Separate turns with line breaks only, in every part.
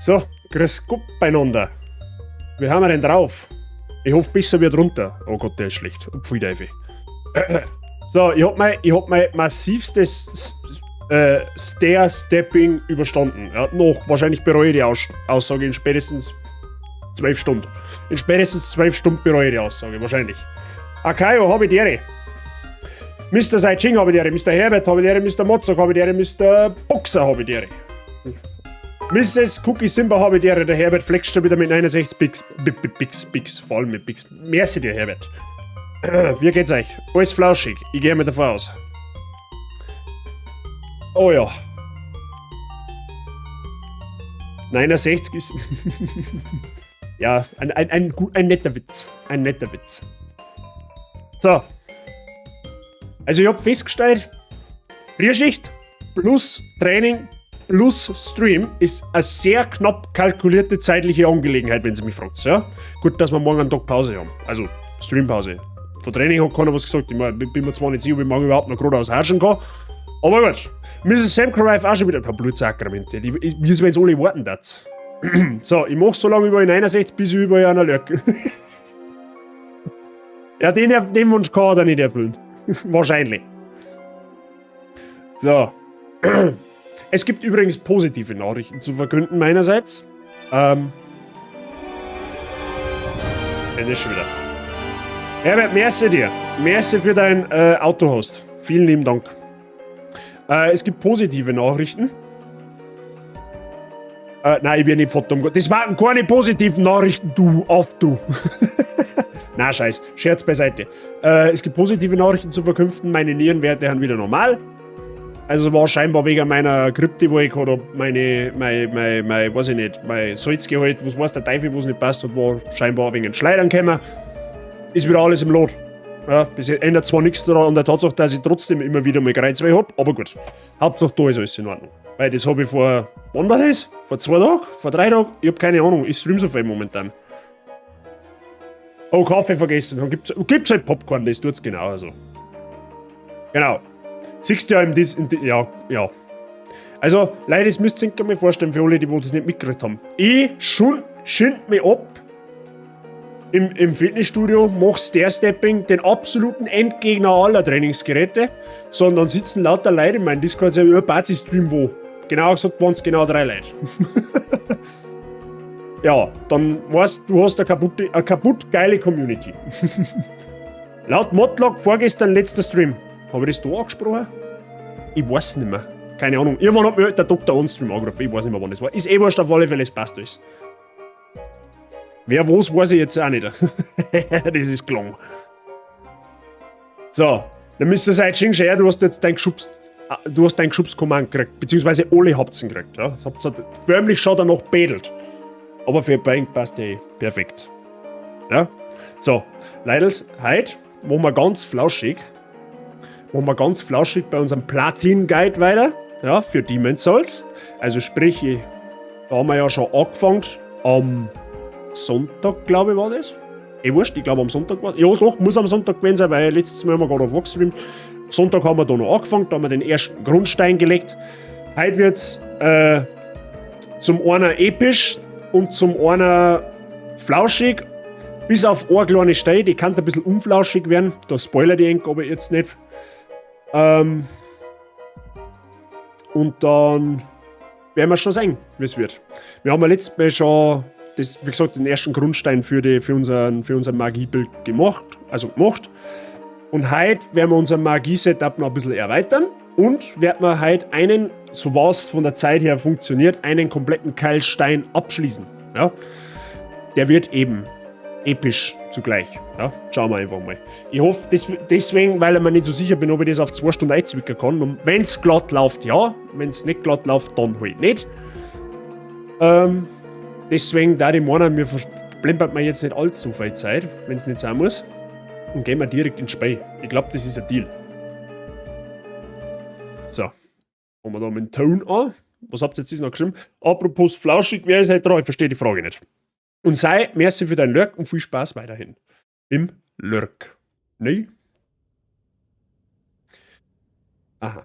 So, grüß Gott beieinander. Wie haben wir denn drauf? Ich hoffe, besser wird runter. Oh Gott, der ist schlecht. Und viel Teufel. So, ich hab mein massivstes Stair-Stepping überstanden. Ja, noch. Wahrscheinlich bereue ich die Aussage in spätestens 12 Stunden. In spätestens 12 Stunden bereue ich die Aussage. Wahrscheinlich. Akayo, habe ich die Ehre. Mr. Saiching habe ich die Ehre. Mr. Herbert habe ich die Ehre. Mr. Mozok habe ich die Ehre. Mr. Boxer habe ich die Ehre. Mrs. Cookie Simba habe ich die Ehre. Der Herbert flext schon wieder mit 69 Bix. Vor allem mit Bix. Merci dir, Herbert. Wie geht's euch? Alles flauschig. Ich gehe mal davon aus. Oh ja. 69 ist... ja, ein netter Witz. Ein netter Witz. So. Also ich hab festgestellt, Frühschicht plus Training plus Stream ist eine sehr knapp kalkulierte zeitliche Angelegenheit, wenn Sie mich fragt. Ja? Gut, dass wir morgen einen Tag Pause haben. Also Streampause. Von Training hat keiner was gesagt. Ich bin mir zwar nicht sicher, ob ich morgen überhaupt noch gerade ausherrschen kann. Aber gut. Mrs. Sam Carife auch schon wieder ein paar Blutsakramente. Wie es, wenn es alle warten das. So, ich mach so lange über in 61, bis ich über einer Lörk. Ja, den Wunsch kann er nicht erfüllen. Wahrscheinlich. So. Es gibt übrigens positive Nachrichten zu verkünden meinerseits. Wenn das schon wieder. Herbert, merci dir. Merci für dein Autohost. Vielen lieben Dank. Es gibt positive Nachrichten. Nein, ich bin nicht verdammt. Das waren keine positiven Nachrichten, du. Na, scheiß. Scherz beiseite. Es gibt positive Nachrichten zu verkünden. Meine Nierenwerte haben wieder normal. Also war scheinbar wegen meiner Krypte, wo ich oder meine, weiß ich nicht, mein Salzgehalt, was weiß der Teufel, was nicht passt, hat, war scheinbar wegen den Schleidern gekommen. Ist wieder alles im Lot. Ja, das ändert zwar nichts daran an der Tatsache, dass ich trotzdem immer wieder mal Kreuzweh hab, aber gut. Hauptsache da ist alles in Ordnung. Weil das habe ich vor, wann war das? Vor 2 Tagen? Vor 3 Tagen? Ich hab keine Ahnung, ich stream so viel momentan. Oh, Kaffee vergessen. Dann gibt's halt Popcorn, das tut's genau also. Genau. Siehst du ja ja. Also, Leute, das müsst ihr euch mal vorstellen, für alle, die das nicht mitgekriegt haben. Ich schind mich ab im Fitnessstudio, mach Stair-Stepping, den absoluten Endgegner aller Trainingsgeräte, sondern sitzen lauter Leute in meinem Discord und sagen, Bazi-Stream wo? Genau gesagt waren es genau 3 Leute. Ja, dann weißt du, hast eine kaputt geile Community. Laut Modlock vorgestern letzter Stream. Habe ich das da angesprochen? Ich weiß nicht mehr. Keine Ahnung. Irgendwann hat mir der Dr. On-Stream angerufen. Ich weiß nicht mehr, wann das war. Ist wurscht, auf alle Fälle, es passt alles. Wer was, weiß ich jetzt auch nicht. Das ist gelungen. So, dann müsst ihr sagen, Xingshare, du hast jetzt dein Geschubskommand gekriegt. Beziehungsweise alle habt's ihn gekriegt. Ja? Das habt ihr förmlich schon danach bedelt. Aber für Bank passt der perfekt. Ja? So, Leidels, heute machen wir ganz flauschig bei unserem Platin-Guide weiter, ja, für Demon's Souls. Also sprich, da haben wir ja schon angefangen, am Sonntag, glaube ich, war das. Wurscht, ich glaube am Sonntag war es. Ja doch, muss am Sonntag gewesen sein, weil letztes Mal haben wir gerade auf Vox gestreamt. Sonntag haben wir da noch angefangen, da haben wir den ersten Grundstein gelegt. Heute wird's zum einen episch und zum einen flauschig, bis auf eine kleine Steine, die kann ein bisschen unflauschig werden, da spoilert die aber jetzt nicht. Und dann werden wir schon sehen, wie es wird. Wir haben ja letztes Mal schon, wie gesagt, den ersten Grundstein für unser Magiebild gemacht. Und heute werden wir unser Magie-Setup noch ein bisschen erweitern und werden wir heute einen, so war es von der Zeit her funktioniert, einen kompletten Keilstein abschließen. Ja? Der wird eben episch zugleich. Ja, schauen wir einfach mal. Ich hoffe, deswegen, weil ich mir nicht so sicher bin, ob ich das auf 2 Stunden einzwicken kann. Und wenn es glatt läuft, ja. Wenn es nicht glatt läuft, dann halt nicht. Deswegen, da ich meinen, mir verplempert man jetzt nicht allzu viel Zeit, wenn es nicht sein muss. Und gehen wir direkt ins Spiel. Ich glaube, das ist ein Deal. So. Fangen wir da mit dem Ton an. Was habt ihr jetzt noch geschrieben? Apropos flauschig, wer ist halt dran? Ich verstehe die Frage nicht. Und sei, merci für dein Lurk und viel Spaß weiterhin. Im Lurk. Nee? Aha.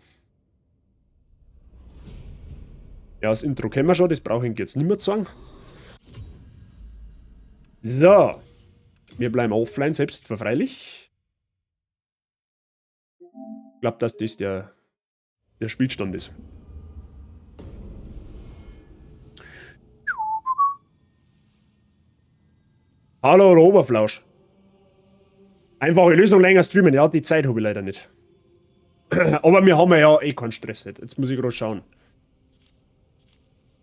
Ja, das Intro kennen wir schon, das brauche ich jetzt nicht mehr sagen. So. Wir bleiben offline, selbstverfreilich. Ich glaube, dass das der Spielstand ist. Hallo, Oberflausch. Einfache Lösung, länger streamen. Ja, die Zeit habe ich leider nicht. Aber wir haben ja eh keinen Stress. Jetzt muss ich gerade schauen.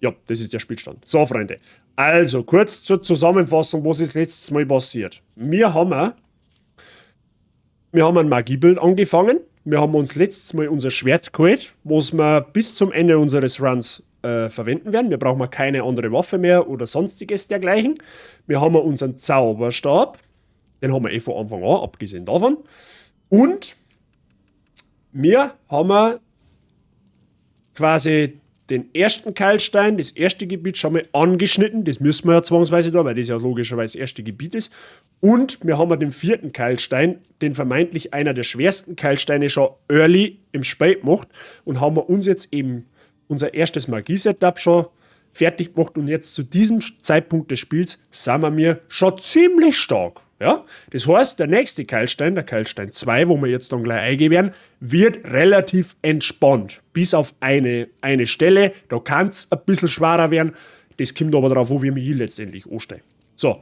Ja, das ist der Spielstand. So, Freunde. Also, kurz zur Zusammenfassung, was ist letztes Mal passiert. Wir haben ein Magiebild angefangen. Wir haben uns letztes Mal unser Schwert geholt, was wir bis zum Ende unseres Runs verwenden werden. Wir brauchen keine andere Waffe mehr oder sonstiges dergleichen. Wir haben unseren Zauberstab. Den haben wir eh von Anfang an, abgesehen davon. Und wir haben quasi den ersten Keilstein, das erste Gebiet schon mal angeschnitten. Das müssen wir ja zwangsweise da, weil das ja logischerweise das erste Gebiet ist. Und wir haben den vierten Keilstein, den vermeintlich einer der schwersten Keilsteine schon early im Spiel gemacht. Und haben wir uns jetzt eben unser erstes Magie-Setup schon fertig gemacht. Und jetzt zu diesem Zeitpunkt des Spiels sind wir schon ziemlich stark. Ja? Das heißt, der nächste Keilstein, der Keilstein 2, wo wir jetzt dann gleich eingehen werden, wird relativ entspannt. Bis auf eine Stelle, da kann es ein bisschen schwerer werden. Das kommt aber darauf an, wie wir hier letztendlich ansteigen. So,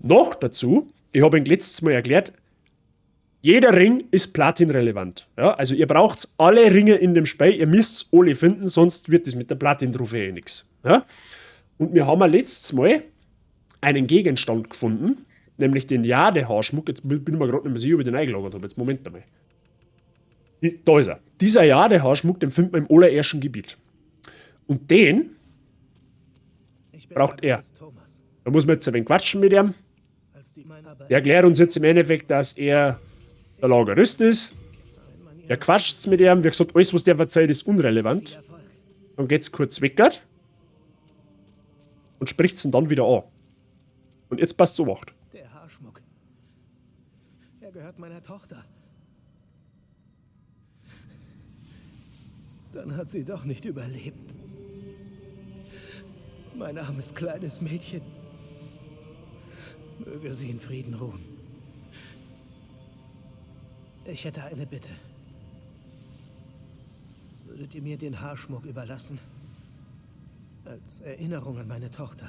noch dazu, ich habe Ihnen letztes Mal erklärt, jeder Ring ist Platin-relevant. Ja? Also ihr braucht alle Ringe in dem Spiel, ihr müsst alle finden, sonst wird das mit der Platin-Trophäe nichts. Ja? Und wir haben letztes Mal einen Gegenstand gefunden, nämlich den Jadehaarschmuck. Jetzt bin ich mir gerade nicht mehr sicher, ob ich den eingelagert habe. Jetzt Moment einmal. Da ist er. Dieser Jadehaarschmuck, den findet man im allerersten Gebiet. Und den braucht er. Da muss man jetzt ein wenig quatschen mit ihm. Der erklärt uns jetzt im Endeffekt, dass er der Lagerist ist. Er quatscht mit ihm. Wie gesagt, alles, was der erzählt, ist unrelevant. Dann geht's kurz weg und spricht's ihn dann wieder an. Und jetzt passt so Wacht.
Der Haarschmuck. Er gehört meiner Tochter. Dann hat sie doch nicht überlebt. Mein armes kleines Mädchen. Möge sie in Frieden ruhen. Ich hätte eine Bitte. Würdet ihr mir den Haarschmuck überlassen? Als Erinnerung an meine Tochter.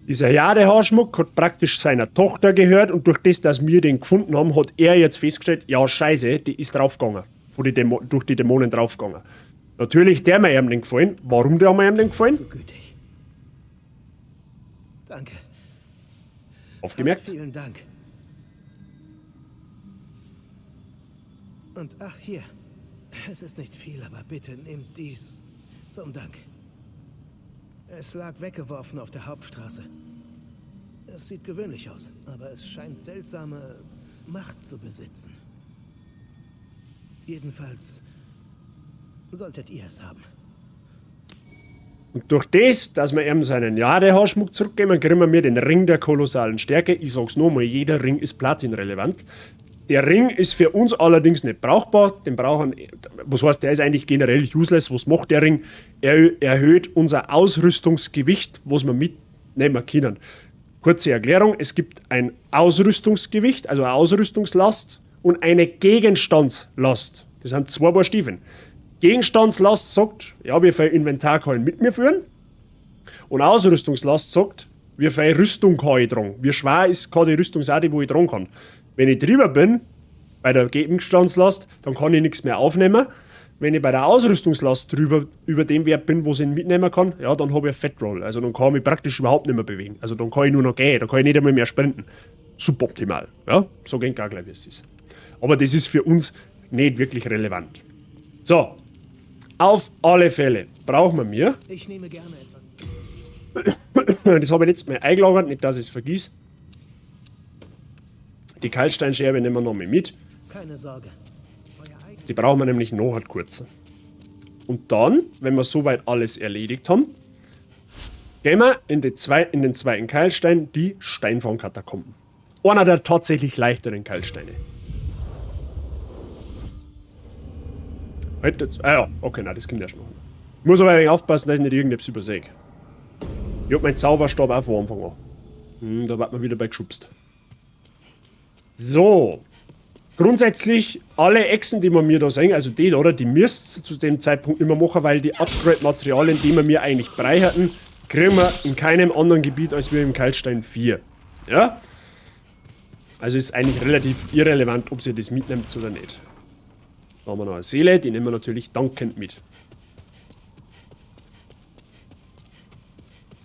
Dieser Jadehaarschmuck hat praktisch seiner Tochter gehört und durch das, dass wir den gefunden haben, hat er jetzt festgestellt, ja scheiße, die ist draufgegangen. Durch die Dämonen draufgegangen. Natürlich, der mir ihm den gefallen. Warum der mir ihm den gefallen?
So gütig. Danke.
Aufgemerkt?
Vielen Dank. Und ach, hier. Es ist nicht viel, aber bitte nehmt dies zum Dank. Es lag weggeworfen auf der Hauptstraße. Es sieht gewöhnlich aus, aber es scheint seltsame Macht zu besitzen. Jedenfalls solltet ihr es haben.
Und durch das, dass wir ihm seinen Jadehaarschmuck zurückgeben, kriegen wir den Ring der kolossalen Stärke. Ich sag's nochmal, jeder Ring ist platinrelevant. Der Ring ist für uns allerdings nicht brauchbar. Den brauchen, was heißt, der ist eigentlich generell useless. Was macht der Ring? Er erhöht unser Ausrüstungsgewicht, was wir mitnehmen können. Kurze Erklärung, es gibt ein Ausrüstungsgewicht, also eine Ausrüstungslast und eine Gegenstandslast. Das sind zwei Paar Stiefeln. Gegenstandslast sagt, ja, wie viel Inventar kann ich mit mir führen? Und Ausrüstungslast sagt, wie viel Rüstung kann ich tragen? Wie schwer ist die Rüstung sein, die ich tragen kann? Wenn ich drüber bin, bei der Gegenstandslast, dann kann ich nichts mehr aufnehmen. Wenn ich bei der Ausrüstungslast über dem Wert bin, wo ich ihn mitnehmen kann, ja, dann habe ich ein Fatroll. Also dann kann ich mich praktisch überhaupt nicht mehr bewegen. Also dann kann ich nur noch gehen, dann kann ich nicht einmal mehr sprinten. Suboptimal. Ja, so geht gar gleich, wie es ist. Aber das ist für uns nicht wirklich relevant. So, auf alle Fälle brauchen wir mir.
Ich nehme gerne etwas.
Das habe ich letztes Mal eingelagert, nicht dass ich es vergieße. Die Kaltsteinscherbe nehmen wir noch mal mit.
Keine Sorge.
Die brauchen wir nämlich noch halt kurz. Und dann, wenn wir soweit alles erledigt haben, gehen wir in den zweiten Keilstein, die Steinfang-Katakomben. Einer der tatsächlich leichteren Keilsteine. Halt jetzt. Ah ja, okay, nein, das kommt ja schon noch. Ich muss aber ein wenig aufpassen, dass ich nicht irgendetwas übersehe. Ich hab meinen Zauberstab auch von Anfang an. Da wird man wieder bei geschubst. So. Grundsätzlich, alle Echsen, die wir mir da sehen, also die, oder? Die müsst ihr zu dem Zeitpunkt immer machen, weil die Upgrade-Materialien, die wir mir eigentlich frei hatten, kriegen wir in keinem anderen Gebiet als wir im Kaltstein 4. Ja? Also ist eigentlich relativ irrelevant, ob ihr das mitnimmt oder nicht. Da haben wir noch eine Seele, die nehmen wir natürlich dankend mit.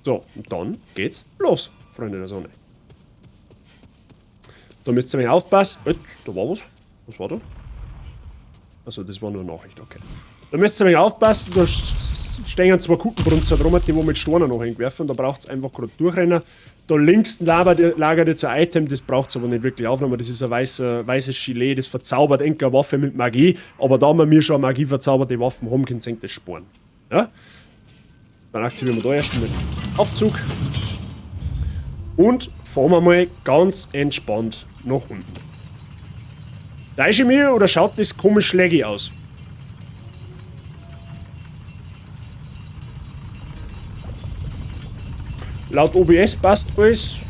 So, und dann geht's los, Freunde der Sonne. Da müsst ihr ein wenig aufpassen. Da war was. Was war da? Also das war nur eine Nachricht, okay. Da müsst ihr ein wenig aufpassen, da stehen zwei Kuchenbrunzer drum, die wo mit Steinen noch hinwerfen. Da braucht es einfach gerade durchrennen. Da links lagert jetzt ein Item, das braucht es aber nicht wirklich aufnehmen. Das ist ein weißes Gilet, das verzaubert eine Waffe mit Magie. Aber da wir mir schon eine Magie verzauberte Waffen haben, können sie das sparen. Ja? Dann aktivieren wir da erst den Aufzug. Und fahren wir mal ganz entspannt nach unten. Täusche ich mich oder schaut das komisch schlägig aus? Laut OBS passt alles.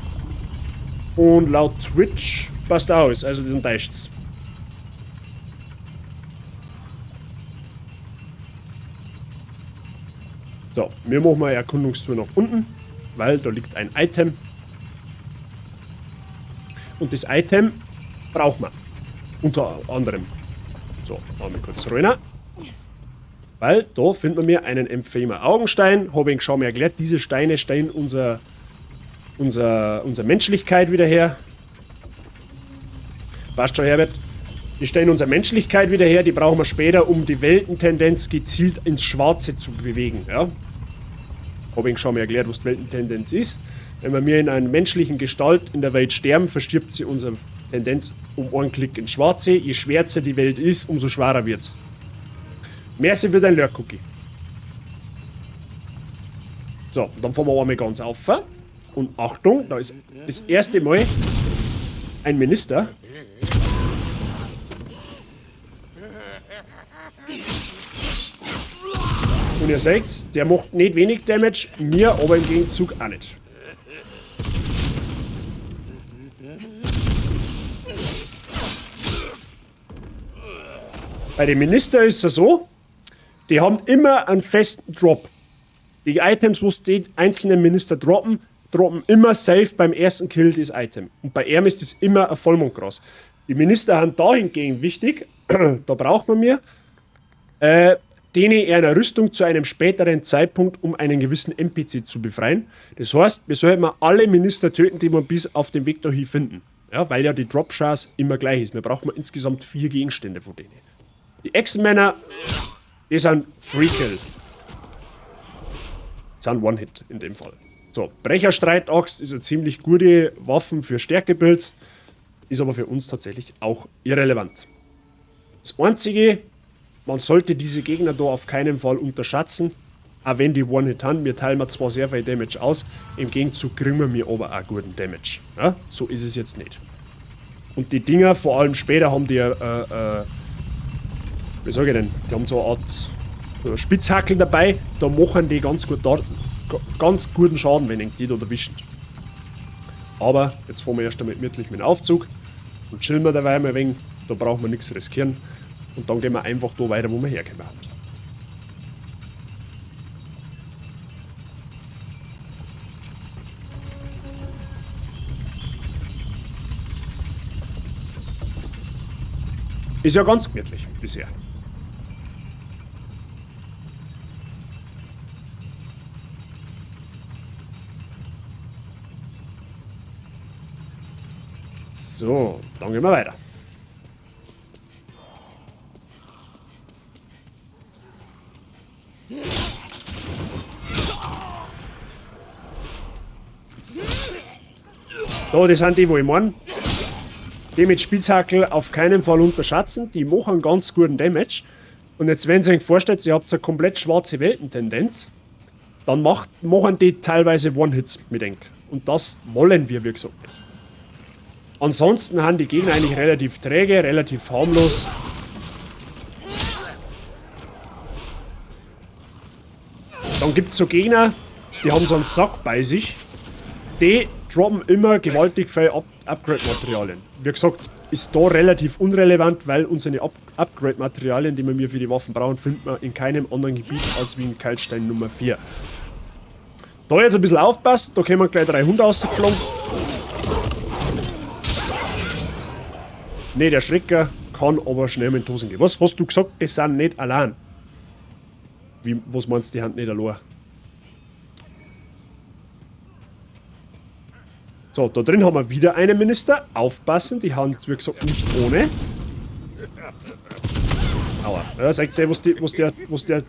Und laut Twitch passt auch alles. Also dann täuscht's. So, wir machen eine Erkundungstour nach unten, weil da liegt ein Item. Und das Item braucht man. Unter anderem. So, machen wir kurz rein. Weil da finden wir einen Empfemer Augenstein. Habe ich schon mal erklärt, diese Steine stellen unsere Menschlichkeit wieder her. Passt schon, Herbert. Die stellen unsere Menschlichkeit wieder her. Die brauchen wir später, um die Weltentendenz gezielt ins Schwarze zu bewegen. Ja? Habe ich schon mal erklärt, was die Weltentendenz ist. Wenn wir in einer menschlichen Gestalt in der Welt sterben, verstirbt sie unsere Tendenz um einen Klick ins Schwarze. Je schwärzer die Welt ist, umso schwerer wird's. Merci für dein Lurk-Cookie. So, dann fahren wir einmal ganz auf. Und Achtung, da ist das erste Mal ein Minister. Und ihr seht, der macht nicht wenig Damage, mir aber im Gegenzug auch nicht. Bei den Minister ist es so, die haben immer einen festen Drop. Die Items, wo die einzelnen Minister droppen immer safe beim ersten Kill das Item. Und bei ihm ist das immer ein Vollmondgras. Die Minister haben da hingegen wichtig, da braucht man mir, denen er eine Rüstung zu einem späteren Zeitpunkt, um einen gewissen NPC zu befreien. Das heißt, wir sollten mal alle Minister töten, die wir bis auf dem Weg dahin finden. Ja, weil ja die Drop-Chance immer gleich ist. Wir brauchen insgesamt 4 Gegenstände von denen. Die Echsenmänner, die sind Free-Kill. Sind One-Hit in dem Fall. So, Brecherstreitaxt ist eine ziemlich gute Waffe für Stärkebuilds, ist aber für uns tatsächlich auch irrelevant. Das Einzige, man sollte diese Gegner da auf keinen Fall unterschätzen, auch wenn die One-Hit haben. Wir teilen zwar sehr viel Damage aus, im Gegenzug kriegen wir mir aber auch guten Damage. Ja? So ist es jetzt nicht. Und die Dinger, vor allem später, haben die wie sage ich denn, die haben so eine Art Spitzhackel dabei, da machen die ganz guten Schaden, wenn die da erwischen. Aber jetzt fahren wir erst einmal gemütlich mit dem Aufzug und chillen wir dabei mal ein wenig, da brauchen wir nichts riskieren und dann gehen wir einfach da weiter, wo wir hergekommen sind. Ist ja ganz gemütlich bisher. So, dann gehen wir weiter. Da, das sind die, wo ich meine. Die mit Spitzhackel auf keinen Fall unterschätzen. Die machen ganz guten Damage. Und jetzt, wenn ihr euch vorstellt, ihr habt eine komplett schwarze Weltentendenz, dann machen die teilweise One-Hits mit euch. Und das wollen wir, wie gesagt. Ansonsten haben die Gegner eigentlich relativ träge, relativ harmlos. Dann gibt es so Gegner, die haben so einen Sack bei sich. Die droppen immer gewaltig viele Upgrade-Materialien. Wie gesagt, ist da relativ unrelevant, weil unsere Upgrade-Materialien, die wir für die Waffen brauchen, finden wir in keinem anderen Gebiet als wie in Keilstein Nummer 4. Da jetzt ein bisschen aufpassen, da kommen gleich 3 Hunde rausgeflogen. Ne, der Schrecker kann aber schnell mit den Hosen gehen. Was hast du gesagt? Die sind nicht allein. Wie, was meinst du, die haben nicht allein? So, da drin haben wir wieder einen Minister. Aufpassen, die haben es wie gesagt nicht ohne. Aua. Ja, seht ihr, was der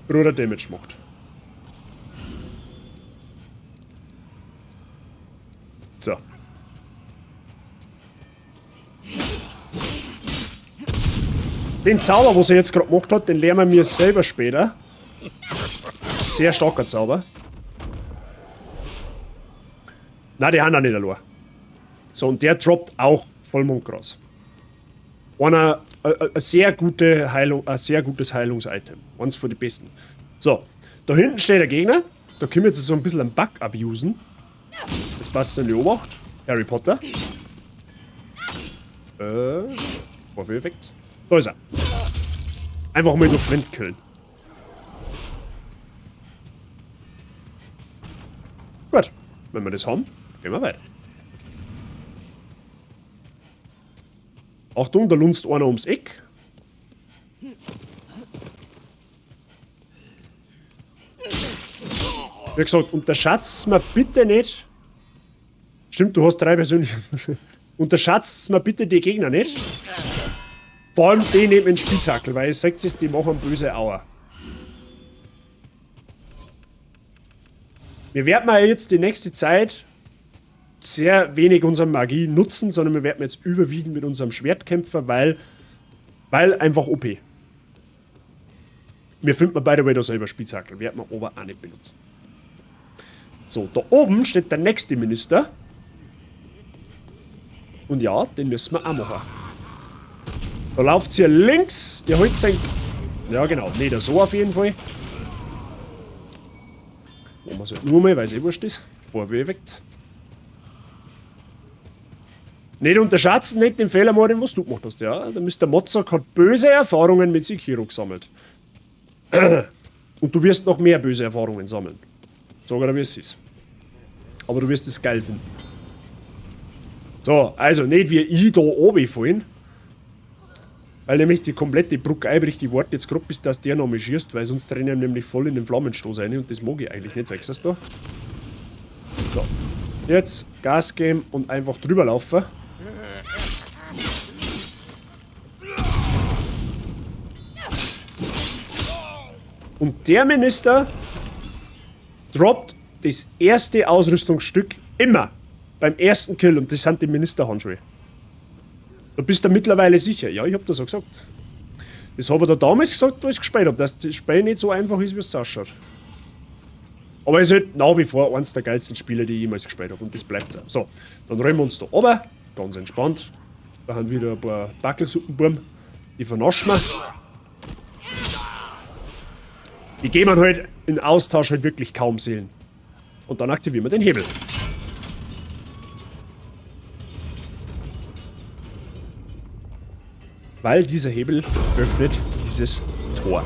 Bruder Damage macht. So. Den Zauber, was er jetzt gerade gemacht hat, den lernen wir selber später. Sehr starker Zauber. Nein, die haben auch nicht allein. So, und der droppt auch Vollmondgras. Ein sehr gute Heilung, ein sehr gutes Heilungs-Item. Eins von den besten. So, da hinten steht der Gegner. Da können wir jetzt so ein bisschen einen Bug abusen. Jetzt passt es in die Obacht. Harry Potter. Vorführeffekt. Da ist er. Einfach mal durch Wind killen. Gut, wenn wir das haben, gehen wir weiter. Achtung, da lunzt einer ums Eck. Wie gesagt, unterschätzt mir bitte nicht. Stimmt, du hast 3 persönliche. Unterschätzt mir bitte die Gegner nicht. Vor allem die neben den Spitzhackel, weil ihr seht es, die machen böse Auer. Wir werden ja jetzt die nächste Zeit sehr wenig unsere Magie nutzen, sondern wir werden jetzt überwiegend mit unserem Schwertkämpfer, weil einfach OP. Wir finden by the way da selber Spitzhackel, werden wir aber auch nicht benutzen. So, da oben steht der nächste Minister. Und ja, den müssen wir auch machen. Da lauft hier links. Ihr holt sein. Ja, genau. Nicht so auf jeden Fall. Machen wir es halt nur mal, weil es eh wurscht ist. Vorwärts. Nicht unterschätzen, nicht den Fehler machen, was du gemacht hast. Ja, der Mr. Mozart hat böse Erfahrungen mit Sekiro gesammelt. Und du wirst noch mehr böse Erfahrungen sammeln. Sag dir, wie es ist. Aber du wirst es geil finden. So, also nicht wie ich da oben fallen. Weil nämlich die komplette Brücke einbricht. Ich warte jetzt gerade, bis das der noch mal schießt, weil sonst rennen wir nämlich voll in den Flammenstoß rein und das mag ich eigentlich nicht, sagst du da? So, jetzt Gas geben und einfach drüber laufen. Und der Minister droppt das erste Ausrüstungsstück immer beim ersten Kill und das sind die Ministerhandschuhe. Da bist du mittlerweile sicher. Ja, ich hab das auch gesagt. Das habe ich da damals gesagt, als ich gespielt habe, dass das Spiel nicht so einfach ist, wie es ausschaut. Aber es ist halt nach wie vor eines der geilsten Spiele, die ich jemals gespielt habe und das bleibt so. So, dann rollen wir uns da runter, ganz entspannt. Da haben wieder ein paar Backelsuppenburm, die vernaschen wir. Die geben halt in Austausch halt wirklich kaum Seelen. Und dann aktivieren wir den Hebel. Weil dieser Hebel öffnet dieses Tor.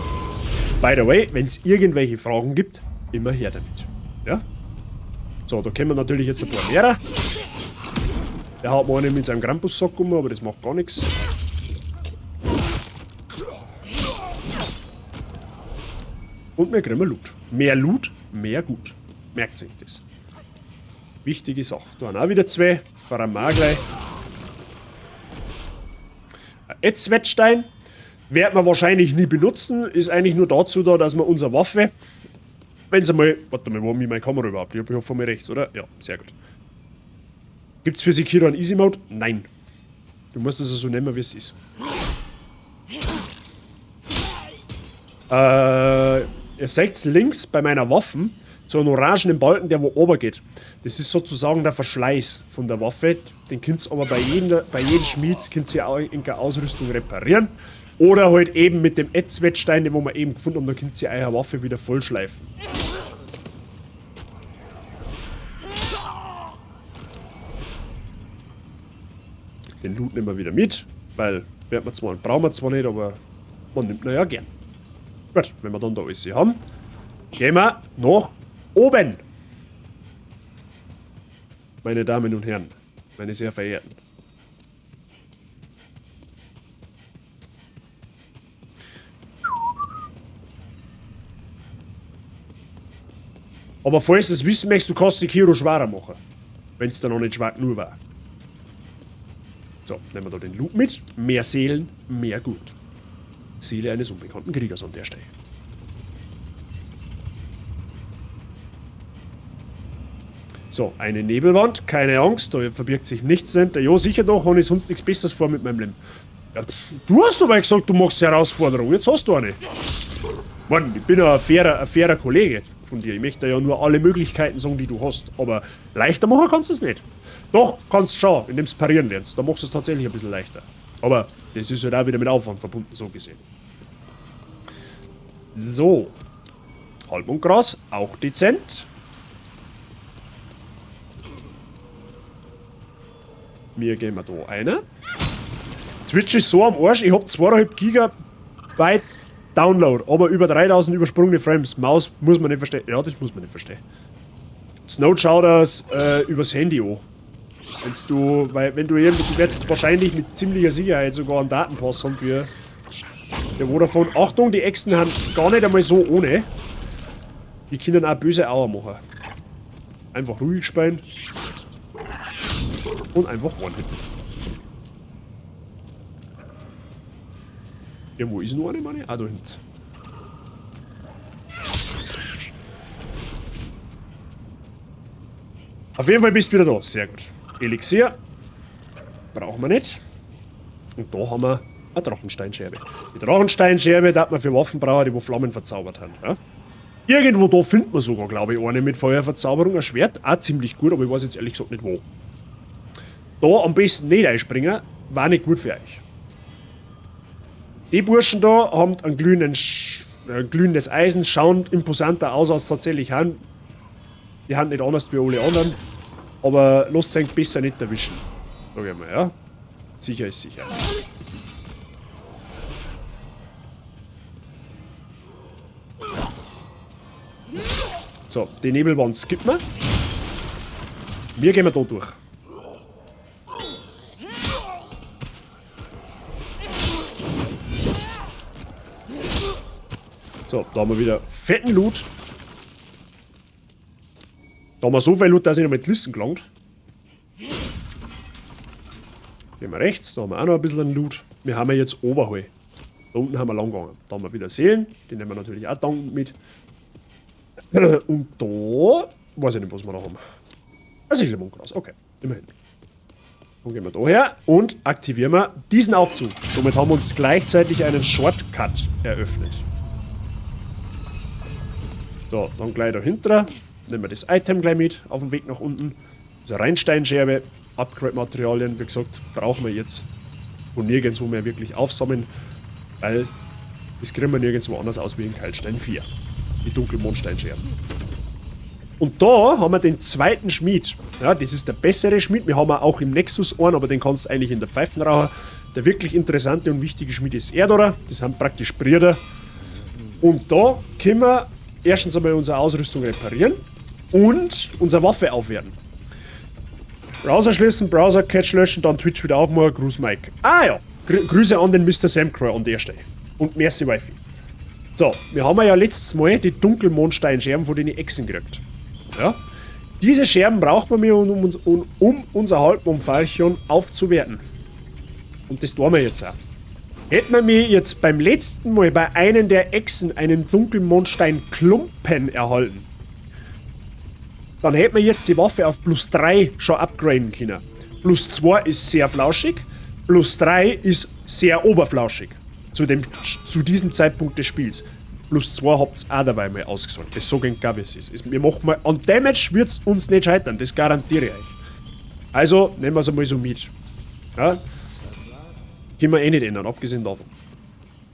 By the way, wenn es irgendwelche Fragen gibt, immer her damit. Ja? So, da können wir natürlich jetzt ein paar mehr. Der haut mir einen mit seinem Krampussack um, aber das macht gar nichts. Und wir kriegen Loot. Mehr Loot, mehr gut. Merkt euch das. Wichtige Sache. Da haben auch wieder 2. Fahren wir auch gleich. Etzwettstein werden wir wahrscheinlich nie benutzen. Ist eigentlich nur dazu da, dass wir unsere Waffe, wenn sie mal. Warte mal, wo habe ich meine Kamera überhaupt? Ich habe von mir rechts, oder? Ja, sehr gut. Gibt es für Sekiro einen Easy Mode? Nein. Du musst es so nehmen, wie es ist. Ihr seht links bei meiner Waffen so einen orangenen Balken, der wo oben geht. Das ist sozusagen der Verschleiß von der Waffe. Den könnt ihr aber bei jedem Schmied könnt ihr auch in der Ausrüstung reparieren. Oder halt eben mit dem Ätzwettstein, den wir eben gefunden haben, dann könnt ihr eure Waffe wieder vollschleifen. Den Loot nehmen wir wieder mit, weil brauchen wir zwar nicht, aber man nimmt ihn ja gern. Gut, wenn wir dann da alles haben, gehen wir nach oben. Meine Damen und Herren, meine sehr verehrten. Aber falls du es wissen möchtest, du kannst Sekiro schwerer machen. Wenn es dann noch nicht schwer genug war. So, nehmen wir da den Loot mit. Mehr Seelen, mehr Gut. Seele eines unbekannten Kriegers an der Stelle. So, eine Nebelwand, keine Angst, da verbirgt sich nichts dahinter. Ja, sicher doch, habe ich sonst nichts Besseres vor mit meinem Leben. Ja, du hast aber gesagt, du machst Herausforderung, jetzt hast du eine. Mann, ich bin ein fairer Kollege von dir. Ich möchte ja nur alle Möglichkeiten sagen, die du hast. Aber leichter machen kannst du es nicht. Doch, kannst du schon, indem du parieren lernst. Da machst du es tatsächlich ein bisschen leichter. Aber das ist halt auch wieder mit Aufwand verbunden, so gesehen. So. Halbmondgras, auch dezent. Wir gehen da eine. Twitch ist so am Arsch, ich hab 2,5 Gigabyte Download, aber über 3000 übersprungene Frames. Maus muss man nicht verstehen. Ja, das muss man nicht verstehen. Snow schau das übers Handy an. Wenn du jetzt wahrscheinlich mit ziemlicher Sicherheit sogar einen Datenpass haben für Vodafone. Achtung, die Echsen haben gar nicht einmal so ohne. Die können auch böse Auer machen. Einfach ruhig spielen. Und einfach one-hitten. Ja, wo ist noch eine, Mann? Ah, da hinten. Auf jeden Fall bist du wieder da. Sehr gut. Elixier. Brauchen wir nicht. Und da haben wir eine Drachensteinscherbe. Die Drachensteinscherbe darf man für Waffenbrauer, die wo Flammen verzaubert haben. Ja? Irgendwo da findet man sogar, glaube ich, eine mit Feuerverzauberung. Ein Schwert. Auch ziemlich gut, aber ich weiß jetzt ehrlich gesagt nicht wo. Da am besten nicht einspringen. War nicht gut für euch. Die Burschen da haben ein glühendes Eisen, schauen imposanter aus, als tatsächlich haben. Die haben nicht anders wie alle anderen. Aber lasst euch besser nicht erwischen. Sag ich mal, ja. Sicher ist sicher. So, die Nebelwand skippen wir. Wir gehen da durch. So, da haben wir wieder fetten Loot. Da haben wir so viel Loot, dass ich noch mit Listen gelangt. Gehen wir rechts, da haben wir auch noch ein bisschen Loot. Wir haben ja jetzt Oberhall. Da unten haben wir lang gegangen. Da haben wir wieder Seelen, die nehmen wir natürlich auch dankend mit. Und da weiß ich nicht, was wir da haben. Ein Sicherungsgras, okay, immerhin. Dann gehen wir da her und aktivieren wir diesen Aufzug. Somit haben wir uns gleichzeitig einen Shortcut eröffnet. So, dann gleich dahinter. Nehmen wir das Item gleich mit auf dem Weg nach unten. Also Rheinsteinscherbe, Upgrade-Materialien, wie gesagt, brauchen wir jetzt und nirgendwo mehr wirklich aufsammeln, weil das kriegen wir nirgendwo anders aus wie in Keilstein 4. Die Dunkelmondsteinscherben. Und da haben wir den zweiten Schmied. Ja, das ist der bessere Schmied. Wir haben auch im Nexus einen, aber den kannst du eigentlich in der Pfeifen rauchen. Der wirklich interessante und wichtige Schmied ist Erdora. Das sind praktisch Brüder. Und da können wir erstens einmal unsere Ausrüstung reparieren und unsere Waffe aufwerten. Browser schließen, Browser-Cache löschen, dann Twitch wieder aufmachen. Gruß Mike. Ah ja, Grüße an den Mr. Samcrow an der Stelle. Und merci Wifi. So, wir haben ja letztes Mal die Dunkelmondsteinscherben von den Echsen gekriegt. Ja? Diese Scherben braucht man mir, um unser Halbmondpfeilchen aufzuwerten. Und das tun wir jetzt auch. Hätten wir mir jetzt beim letzten Mal bei einem der Echsen einen Dunkelmondstein-Klumpen erhalten, dann hätten wir jetzt die Waffe auf +3 schon upgraden können. +2 ist sehr flauschig, +3 ist sehr oberflauschig. Zu diesem Zeitpunkt des Spiels. +2 habt ihr auch dabei mal ausgesagt. Das so gegen wie es ist. Wir machen mal, an Damage wird es uns nicht scheitern, das garantiere ich euch. Also nehmen wir es einmal so mit. Ja? Können wir eh nicht ändern, abgesehen davon.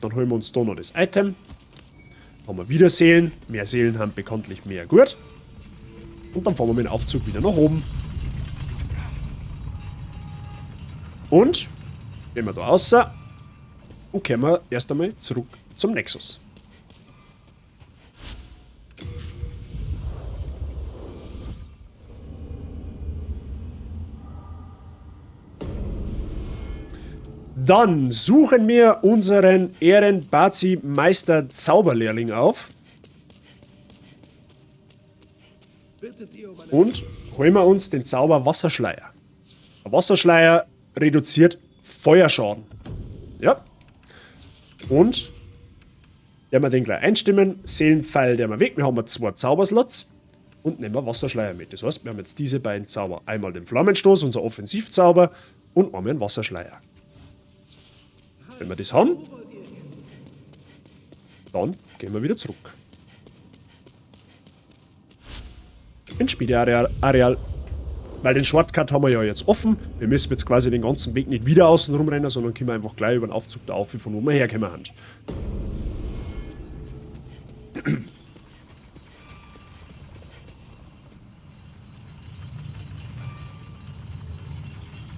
Dann holen wir uns da noch das Item. Haben wir wieder Seelen. Mehr Seelen haben bekanntlich mehr gut. Und dann fahren wir mit dem Aufzug wieder nach oben. Und gehen wir da raus und kehren wir erst einmal zurück zum Nexus. Dann suchen wir unseren Ehrenbazi-Meister Zauberlehrling auf. Und holen wir uns den Zauber Wasserschleier. Der Wasserschleier reduziert Feuerschaden. Ja. Und werden wir den gleich einstimmen. Seelenpfeil, der wir weg. Wir haben 2 Zauberslots. Und nehmen wir Wasserschleier mit. Das heißt, wir haben jetzt diese beiden Zauber. Einmal den Flammenstoß, unser Offensivzauber. Und einmal einen Wasserschleier. Wenn wir das haben, dann gehen wir wieder zurück. Ins Spieleareal. Weil den Shortcut haben wir ja jetzt offen. Wir müssen jetzt quasi den ganzen Weg nicht wieder außen rumrennen, sondern können wir einfach gleich über den Aufzug da auf, von wo wir herkommen haben.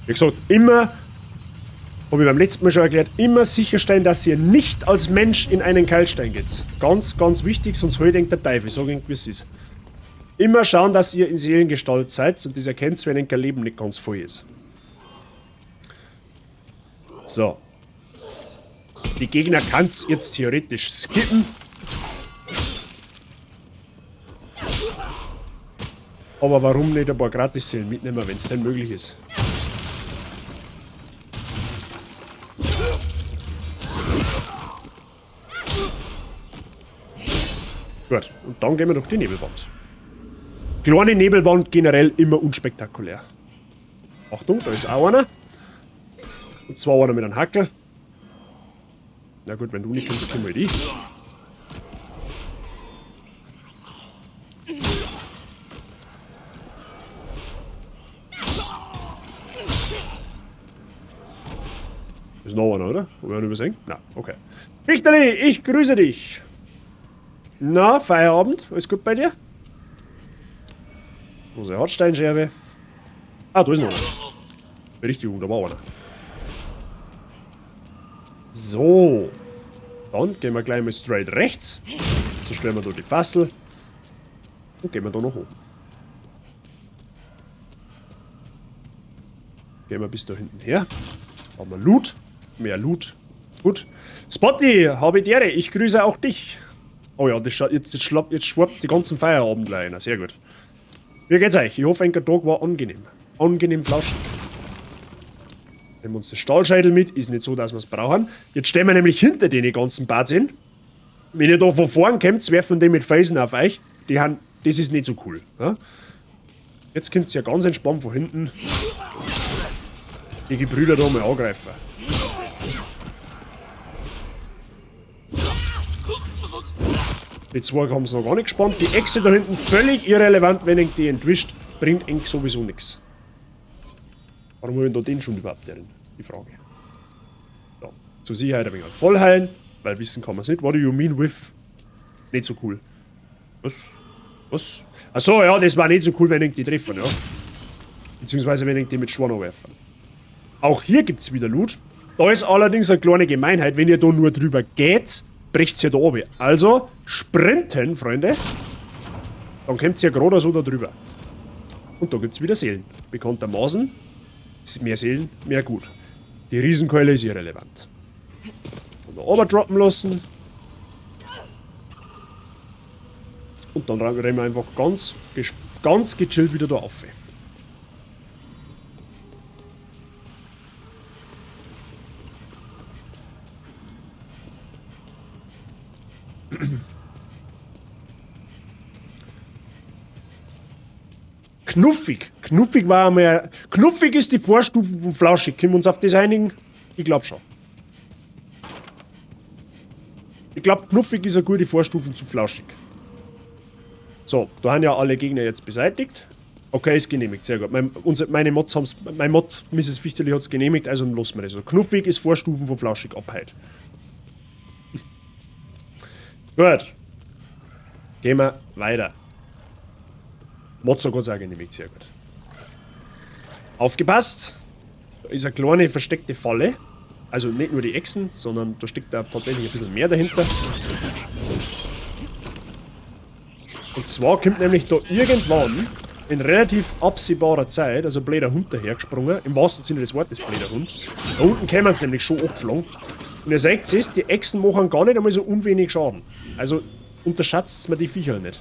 Wie gesagt, immer, habe ich beim letzten Mal schon erklärt, immer sicherstellen, dass ihr nicht als Mensch in einen Keilstein geht. Ganz, ganz wichtig, sonst hol denkt der Teufel, so wie es ist. Immer schauen, dass ihr in Seelengestalt seid und das erkennt, wenn ein Leben nicht ganz voll ist. So. Die Gegner kann's jetzt theoretisch skippen. Aber warum nicht ein paar Gratis-Seelen mitnehmen, wenn es denn möglich ist? Gut, und dann gehen wir durch die Nebelwand. Kleine Nebelwand generell immer unspektakulär. Achtung, da ist auch einer. Und zwar einer mit einem Hackel. Na gut, wenn du nicht kannst, können wir die. Ist noch einer, oder? Haben wir ihn übersehen? Na, okay. Richterli, ich grüße dich. Na, Feierabend? Alles gut bei dir? Unsere Hartsteinscherbe. Ah, da ist noch einer. Richtig gut, da war einer. So. Dann gehen wir gleich mal straight rechts. Zerstören wir da die Fassel. Und gehen wir da nach oben. Gehen wir bis da hinten her. Haben wir Loot. Mehr Loot. Gut. Spotty, habe die Ehre. Ich grüße auch dich. Oh ja, das jetzt schwappt die ganzen Feierabend rein. Sehr gut. Wie geht's euch? Ich hoffe, ein Tag war angenehm. Angenehm flauschig. Nehmen wir uns den Stahlscheitel mit. Ist nicht so, dass wir es brauchen. Jetzt stehen wir nämlich hinter den ganzen Bazien. Wenn ihr da von vorn kommt, werfen die mit Felsen auf euch. Das ist nicht so cool. Ja? Jetzt könnt ihr ja ganz entspannt von hinten die Gebrüder da mal angreifen. Die zwei haben es noch gar nicht gespannt. Die Echse da hinten völlig irrelevant, wenn ich die entwischt, bringt eng sowieso nichts. Warum wollen da den schon überhaupt drin? Die Frage. Ja. Zur Sicherheit ein wenig voll heilen, weil wissen kann man es nicht. What do you mean with? Nicht so cool. Was? Achso, ja, das war nicht so cool, wenn ich die treffen, ja. Beziehungsweise wenn ich die mit Schwaner werfen. Auch hier gibt es wieder Loot. Da ist allerdings eine kleine Gemeinheit, wenn ihr da nur drüber geht, bricht ihr da oben. Also, sprinten, Freunde. Dann kommt ihr gerade so da drüber. Und da gibt es wieder Seelen. Bekanntermaßen ist mehr Seelen, mehr gut. Die Riesenkeule ist irrelevant. Und da oben droppen lassen. Und dann rennen wir einfach ganz gechillt wieder da auf. Knuffig. Knuffig war einmal. Knuffig ist die Vorstufe von Flauschig. Können wir uns auf das einigen? Ich glaube schon. Ich glaube, Knuffig ist eine gute Vorstufe zu Flauschig. So, da haben ja alle Gegner jetzt beseitigt. Okay, ist genehmigt, sehr gut. Meine Mods haben's, mein Mod Mrs. Fichterli hat es genehmigt, also lassen wir das. Also Knuffig ist Vorstufen von Flauschig ab heute. Gut. Gehen wir weiter. Mozzo Gott sei Dank, sehr gut. Aufgepasst! Da ist eine kleine versteckte Falle. Also nicht nur die Echsen, sondern da steckt da tatsächlich ein bisschen mehr dahinter. Und zwar kommt nämlich da irgendwann in relativ absehbarer Zeit, also ein blöder Hund dahergesprungen, im wahrsten Sinne des Wortes blöder Hund. Da unten kämen sie nämlich schon abgeflogen. Und ihr seht es, die Echsen machen gar nicht einmal so unwenig Schaden. Also unterschätzt mir die Viecher nicht.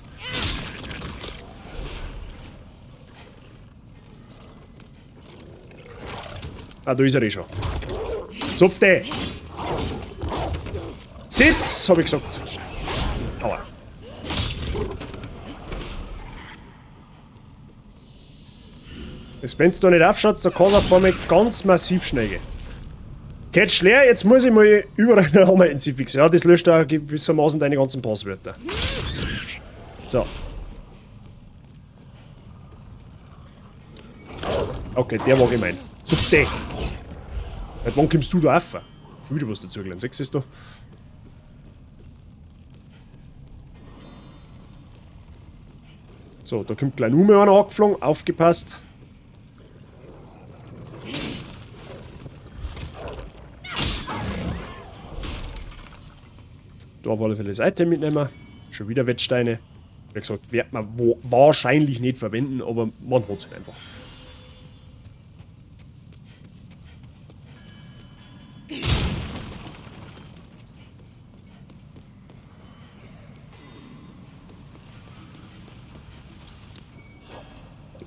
Ah, da ist er eh schon. Zupfte! Sitz, hab ich gesagt. Aua. Wenn es da nicht aufschaut, da kann er vor mir ganz massiv schnell gehen. Catch leer, jetzt muss ich mal überall einen Hammer in sie fixen. Ja, das löscht auch gewissermaßen deine ganzen Passwörter. So. Okay, der war gemein. Zupfte! Seit wann kommst du da rauf? Schon wieder was dazu gelernt, siehst du? So, da kommt gleich nur mehr einer angeflogen, aufgepasst. Da auf alle Fälle das Item mitnehmen. Schon wieder Wettsteine. Wie gesagt, wird man wahrscheinlich nicht verwenden, aber man hat es einfach.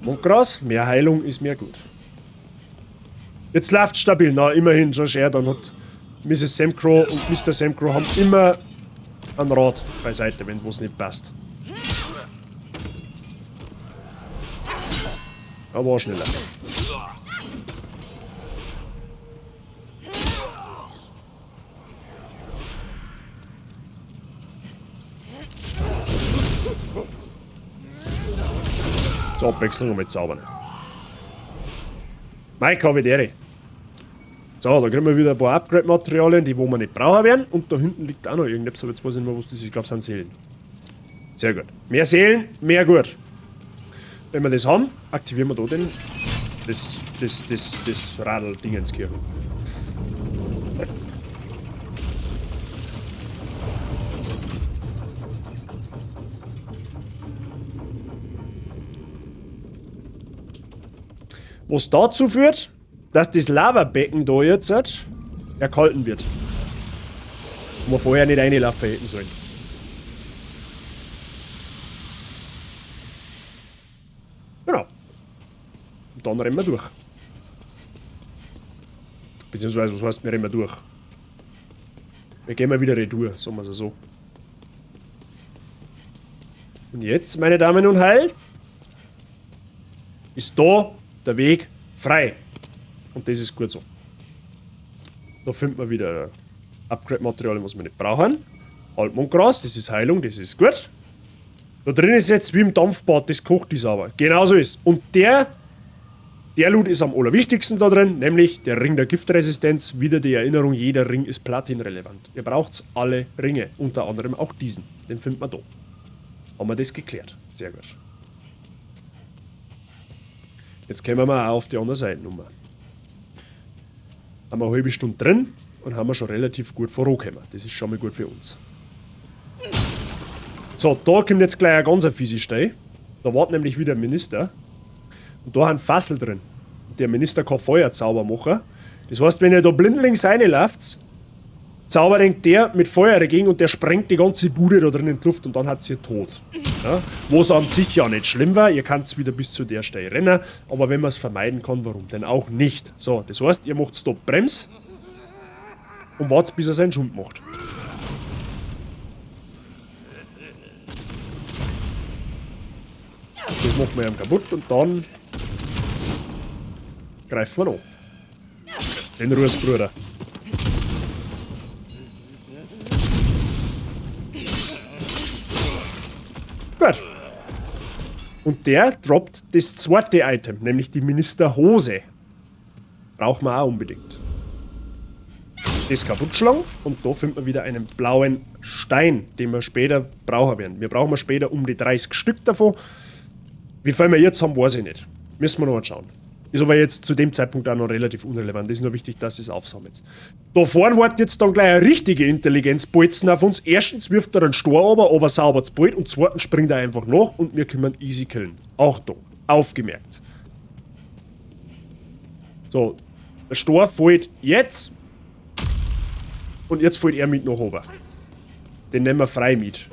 Mondgras, mehr Heilung ist mehr gut. Jetzt läuft stabil, na immerhin schon schwer, dann hat Mrs. Samcrow und Mr. Samcrow haben immer ein Rad beiseite, wenn was nicht passt. Aber auch schneller. Zur Abwechslung mit Zaubern. Mike habe ich dere. So, da kriegen wir wieder ein paar Upgrade-Materialien, die wo wir nicht brauchen werden. Und da hinten liegt auch noch irgendetwas, aber jetzt weiß ich nicht mehr, was das ist. Ich glaube, es sind Seelen. Sehr gut. Mehr Seelen, mehr gut. Wenn wir das haben, aktivieren wir da den das Radl-Dingenskirchen. Was dazu führt, dass das Lavabecken da jetzt erkalten wird. Wo wir vorher nicht reinlaufen hätten sollen. Genau. Und dann rennen wir durch. Beziehungsweise, was heißt, wir rennen durch? Wir gehen mal wieder retour, sagen wir es so. Und jetzt, meine Damen und Herren, ist da der Weg frei. Und das ist gut so. Da findet man wieder Upgrade-Materialien, was wir nicht brauchen. Halbmondgras, das ist Heilung, das ist gut. Da drin ist jetzt wie im Dampfbad, das kocht die sauber. Genauso ist. Und der Loot ist am allerwichtigsten da drin, nämlich der Ring der Giftresistenz. Wieder die Erinnerung, jeder Ring ist platinrelevant. Ihr braucht alle Ringe, unter anderem auch diesen. Den findet man da. Haben wir das geklärt. Sehr gut. Jetzt kommen wir auch auf die andere Seite nochmal. Haben wir eine halbe Stunde drin und haben wir schon relativ gut vorangekommen. Das ist schon mal gut für uns. So, da kommt jetzt gleich ein ganz fieses Stein. Da wartet nämlich wieder ein Minister. Und da haben Fassel drin. Und der Minister kann Feuerzauber machen. Das heißt, wenn ihr da blindlings reinlauft, zaubert der mit Feuer dagegen und der sprengt die ganze Bude da drin in die Luft und dann hat sie tot. Ja? Was an sich ja nicht schlimm war, ihr könnt wieder bis zu der Stelle rennen, aber wenn man es vermeiden kann, warum denn auch nicht? So, das heißt, ihr macht Stop Brems und wartet, bis er seinen Schund macht. Das macht man ihm kaputt und dann greifen wir an. Den Rußbruder. Gut. Und der droppt das zweite Item, nämlich die Ministerhose. Brauchen wir auch unbedingt. das kaputt schlagen und da finden wir wieder einen blauen Stein, den wir später brauchen werden. Wir brauchen später um die 30 Stück davon. Wie viel wir jetzt haben, weiß ich nicht. Müssen wir noch anschauen. Ist aber jetzt zu dem Zeitpunkt auch noch relativ unrelevant. Es ist nur wichtig, dass es aufsammelt. Da vorne wartet jetzt dann gleich eine richtige Intelligenzbolzen auf uns. Erstens wirft er einen Stor aber sauber das Bolt und zweitens springt er einfach nach und wir können easy killen. Achtung, aufgemerkt. So, der Stor fällt jetzt und jetzt fällt er mit nach oben. Den nennen wir frei mit.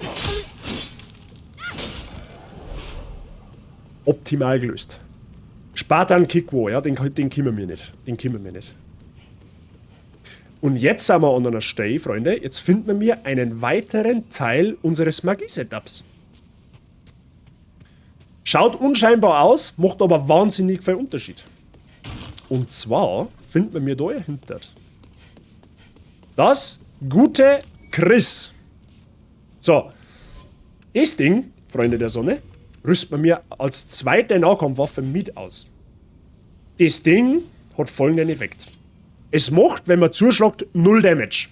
Optimal gelöst. Spartan Kikwo, ja, den kümmern wir nicht. Den kümmern wir nicht. Und jetzt sind wir an einer Stelle, Freunde. Jetzt finden wir einen weiteren Teil unseres Magie-Setups. Schaut unscheinbar aus, macht aber wahnsinnig viel Unterschied. Und zwar finden wir da dahinter das gute Chris. So, das Ding, Freunde der Sonne, rüstet man mir als zweite Nahkampfwaffe mit aus. Das Ding hat folgenden Effekt. Es macht, wenn man zuschlägt, 0 Damage.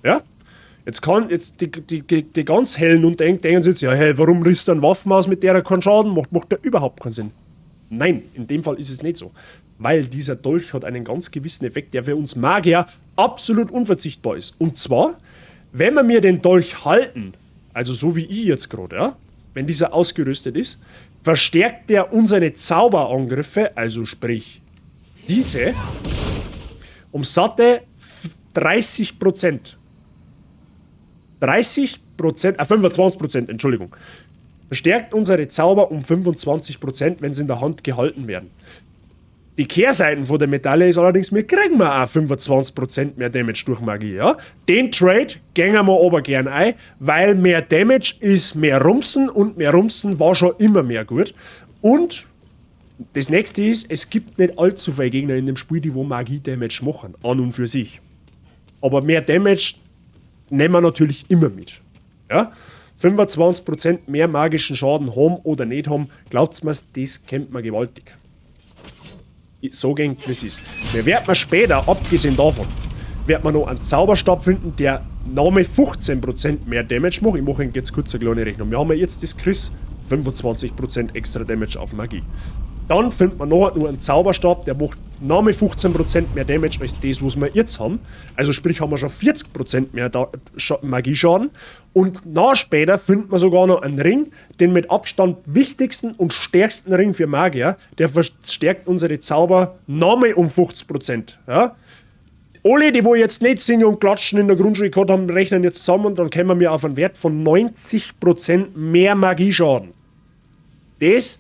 Ja? Jetzt die ganz hellen und denken sich jetzt, ja, hey, warum rüstet ein Waffen aus, mit der er keinen Schaden macht? Macht der überhaupt keinen Sinn. Nein, in dem Fall ist es nicht so. Weil dieser Dolch hat einen ganz gewissen Effekt, der für uns Magier absolut unverzichtbar ist. Und zwar, wenn wir mir den Dolch halten, also so wie ich jetzt gerade, ja, wenn dieser ausgerüstet ist, verstärkt der unsere Zauberangriffe, also sprich diese, um satte 30%. 25%, Entschuldigung. Verstärkt unsere Zauber um 25%, wenn sie in der Hand gehalten werden. Die Kehrseiten von der Medaille ist allerdings, wir kriegen auch 25% mehr Damage durch Magie, ja. Den Trade gängen wir aber gern ein, weil mehr Damage ist mehr Rumsen und mehr Rumsen war schon immer mehr gut. Und das nächste ist, es gibt nicht allzu viele Gegner in dem Spiel, die wo Magie-Damage machen, an und für sich. Aber mehr Damage nehmen wir natürlich immer mit, ja. 25% mehr magischen Schaden haben oder nicht haben, glaubt's mir, das kennt man gewaltig. So ging es ist. Wir werden später, abgesehen davon, werden wir noch einen Zauberstab finden, der Name 15% mehr Damage macht. Ich mache jetzt kurz eine kleine Rechnung. Wir haben jetzt das Chris 25% extra Damage auf Magie. Dann finden wir noch nur einen Zauberstab, der macht Name 15% mehr Damage als das, was wir jetzt haben. Also sprich, haben wir schon 40% mehr Magieschaden. Und nach später finden wir sogar noch einen Ring, den mit Abstand wichtigsten und stärksten Ring für Magier. Der verstärkt unsere Zauber Name um 50%. Ja? Alle, die wo jetzt nicht singen und klatschen in der Grundschule gehabt haben, rechnen jetzt zusammen und dann kommen wir auf einen Wert von 90% mehr Magieschaden. Das,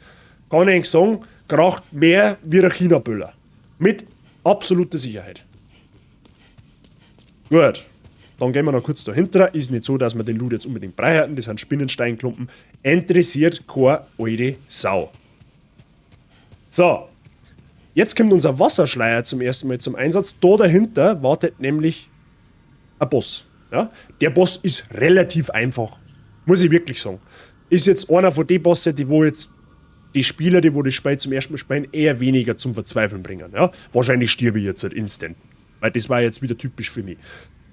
kann ich sagen, kracht mehr wie ein China-Böller. Mit absoluter Sicherheit. Gut, dann gehen wir noch kurz dahinter. Ist nicht so, dass wir den Loot jetzt unbedingt breiten. Das sind Spinnensteinklumpen. Interessiert keine alte Sau. So, jetzt kommt unser Wasserschleier zum ersten Mal zum Einsatz. Da dahinter wartet nämlich ein Boss. Ja? Der Boss ist relativ einfach. Muss ich wirklich sagen. Ist jetzt einer von den Bossen, die wo jetzt die Spieler, die wo das Spiel zum ersten Mal spielen, eher weniger zum Verzweifeln bringen. Ja? Wahrscheinlich stirbe ich jetzt halt instant. Weil das war jetzt wieder typisch für mich.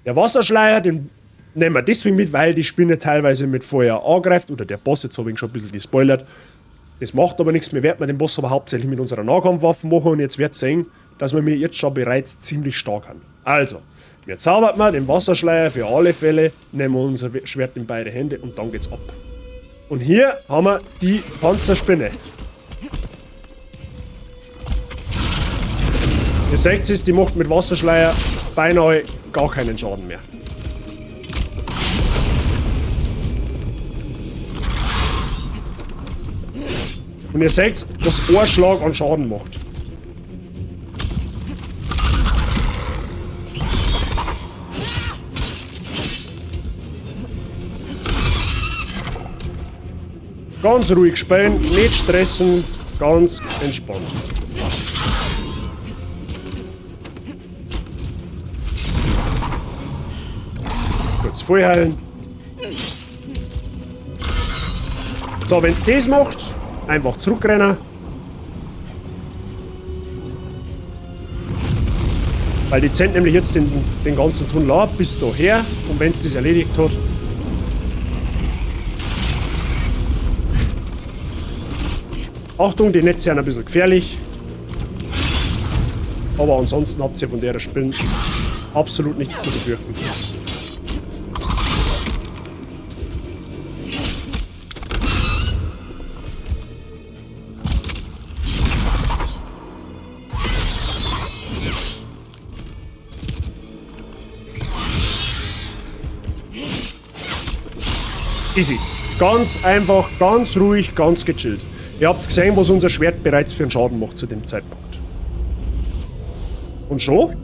Der Wasserschleier, den nehmen wir deswegen mit, weil die Spinne teilweise mit Feuer angreift. Oder der Boss, jetzt habe ich ihn schon ein bisschen gespoilert. Das macht aber nichts. Wir werden den Boss aber hauptsächlich mit unserer Nahkampfwaffe machen. Und jetzt wird sehen, dass wir mir jetzt schon bereits ziemlich stark haben. Also, wir zaubern mal den Wasserschleier für alle Fälle. Nehmen wir unser Schwert in beide Hände und dann geht's ab. Und hier haben wir die Panzerspinne. Ihr seht es, die macht mit Wasserschleier beinahe gar keinen Schaden mehr. Und ihr seht, was ein Schlag an Schaden macht. Ganz ruhig spielen, nicht stressen, ganz entspannt. Kurz vollheilen. So, wenn es das macht, einfach zurückrennen. Weil die zählt nämlich jetzt den ganzen Tunnel ab bis daher und wenn es das erledigt hat. Achtung, die Netze sind ein bisschen gefährlich. Aber ansonsten habt ihr von der Spielen absolut nichts zu befürchten. Easy. Ganz einfach, ganz ruhig, ganz gechillt. Ihr habt gesehen, was unser Schwert bereits für einen Schaden macht zu dem Zeitpunkt. Und schon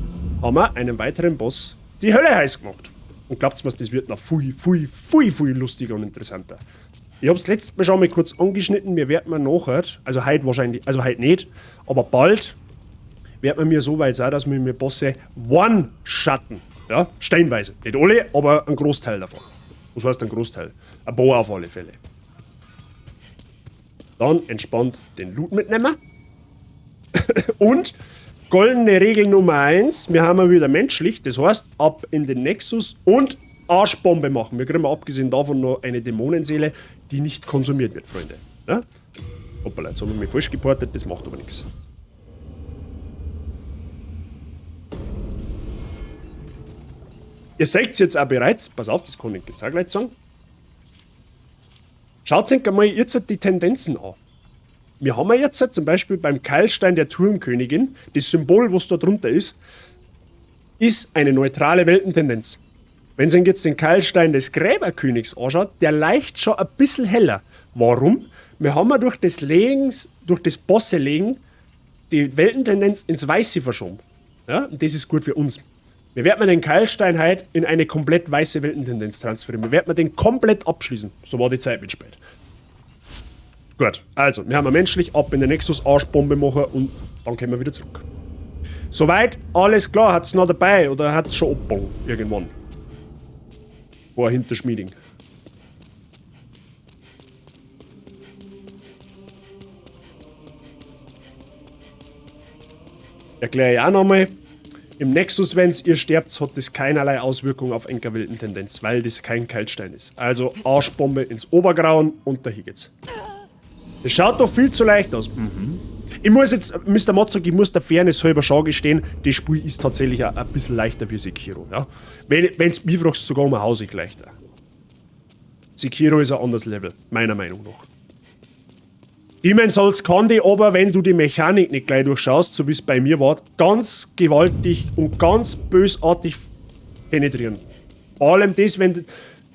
haben wir einen weiteren Boss die Hölle heiß gemacht. Und glaubt mir, das wird noch viel lustiger und interessanter. Ich hab's letztes Mal schon mal kurz angeschnitten, mir werden wir nachher, also heute wahrscheinlich, also heute nicht, aber bald wird man mir so weit sein, dass wir mir Bosse one-shutten. Ja, steinweise. Nicht alle, aber ein Großteil davon. Was heißt ein Großteil? Ein paar auf alle Fälle. Dann entspannt den Loot mitnehmen. Und goldene Regel Nummer 1, wir haben wieder menschlich, das heißt, ab in den Nexus und Arschbombe machen. Wir kriegen abgesehen davon noch eine Dämonenseele, die nicht konsumiert wird, Freunde. Ja? Hoppala, jetzt haben wir mich falsch geportet, das macht aber nichts. Ihr seht es jetzt auch bereits, pass auf, das kann ich jetzt auch gleich sagen. Schaut euch einmal jetzt die Tendenzen an. Wir haben jetzt zum Beispiel beim Keilstein der Turmkönigin, das Symbol, was da drunter ist eine neutrale Weltentendenz. Wenn ihr jetzt den Keilstein des Gräberkönigs anschaut, der leicht schon ein bisschen heller. Warum? Wir haben durch das Bosse-Legen die Weltentendenz ins Weiße verschoben. Ja? Und das ist gut für uns. Wir werden den Keilstein heute in eine komplett weiße Weltentendenz transferieren. Wir werden den komplett abschließen. So war die Zeit mit spät. Gut, also, wir haben menschlich ab in den Nexus Arschbombe machen und dann kommen wir wieder zurück. Soweit, alles klar, hat's noch dabei oder hat's schon abgebaut irgendwann? War hinter Schmieding. Erkläre ich auch nochmal. Im Nexus, wenn ihr sterbt, hat das keinerlei Auswirkung auf Enkerweltentendenz, weil das kein Keilstein ist. Also Arschbombe ins Obergrauen und dahin geht's. Das schaut doch viel zu leicht aus. Ich muss jetzt, Mr. Motzog, ich muss der Fairness halber schon gestehen, das Spiel ist tatsächlich ein bisschen leichter wie Sekiro. Ja? Wenn's mich fragst, sogar um ein Hausig leichter. Sekiro ist ein anderes Level, meiner Meinung nach. Demon's Souls kann die aber, wenn du die Mechanik nicht gleich durchschaust, so wie es bei mir war, ganz gewaltig und ganz bösartig penetrieren. Vor allem das, wenn...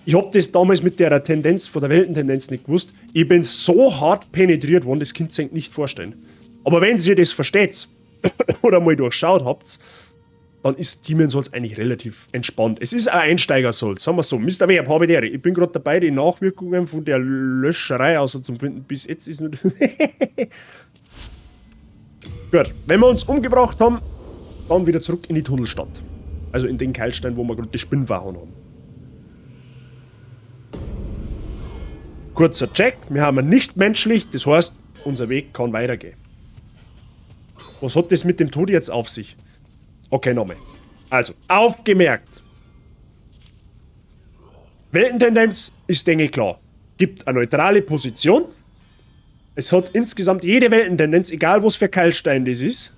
Ich hab das damals mit der Tendenz, von der Weltentendenz nicht gewusst. Ich bin so hart penetriert worden, das könnt ihr euch nicht vorstellen. Aber wenn ihr das versteht oder mal durchschaut habt, dann ist Demon's Souls eigentlich relativ entspannt. Es ist ein Einsteiger-Souls, sagen wir so. Mr. Werb, habe ich Ich bin gerade dabei, die Nachwirkungen von der Löscherei außer zum Finden. Bis jetzt ist nur... Gut, wenn wir uns umgebracht haben, dann wieder zurück in die Tunnelstadt. Also in den Keilstein, wo wir gerade die Spinnwachen haben. Kurzer Check, wir haben nicht menschlich, das heißt, unser Weg kann weitergehen. Was hat das mit dem Tod jetzt auf sich? Okay, nochmal. Also, aufgemerkt. Weltentendenz ist, denke ich, klar. Gibt eine neutrale Position. Es hat insgesamt jede Weltentendenz, egal was für Keilstein das ist,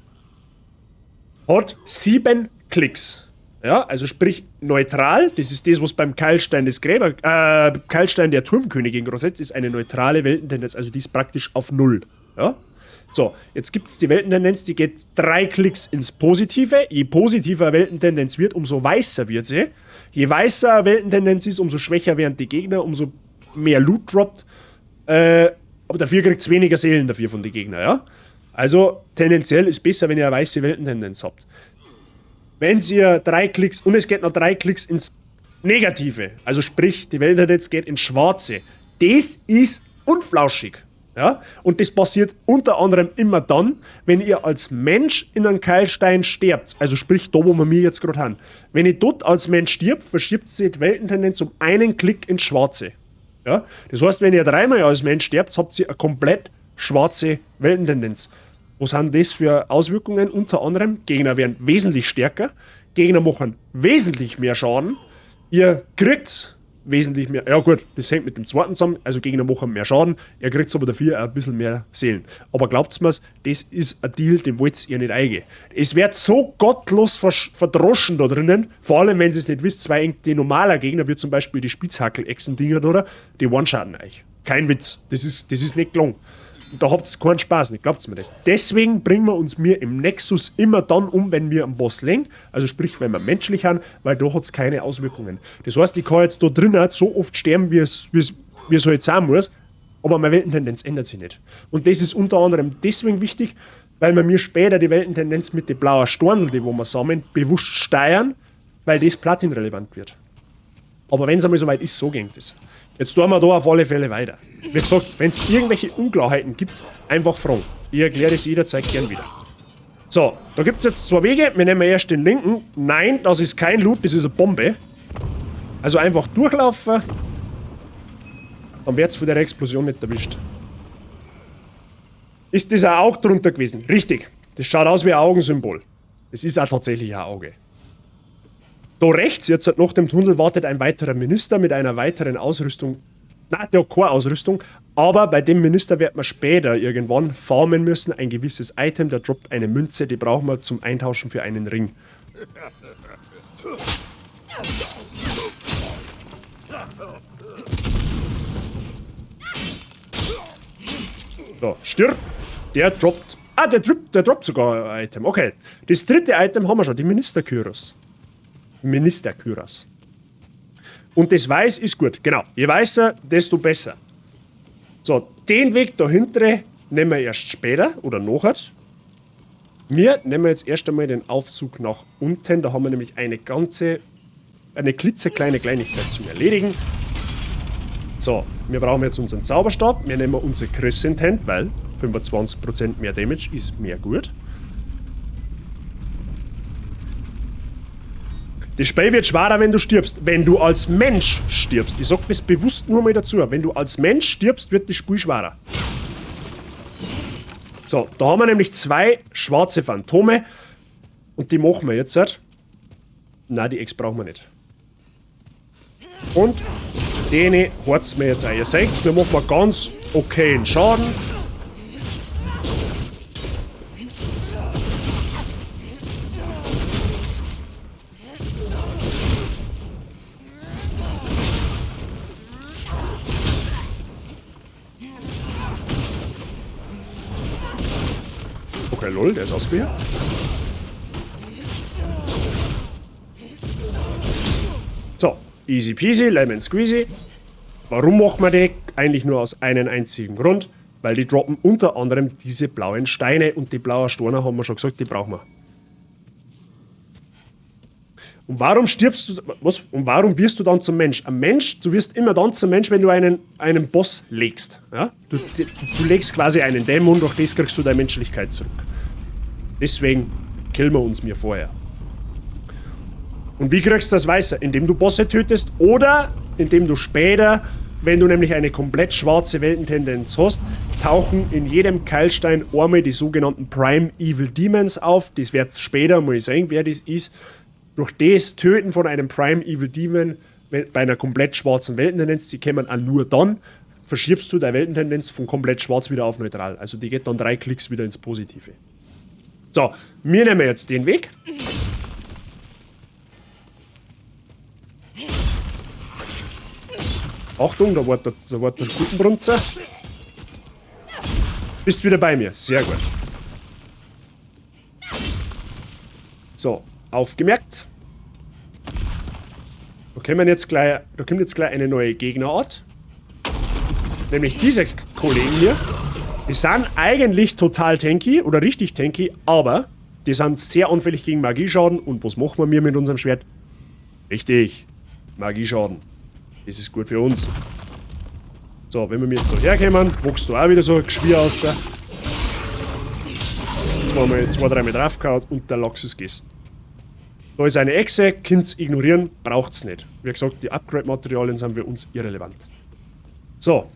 hat 7 Klicks. Ja, also sprich neutral, das ist das, was beim Keilstein des Keilstein der Turmkönigin gesetzt ist, eine neutrale Weltentendenz, also die ist praktisch auf 0. Ja? So, jetzt gibt es die Weltentendenz, die geht 3 Klicks ins Positive. Je positiver eine Weltentendenz wird, umso weißer wird sie. Je weißer eine Weltentendenz ist, umso schwächer werden die Gegner, umso mehr Loot droppt. Aber dafür kriegt es weniger Seelen dafür von den Gegnern. Ja? Also tendenziell ist besser, wenn ihr eine weiße Weltentendenz habt. Wenn ihr 3 Klicks, und es geht noch 3 Klicks ins Negative, also sprich, die Weltentendenz geht ins Schwarze, das ist unflauschig. Ja? Und das passiert unter anderem immer dann, wenn ihr als Mensch in einen Keilstein sterbt. Also sprich, da wo wir mir jetzt gerade haben. Wenn ihr dort als Mensch stirbt, verschiebt sich die Weltentendenz um einen Klick ins Schwarze. Ja? Das heißt, wenn ihr 3-mal als Mensch sterbt, habt ihr eine komplett schwarze Weltentendenz. Was haben das für Auswirkungen? Unter anderem, Gegner werden wesentlich stärker, Gegner machen wesentlich mehr Schaden, ihr kriegt wesentlich mehr, ja gut, das hängt mit dem zweiten zusammen, also Gegner machen mehr Schaden, ihr kriegt aber dafür auch ein bisschen mehr Seelen. Aber glaubt's mir's, das ist ein Deal, den wollt ihr nicht eingehen. Es wird so gottlos verdroschen da drinnen, vor allem wenn ihr es nicht wisst, die normaler Gegner, wie zum Beispiel die Spitzhackel-Echsen-Dinger, oder? Die one-shotten euch. Kein Witz, das ist nicht gelungen. Und da habt ihr keinen Spaß, nicht glaubt's mir das. Deswegen bringen wir uns im Nexus immer dann um, wenn wir am Boss lenken, also sprich, wenn wir menschlich haben, weil da hat's keine Auswirkungen. Das heißt, ich kann jetzt da drinnen so oft sterben, wie es halt sein muss, aber meine Weltentendenz ändert sich nicht. Und das ist unter anderem deswegen wichtig, weil wir mir später die Weltentendenz mit den blauen Stornl, die wo wir sammeln, bewusst steuern, weil das platinrelevant wird. Aber wenn es einmal soweit ist, so geht es. Jetzt tun wir da auf alle Fälle weiter. Wie gesagt, wenn es irgendwelche Unklarheiten gibt, einfach fragen. Ich erkläre das jederzeit gern wieder. So, da gibt es jetzt zwei Wege. Wir nehmen erst den linken. Nein, das ist kein Loot, das ist eine Bombe. Also einfach durchlaufen. Dann wird es von der Explosion nicht erwischt. Ist das ein Auge drunter gewesen? Richtig. Das schaut aus wie ein Augensymbol. Das ist auch tatsächlich ein Auge. Da rechts, jetzt nach dem Tunnel, wartet ein weiterer Minister mit einer weiteren Ausrüstung. Nein, der hat keine Ausrüstung, aber bei dem Minister wird man später irgendwann farmen müssen. Ein gewisses Item, der droppt eine Münze, die brauchen wir zum Eintauschen für einen Ring. So, stirb. Der droppt. Ah, der droppt sogar ein Item. Okay. Das dritte Item haben wir schon, die Minister-Kyros. Und das Weiß ist gut. Genau. Je weißer, desto besser. So, den Weg dahinter nehmen wir erst später oder nachher. Wir nehmen jetzt erst einmal den Aufzug nach unten. Da haben wir nämlich eine klitzekleine Kleinigkeit zu erledigen. So, wir brauchen jetzt unseren Zauberstab. Wir nehmen unsere Crescent Hand, weil 25% mehr Damage ist mehr gut. Das Spiel wird schwerer, wenn du stirbst. Wenn du als Mensch stirbst. Ich sag das bewusst nur mal dazu. Wenn du als Mensch stirbst, wird das Spiel schwerer. So, da haben wir nämlich zwei schwarze Phantome. Und die machen wir jetzt. Nein, die Ex brauchen wir nicht. Und denen harzen wir jetzt auch. Ihr seht, wir machen ganz okayen Schaden. Okay, lol, der ist ausgewählt. So, easy peasy, lemon squeezy. Warum macht man die? Eigentlich nur aus einem einzigen Grund. Weil die droppen unter anderem diese blauen Steine und die blauen Steine, haben wir schon gesagt, die brauchen wir. Und warum stirbst du, was? Und warum wirst du dann zum Mensch? Ein Mensch, du wirst immer dann zum Mensch, wenn du einen Boss legst. Ja? Du legst quasi einen Dämon, durch das kriegst du deine Menschlichkeit zurück. Deswegen killen wir uns vorher. Und wie kriegst du das Weiße? Indem du Bosse tötest oder indem du später, wenn du nämlich eine komplett schwarze Weltentendenz hast, tauchen in jedem Keilstein einmal die sogenannten Prime Evil Demons auf. Das wird später mal sehen, wer das ist. Durch das Töten von einem Prime Evil Demon bei einer komplett schwarzen Weltentendenz, die kommen auch nur dann, verschiebst du deine Weltentendenz von komplett schwarz wieder auf neutral. Also die geht dann 3 Klicks wieder ins Positive. So, wir nehmen jetzt den Weg. Achtung, da war der Gutenbrunzer. Bist wieder bei mir, sehr gut. So, aufgemerkt. Da kommt jetzt gleich eine neue Gegnerart. Nämlich diese Kollegen hier. Die sind eigentlich total tanky oder richtig tanky, aber die sind sehr anfällig gegen Magieschaden. Und was machen wir mit unserem Schwert? Richtig, Magieschaden. Das ist gut für uns. So, wenn wir jetzt da herkommen, wächst du auch wieder so ein Geschwür raus. Zwei, 3 Mal draufgehauen und der Lachs ist gegessen. Da ist eine Echse, könnt's ignorieren, braucht's nicht. Wie gesagt, die Upgrade-Materialien sind für uns irrelevant. So.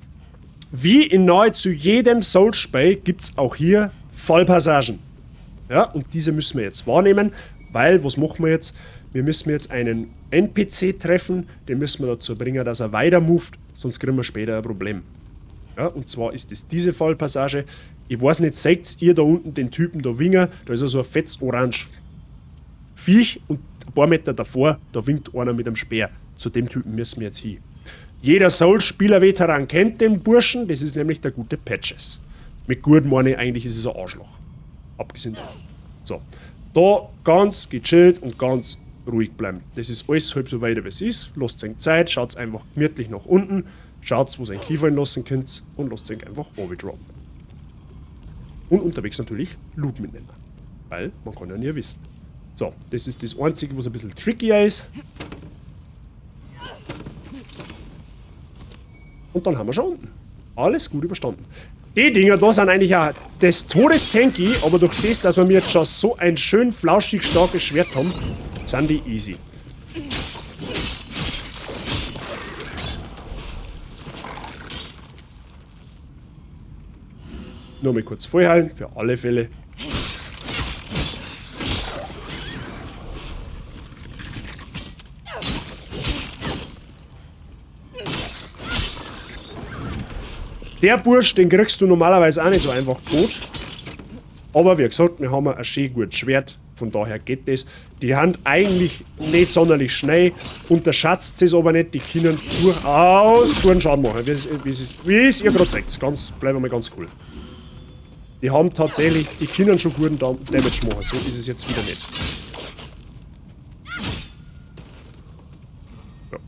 Wie in nahezu jedem Souls-Spiel gibt's auch hier Fallpassagen. Ja, und diese müssen wir jetzt wahrnehmen, weil, was machen wir jetzt? Wir müssen jetzt einen NPC treffen, den müssen wir dazu bringen, dass er weiter moved, sonst kriegen wir später ein Problem. Ja, und zwar ist es diese Fallpassage. Ich weiß nicht, seht ihr da unten den Typen da winken? Da ist so ein fettes orange Viech und ein paar Meter davor, da winkt einer mit einem Speer. Zu dem Typen müssen wir jetzt hin. Jeder Souls-Spieler-Veteran kennt den Burschen, das ist nämlich der gute Patches. Mit gut meine ich, eigentlich ist es ein Arschloch. Abgesehen davon. So, da ganz gechillt und ganz ruhig bleiben. Das ist alles halb so weiter, wie es ist. Lasst euch Zeit, schaut einfach gemütlich nach unten, schaut, wo ihr einen Kiefer lassen könnt und lasst euch einfach overdroppen. Und unterwegs natürlich Loot mitnehmen. Weil man kann ja nie wissen. So, das ist das Einzige, was ein bisschen trickier ist. Und dann haben wir schon unten. Alles gut überstanden. Die Dinger da sind eigentlich auch des Todes tanky, aber durch das, dass wir mir jetzt schon so ein schön flauschig starkes Schwert haben, sind die easy. Nur mal kurz vorhalten, für alle Fälle. Der Bursch, den kriegst du normalerweise auch nicht so einfach tot. Aber wie gesagt, wir haben ein schön gutes Schwert. Von daher geht das. Die haben eigentlich nicht sonderlich schnell. Unterschätzt es aber nicht. Die können durchaus guten Schaden machen. Wie es ihr gerade sagt. Bleiben wir mal ganz cool. Die haben tatsächlich, die können schon guten Damage machen. So ist es jetzt wieder nicht. Ja.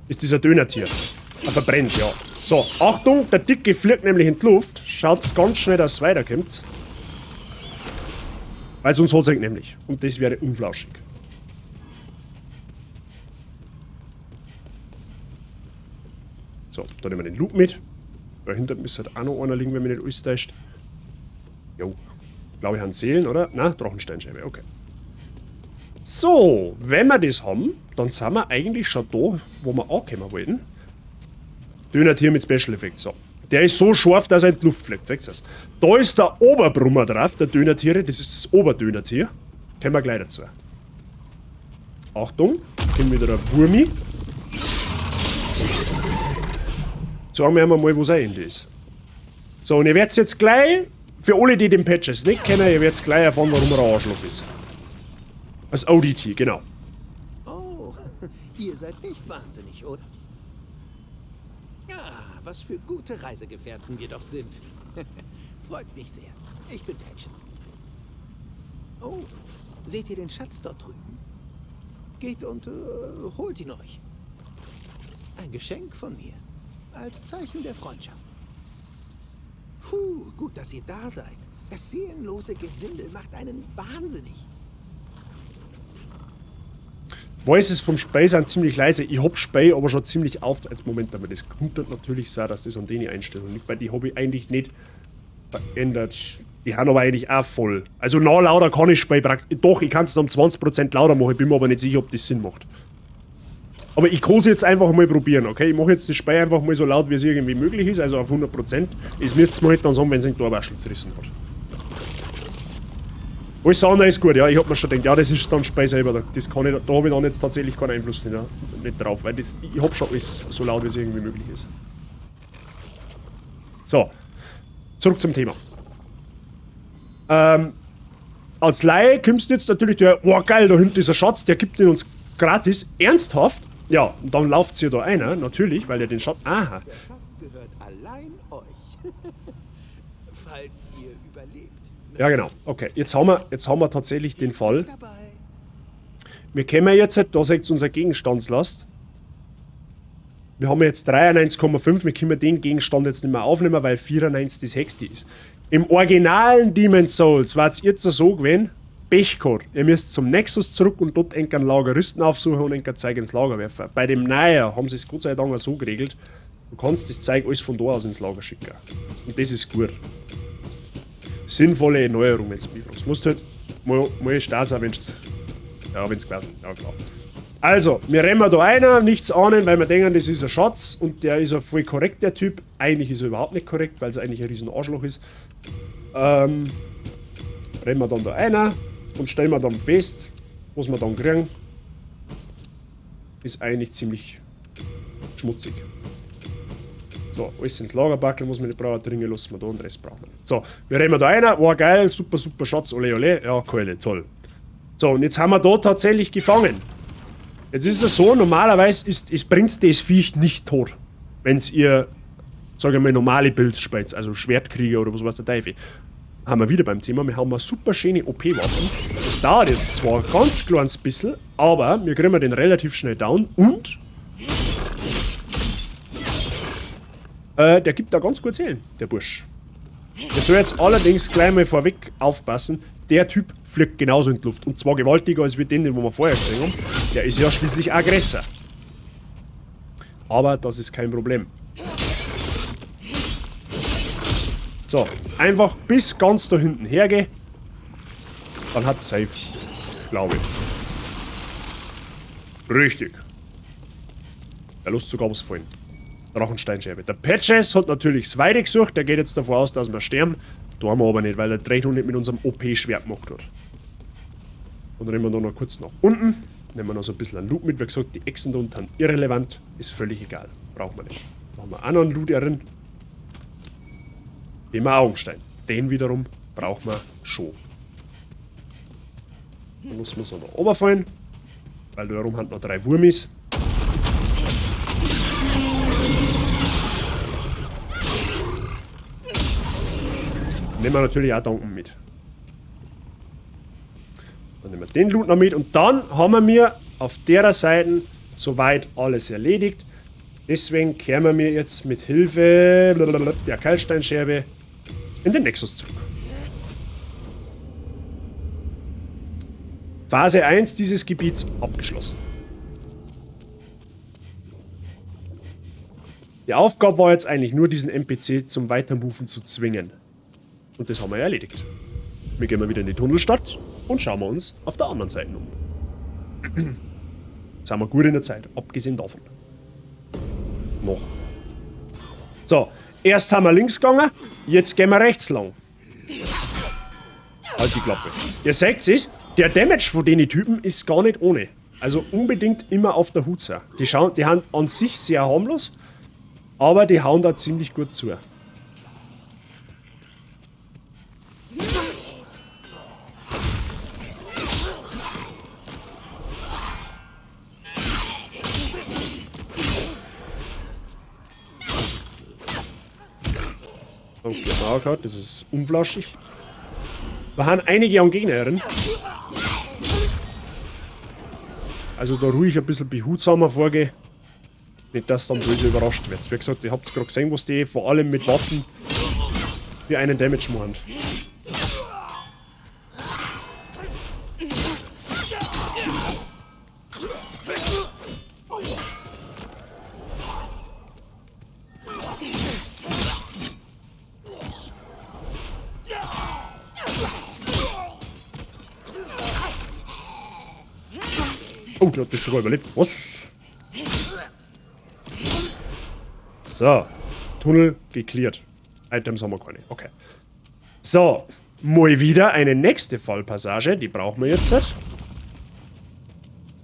Ist dieser Dönertier. Er verbrennt, ja. So, Achtung, der Dicke fliegt nämlich in die Luft. Schaut's ganz schnell, dass es weiterkommt. Weil sonst hat es nämlich. Und das wäre unflauschig. So, da nehmen wir den Loop mit. Dahinter müsste halt auch noch einer liegen, wenn mich nicht alles täuscht. Jo. Glaube ich an Seelen, oder? Na, Drachensteinscheibe, okay. So, wenn wir das haben, dann sind wir eigentlich schon da, wo wir ankommen wollten. Dönertier mit Special Effects, so. Der ist so scharf, dass er in die Luft fliegt, seht ihr's. Da ist der Oberbrummer drauf, der Dönertiere, das ist das Oberdönertier. Kommen wir gleich dazu. Achtung, kommt wieder ein Wurmi. Sagen wir mal, wo sein Ende ist. So, und ihr werdet jetzt gleich, für alle, die den Patches nicht kennen, ihr werdet gleich erfahren, warum er ein Arschloch ist. Als ODT, genau.
Oh, ihr seid nicht wahnsinnig, oder? Ja, was für gute Reisegefährten wir doch sind. Freut mich sehr. Ich bin Patches. Oh, seht ihr den Schatz dort drüben? Geht und holt ihn euch. Ein Geschenk von mir. Als Zeichen der Freundschaft. Puh, gut, dass ihr da seid. Das seelenlose Gesindel macht einen wahnsinnig.
Voices vom Spey sind ziemlich leise. Ich hab Spey aber schon ziemlich auf als Moment, aber das könnte natürlich sein, dass das an den Einstellungen liegt, weil die habe ich eigentlich nicht verändert. Die haben aber eigentlich auch voll. Also noch lauter kann ich Spey praktisch. Doch, ich kann es um 20% lauter machen, ich bin mir aber nicht sicher, ob das Sinn macht. Aber ich kann es jetzt einfach mal probieren, okay? Ich mache jetzt das Spey einfach mal so laut, wie es irgendwie möglich ist, also auf 100%. Es müsst ihr mir halt dann sagen, wenn es den Torwaschel zerrissen hat. Alles andere ist gut, ja. Ich hab mir schon gedacht, ja, das ist dann Spey selber. Das kann ich, da habe ich dann jetzt tatsächlich keinen Einfluss nicht drauf, weil das, ich hab schon alles so laut, wie es irgendwie möglich ist. So, zurück zum Thema. Als Laie kommst du jetzt natürlich, oh geil, da hinten ist ein Schatz, der gibt ihn uns gratis. Ernsthaft? Ja, und dann lauft sie da einer, natürlich, weil er den Schatz. Aha.
Der Schatz gehört allein euch. Falls ihr überlebt.
Ja, genau. Okay, jetzt haben wir tatsächlich den Fall. Wir können jetzt, da seht ihr unser Gegenstandslast. Wir haben jetzt 93,5, wir können den Gegenstand jetzt nicht mehr aufnehmen, weil 94 das höchste ist. Im originalen Demon's Souls war es jetzt so gewesen, Pech gehabt. Ihr müsst zum Nexus zurück und dort einen Lageristen aufsuchen und einen Zeug ins Lager werfen. Bei dem Neuen haben sie es Gott sei Dank so geregelt, du kannst das Zeug alles von da aus ins Lager schicken. Und das ist gut. Sinnvolle Erneuerung, wenn du mich fragst. Du musst halt mal stark sein, wenn es. Ja, wenn es quasi. Ja, klar. Also, wir rennen da einer, nichts ahnen, weil wir denken, das ist ein Schatz und der ist ja voll korrekt, der Typ. Eigentlich ist er überhaupt nicht korrekt, weil es eigentlich ein riesen Arschloch ist. Rennen wir dann da einer und stellen wir dann fest, was wir dann kriegen, ist eigentlich ziemlich schmutzig. So, alles ins Lager backen, muss man nicht brauchen, dringen lassen wir da und den Rest brauchen wir nicht. So, wir rennen da einer, war geil, super, super Schatz, ole, ole, ja, Keule, toll. So, und jetzt haben wir da tatsächlich gefangen. Jetzt ist es so, normalerweise bringt das Viech nicht tot, wenn es ihr, sage ich mal, normale Bild spielt, also Schwertkrieger oder was weiß der Teufel. Haben wir wieder beim Thema, wir haben eine super schöne OP-Waffen. Das dauert jetzt zwar ganz kleines bisschen, aber wir kriegen den relativ schnell down und der gibt da ganz gut Seelen, der Bursch. Der soll jetzt allerdings gleich mal vorweg aufpassen, der Typ fliegt genauso in die Luft. Und zwar gewaltiger als den wir vorher gesehen haben. Der ist ja schließlich Aggressor. Aber das ist kein Problem. So, einfach bis ganz da hinten hergehen. Dann hat's safe. Glaube ich. Richtig. Der lässt sogar was fallen. Drachensteinscherbe. Der Patches hat natürlich das Weide gesucht. Der geht jetzt davon aus, dass wir sterben. Da haben wir aber nicht, weil der Drehung nicht mit unserem OP-Schwert gemacht hat. Und rennen wir da noch kurz nach unten. Nehmen wir noch so ein bisschen an Loot mit. Wie gesagt, die Echsen da unten irrelevant. Ist völlig egal. Brauchen wir nicht. Machen wir auch noch einen Loot herin. Wie wir Augenstein. Den wiederum brauchen wir schon. Dann müssen wir so nach oben fallen. Weil da herum hat noch 3 Wurmis. Nehmen wir natürlich auch da unten mit. Dann nehmen wir den Loot noch mit und dann haben wir auf der Seite soweit alles erledigt. Deswegen kehren wir jetzt mit Hilfe der Keilsteinscherbe in den Nexus zurück. Phase 1 dieses Gebiets abgeschlossen. Die Aufgabe war jetzt eigentlich nur, diesen NPC zum Weitermoven zu zwingen. Und das haben wir erledigt. Wir gehen mal wieder in die Tunnelstadt und schauen wir uns auf der anderen Seite um. Jetzt haben wir gut in der Zeit, abgesehen davon. Noch. So, erst haben wir links gegangen, jetzt gehen wir rechts lang. Halt die Klappe. Ihr seht es, der Damage von den Typen ist gar nicht ohne. Also unbedingt immer auf der Hut sein. Die haben an sich sehr harmlos, aber die hauen da ziemlich gut zu. Okay, das ist unflaschig. Wir haben einige an Gegnerin. Also da ruhig ein bisschen behutsamer vorgehen. Nicht, dass dann böse überrascht wird. Wie gesagt, ihr habt es gerade gesehen, was die vor allem mit Waffen für einen Damage machen. Oh, der hat das sogar überlebt. Was? So. Tunnel geklärt. Items haben wir keine. Okay. So. Mal wieder eine nächste Fallpassage. Die brauchen wir jetzt nicht.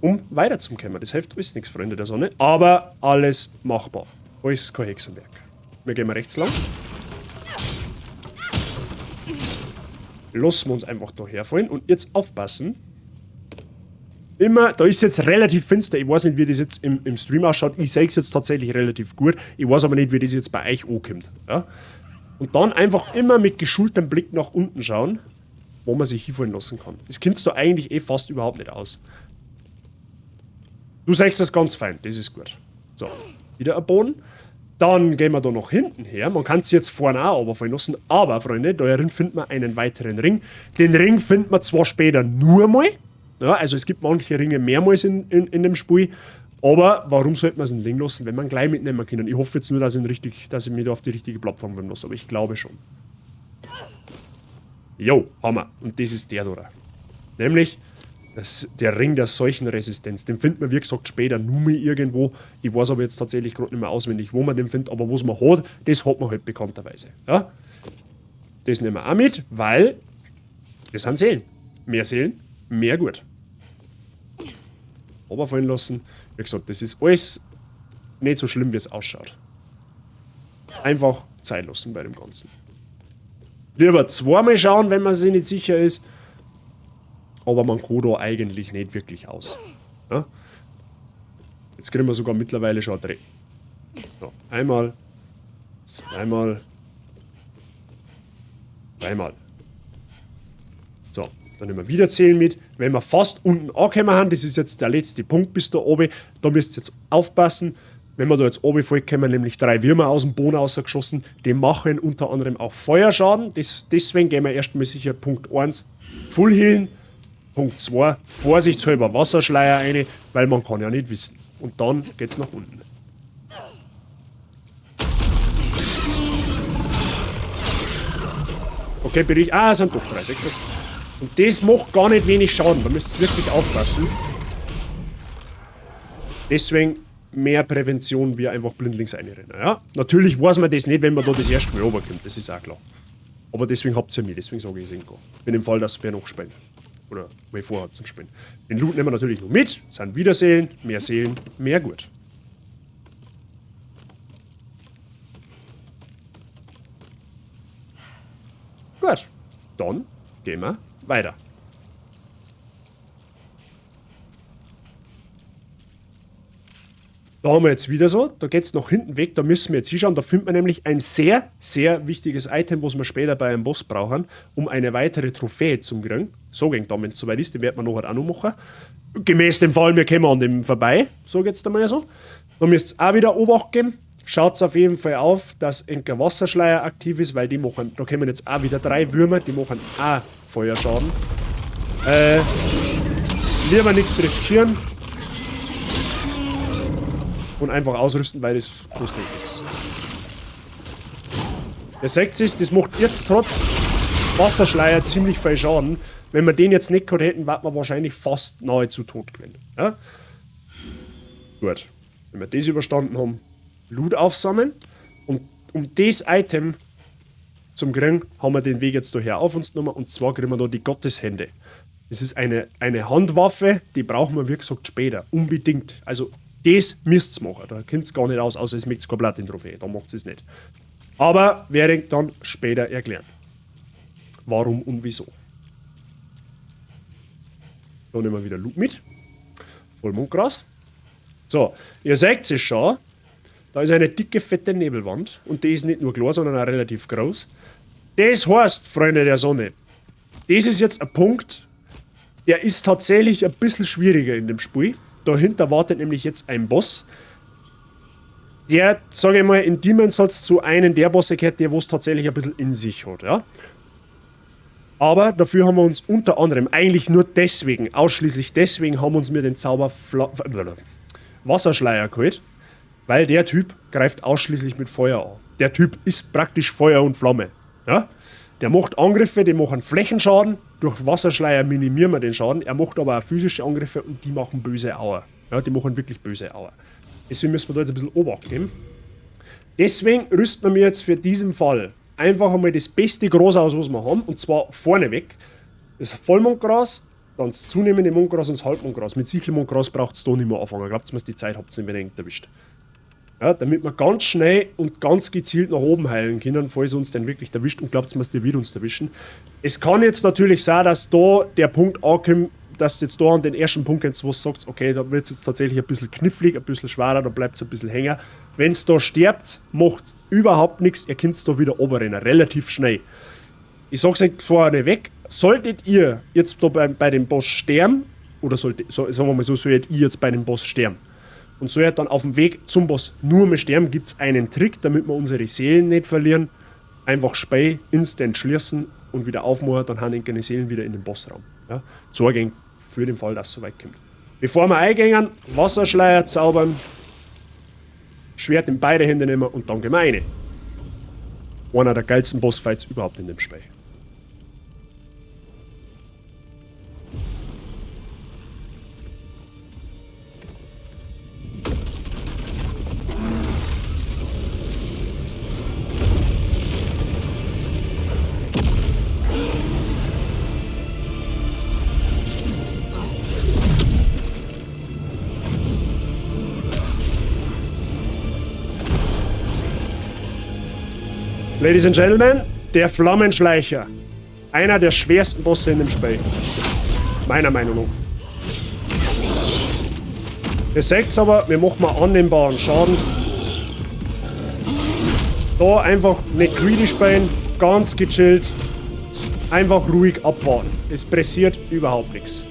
Um weiterzukommen. Das hilft alles nichts, Freunde der Sonne. Aber alles machbar. Alles kein Hexenwerk. Wir gehen mal rechts lang. Lassen wir uns einfach da herfallen. Und jetzt aufpassen. Immer, da ist jetzt relativ finster. Ich weiß nicht, wie das jetzt im Stream ausschaut. Ich sehe es jetzt tatsächlich relativ gut. Ich weiß aber nicht, wie das jetzt bei euch ankommt. Ja? Und dann einfach immer mit geschultem Blick nach unten schauen, wo man sich hinfallen lassen kann. Das kommst du eigentlich eh fast überhaupt nicht aus. Du sagst das ganz fein, das ist gut. So, wieder ein Boden. Dann gehen wir da nach hinten her. Man kann es jetzt vorne auch runterfallen lassen. Aber, Freunde, da finden wir einen weiteren Ring. Den Ring finden wir zwar später nur mal. Ja, also es gibt manche Ringe mehrmals in dem Spiel, aber warum sollte man es liegen lassen, wenn man gleich mitnehmen kann? Ich hoffe jetzt nur, dass ich mich da auf die richtige Plattform bringen lasse, aber ich glaube schon. Jo, Hammer. Und das ist der da. Nämlich Der Ring der Seuchenresistenz. Den findet man, wie gesagt, später nur mehr irgendwo. Ich weiß aber jetzt tatsächlich gerade nicht mehr auswendig, wo man den findet, aber was man hat, das hat man halt bekannterweise. Ja? Das nehmen wir auch mit, weil das sind Seelen. Mehr Seelen, mehr gut. Runterfallen lassen. Wie gesagt, das ist alles nicht so schlimm, wie es ausschaut. Einfach Zeit lassen bei dem Ganzen. Lieber zweimal schauen, wenn man sich nicht sicher ist. Aber man kann da eigentlich nicht wirklich aus. Ja? Jetzt kriegen wir sogar mittlerweile schon einen Dreh. So, einmal, zweimal, dreimal. So, dann nehmen wir wieder zählen mit. Wenn wir fast unten angekommen haben, das ist jetzt der letzte Punkt bis da oben, da müsst ihr jetzt aufpassen. Wenn wir da jetzt oben voll kommen, nämlich 3 Würmer aus dem Boden rausgeschossen, die machen unter anderem auch Feuerschaden. Deswegen gehen wir erstmal sicher Punkt 1 Full Healen. Punkt 2, vorsichtshalber Wasserschleier rein, weil man kann ja nicht wissen. Und dann geht's nach unten. Okay, Bericht. Es sind doch 3 Sechser. Und das macht gar nicht wenig Schaden. Da müsst ihr wirklich aufpassen. Deswegen mehr Prävention wie einfach blindlings reinrennen. Ja? Natürlich weiß man das nicht, wenn man da das erste Mal runterkommt. Das ist auch klar. Aber deswegen habt ihr mich. Deswegen sage ich es Ihnen. In dem Fall, dass wer noch spielt. Oder wer vorhat zum Spielen. Den Loot nehmen wir natürlich noch mit. Sind wieder Seelen, mehr gut. Gut, dann gehen wir weiter. Da haben wir jetzt wieder so, da geht es nach hinten weg, da müssen wir jetzt hinschauen. Da findet man nämlich ein sehr, sehr wichtiges Item, was wir später bei einem Boss brauchen, um eine weitere Trophäe zu kriegen. So ging damit, wenn es soweit ist, die werden wir nachher auch noch machen. Gemäß dem Fall, wir kommen an dem vorbei, so jetzt einmal so. Da müsst ihr auch wieder Obacht geben. Schaut auf jeden Fall auf, dass ein Wasserschleier aktiv ist, weil die machen, da kommen jetzt auch wieder 3 Würmer, die machen auch Feuerschaden. Lieber nichts riskieren. Und einfach ausrüsten, weil das kostet nichts. Der seht es, das macht jetzt trotz Wasserschleier ziemlich viel Schaden. Wenn wir den jetzt nicht gehabt hätten, wären wir wahrscheinlich fast nahezu tot gewesen. Ja? Gut. Wenn wir das überstanden haben, Loot aufsammeln. Und um das Item zum kriegen, haben wir den Weg jetzt daher auf uns genommen. Und zwar kriegen wir da die Gotteshände. Das ist eine Handwaffe, die brauchen wir wie gesagt später. Unbedingt. Also das müsst ihr machen. Da kommt es gar nicht aus, außer es mögt keine Platin-Trophäe. Da macht es nicht. Aber werde ich dann später erklären. Warum und wieso. Da nehmen wir wieder Loot mit. Vollmondgras. So, ihr seht es schon. Da ist eine dicke, fette Nebelwand. Und die ist nicht nur klar, sondern auch relativ groß. Das heißt, Freunde der Sonne, das ist jetzt ein Punkt, der ist tatsächlich ein bisschen schwieriger in dem Spiel. Dahinter wartet nämlich jetzt ein Boss, der, sage ich mal, in Demon's Souls zu einem der Bosse gehört, der was tatsächlich ein bisschen in sich hat, ja. Aber dafür haben wir uns unter anderem, eigentlich nur deswegen, ausschließlich deswegen, haben wir uns den Wasserschleier geholt, weil der Typ greift ausschließlich mit Feuer an. Der Typ ist praktisch Feuer und Flamme, ja. Der macht Angriffe, die machen Flächenschaden. Durch Wasserschleier minimieren wir den Schaden. Er macht aber auch physische Angriffe und die machen böse Auer. Ja, die machen wirklich böse Auer. Deswegen müssen wir da jetzt ein bisschen Obacht geben. Deswegen rüsten wir jetzt für diesen Fall einfach einmal das beste Gras aus, was wir haben. Und zwar vorneweg das Vollmondgras, dann das zunehmende Mondgras und das Halbmondgras. Mit Sichelmondgras braucht es da nicht mehr anfangen. Glaubt mir, die Zeit habt ihr nicht unbedingt erwischt. Ja, damit wir ganz schnell und ganz gezielt nach oben heilen können, falls uns denn wirklich erwischt, und glaubt mir, der wird uns erwischen. Es kann jetzt natürlich sein, dass da der Punkt ankommt, dass jetzt da an den ersten Punkt jetzt was sagt, okay, da wird es jetzt tatsächlich ein bisschen knifflig, ein bisschen schwerer, da bleibt es ein bisschen hängen. Wenn es da stirbt, macht überhaupt nichts, ihr könnt da wieder runterrennen, relativ schnell. Ich sag's euch vorne weg, solltet ihr jetzt da bei dem Boss sterben, oder sagen wir mal so, solltet ihr jetzt bei dem Boss sterben, und so dann auf dem Weg zum Boss nur mehr sterben, gibt es einen Trick, damit wir unsere Seelen nicht verlieren. Einfach Spei, instant schließen und wieder aufmachen, dann haben die Seelen wieder in den Bossraum. Ja? Sorgen für den Fall, dass es so weit kommt. Bevor wir eingehen, Wasserschleier zaubern, Schwert in beide Hände nehmen und dann gehen wir rein. Einer der geilsten Bossfights überhaupt in dem Spiel. Ladies and Gentlemen, der Flammenschleicher. Einer der schwersten Bosse in dem Spiel. Meiner Meinung nach. Ihr seht's aber, wir machen mal annehmbaren Schaden. Da einfach nicht greedy spielen, ganz gechillt. Einfach ruhig abwarten. Es pressiert überhaupt nichts.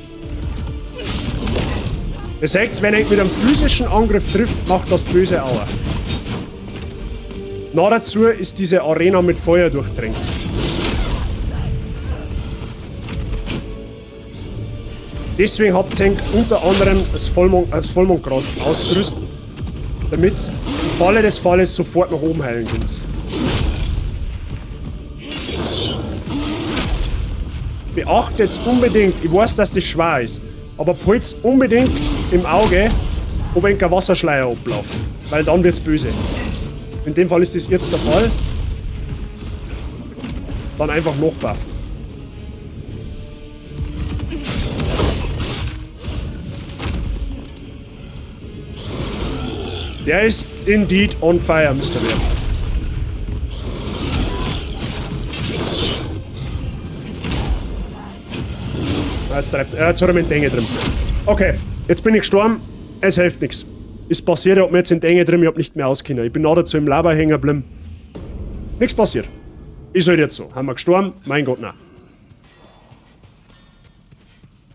Ihr seht's, wenn er mit einem physischen Angriff trifft, macht das böse Aua. Noch dazu ist diese Arena mit Feuer durchtränkt. Deswegen habt ihr unter anderem das Vollmondgras ausgerüstet, damit ihr im Falle des Falles sofort nach oben heilen könnt. Beachtet unbedingt, ich weiß, dass das schwer ist, aber behaltet unbedingt im Auge, ob ein Wasserschleier abläuft, weil dann wird's böse. In dem Fall ist das jetzt der Fall. Dann einfach nachbuffen. Der ist indeed on fire, Mr. Bär. Jetzt hat er mit Dänge drin. Okay, jetzt bin ich gestorben. Es hilft nichts. Ist passiert, ich hab mir jetzt in Dänge drin, ich hab nicht mehr auskennen. Ich bin noch dazu im Lava hängen geblieben. Nichts passiert. Ist halt jetzt so. Haben wir gestorben? Mein Gott, nein.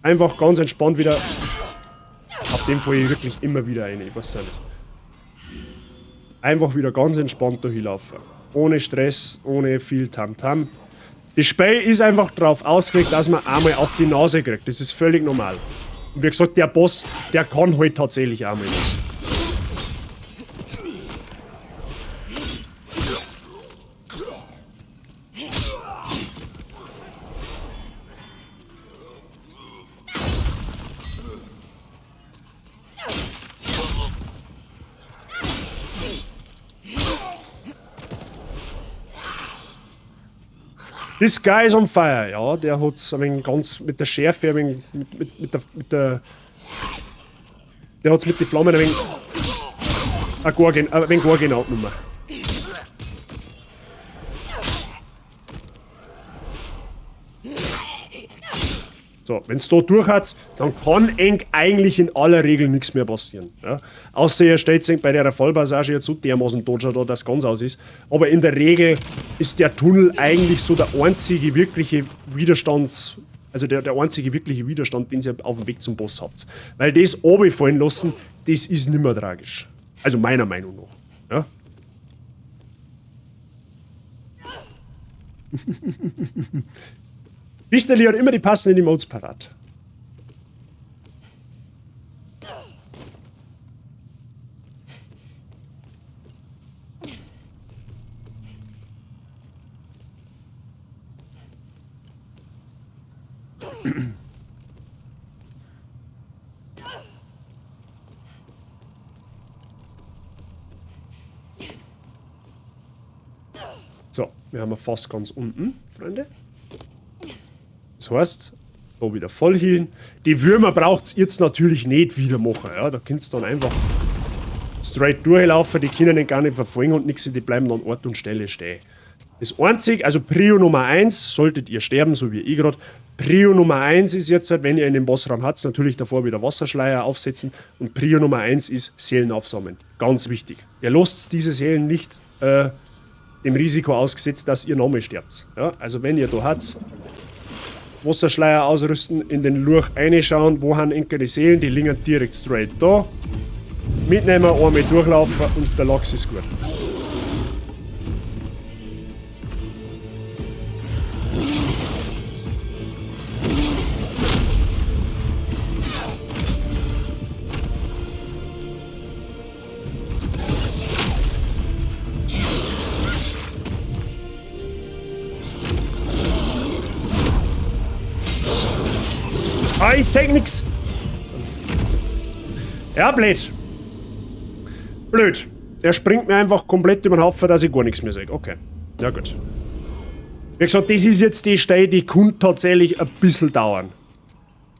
Einfach ganz entspannt wieder. Auf dem Fall ich wirklich immer wieder eine. Ich weiß nicht. Einfach wieder ganz entspannt da hinlaufen. Ohne Stress, ohne viel Tamtam. Das Spiel ist einfach darauf ausgelegt, dass man einmal auf die Nase kriegt. Das ist völlig normal. Und wie gesagt, der Boss, der kann halt tatsächlich einmal was. This guy is on fire. Ja, der hat es ein wenig ganz mit der Schärfe, ein wenig mit der. Der hat es mit den Flammen ein wenig. Ein wenig gar genau genommen. So, wenn es da durch hat, dann kann eigentlich in aller Regel nichts mehr passieren. Ja? Außer ihr stellt bei der Fallpassage jetzt so dermaßen Dodger da, dass ganz aus ist. Aber in der Regel ist der Tunnel eigentlich so der einzige wirkliche Widerstand, also der einzige wirkliche Widerstand, den ihr auf dem Weg zum Boss habt. Weil das runterfallen lassen, das ist nicht mehr tragisch. Also meiner Meinung nach. Ja? Wichterli hat immer die passenden Emotes parat. So, wir haben fast ganz unten, Freunde. Das heißt, da wieder voll healen. Die Würmer braucht ihr jetzt natürlich nicht wieder machen. Ja? Da könnt ihr dann einfach straight durchlaufen, die können den gar nicht verfolgen und nichts, die bleiben an Ort und Stelle stehen. Das einzige, also Prio Nummer 1, solltet ihr sterben, so wie ich gerade. Prio Nummer 1 ist jetzt, wenn ihr in den Bossraum habt, natürlich davor wieder Wasserschleier aufsetzen. Und Prio Nummer 1 ist Seelen aufsammeln. Ganz wichtig. Ihr lasst diese Seelen nicht dem Risiko ausgesetzt, dass ihr nochmal sterbt. Ja? Also wenn ihr da habt, Wasserschleier ausrüsten, in den Lurch reinschauen, wo haben die Seelen, die liegen direkt straight da. Mitnehmen, einmal durchlaufen und der Lachs ist gut. Ah, ich sag nix. Ja, blöd. Blöd. Er springt mir einfach komplett über den Haufen, dass ich gar nichts mehr sage. Okay. Ja, gut. Wie gesagt, das ist jetzt die Stelle, die kann tatsächlich ein bisschen dauern.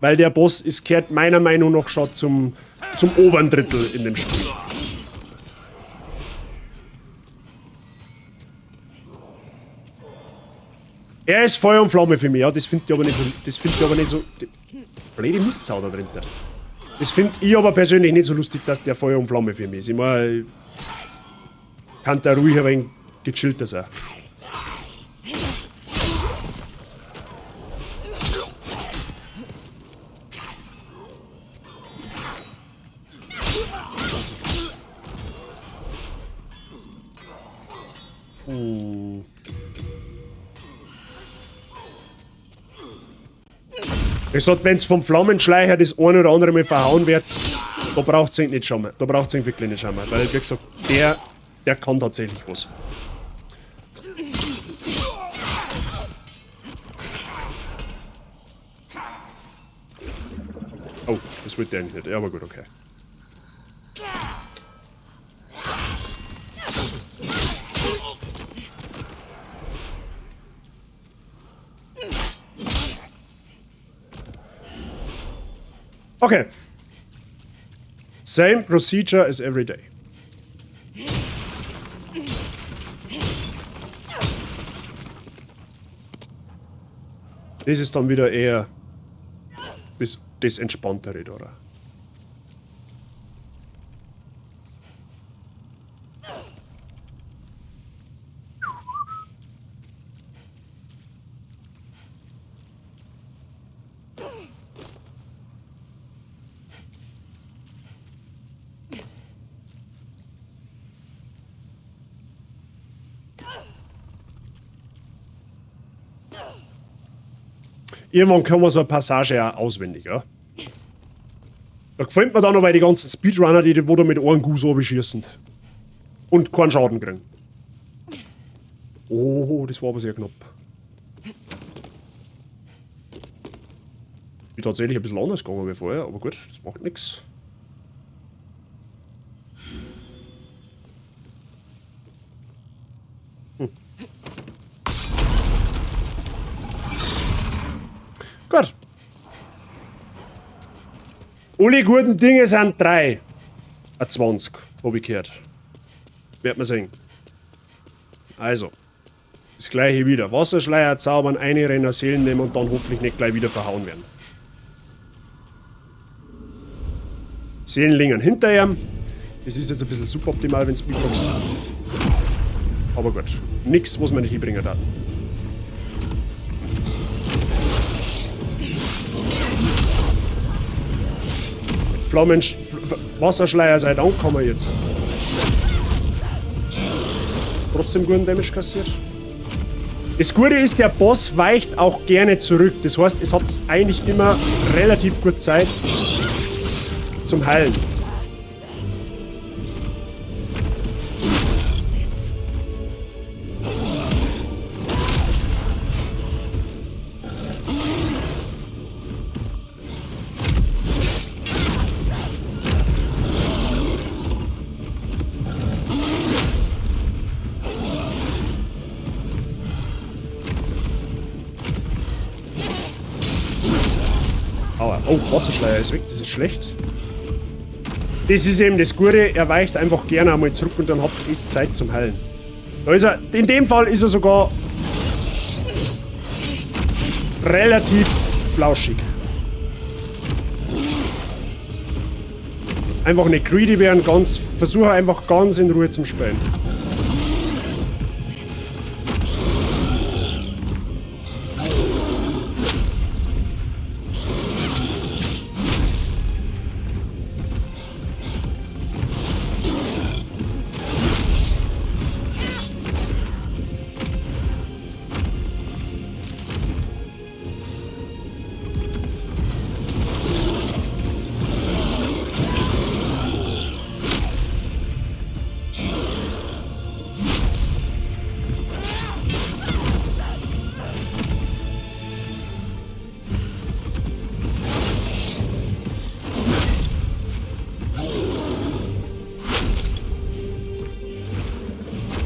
Weil der Boss gehört meiner Meinung nach schon zum oberen Drittel in dem Spiel. Er ist Feuer und Flamme für mich, ja. Das finde ich aber nicht so. Das finde ich aber nicht so. Blöde Mistsau da drin. Das finde ich aber persönlich nicht so lustig, dass der Feuer und Flamme für mich ist. Ich meine, kann der ruhig ein wenig gechillter sein. Ich sag, wenn es vom Flammenschleicher das eine oder andere Mal verhauen wird, da braucht es nicht schauen. Da braucht es wirklich nicht schauen. Weil, wie gesagt, der kann tatsächlich was. Oh, das wollte ich eigentlich nicht. Ja, aber gut, okay. Okay. Same procedure as every day. Das ist dann wieder eher das Entspanntere, oder? Irgendwann können wir so eine Passage auch auswendig, ja. Da gefällt mir dann noch, weil die ganzen Speedrunner, wo da mit einem Guss beschießen. Und keinen Schaden kriegen. Oh, das war aber sehr knapp. Ist tatsächlich ein bisschen anders gegangen wie vorher, aber gut, das macht nichts. Gut. Alle guten Dinge sind 3. 20, hab ich gehört. Wird man sehen. Also. Das gleiche wieder. Wasserschleier zaubern, einrennen, Seelen nehmen und dann hoffentlich nicht gleich wieder verhauen werden. Seelenlingen hinter ihm. Das ist jetzt ein bisschen suboptimal, wenn es mitboxt. Aber gut. Nix, was man nicht hinbringen darf. Wasserschleier seid angekommen jetzt. Trotzdem guten Damage kassiert. Das Gute ist, der Boss weicht auch gerne zurück. Das heißt, es habt eigentlich immer relativ gut Zeit zum Heilen. Oh, Wasserschleier ist weg, das ist schlecht. Das ist eben das Gute, er weicht einfach gerne einmal zurück und dann habt ihr erst Zeit zum Heilen. Da ist er, in dem Fall ist er sogar relativ flauschig. Einfach nicht greedy werden, versuche einfach ganz in Ruhe zum Spielen.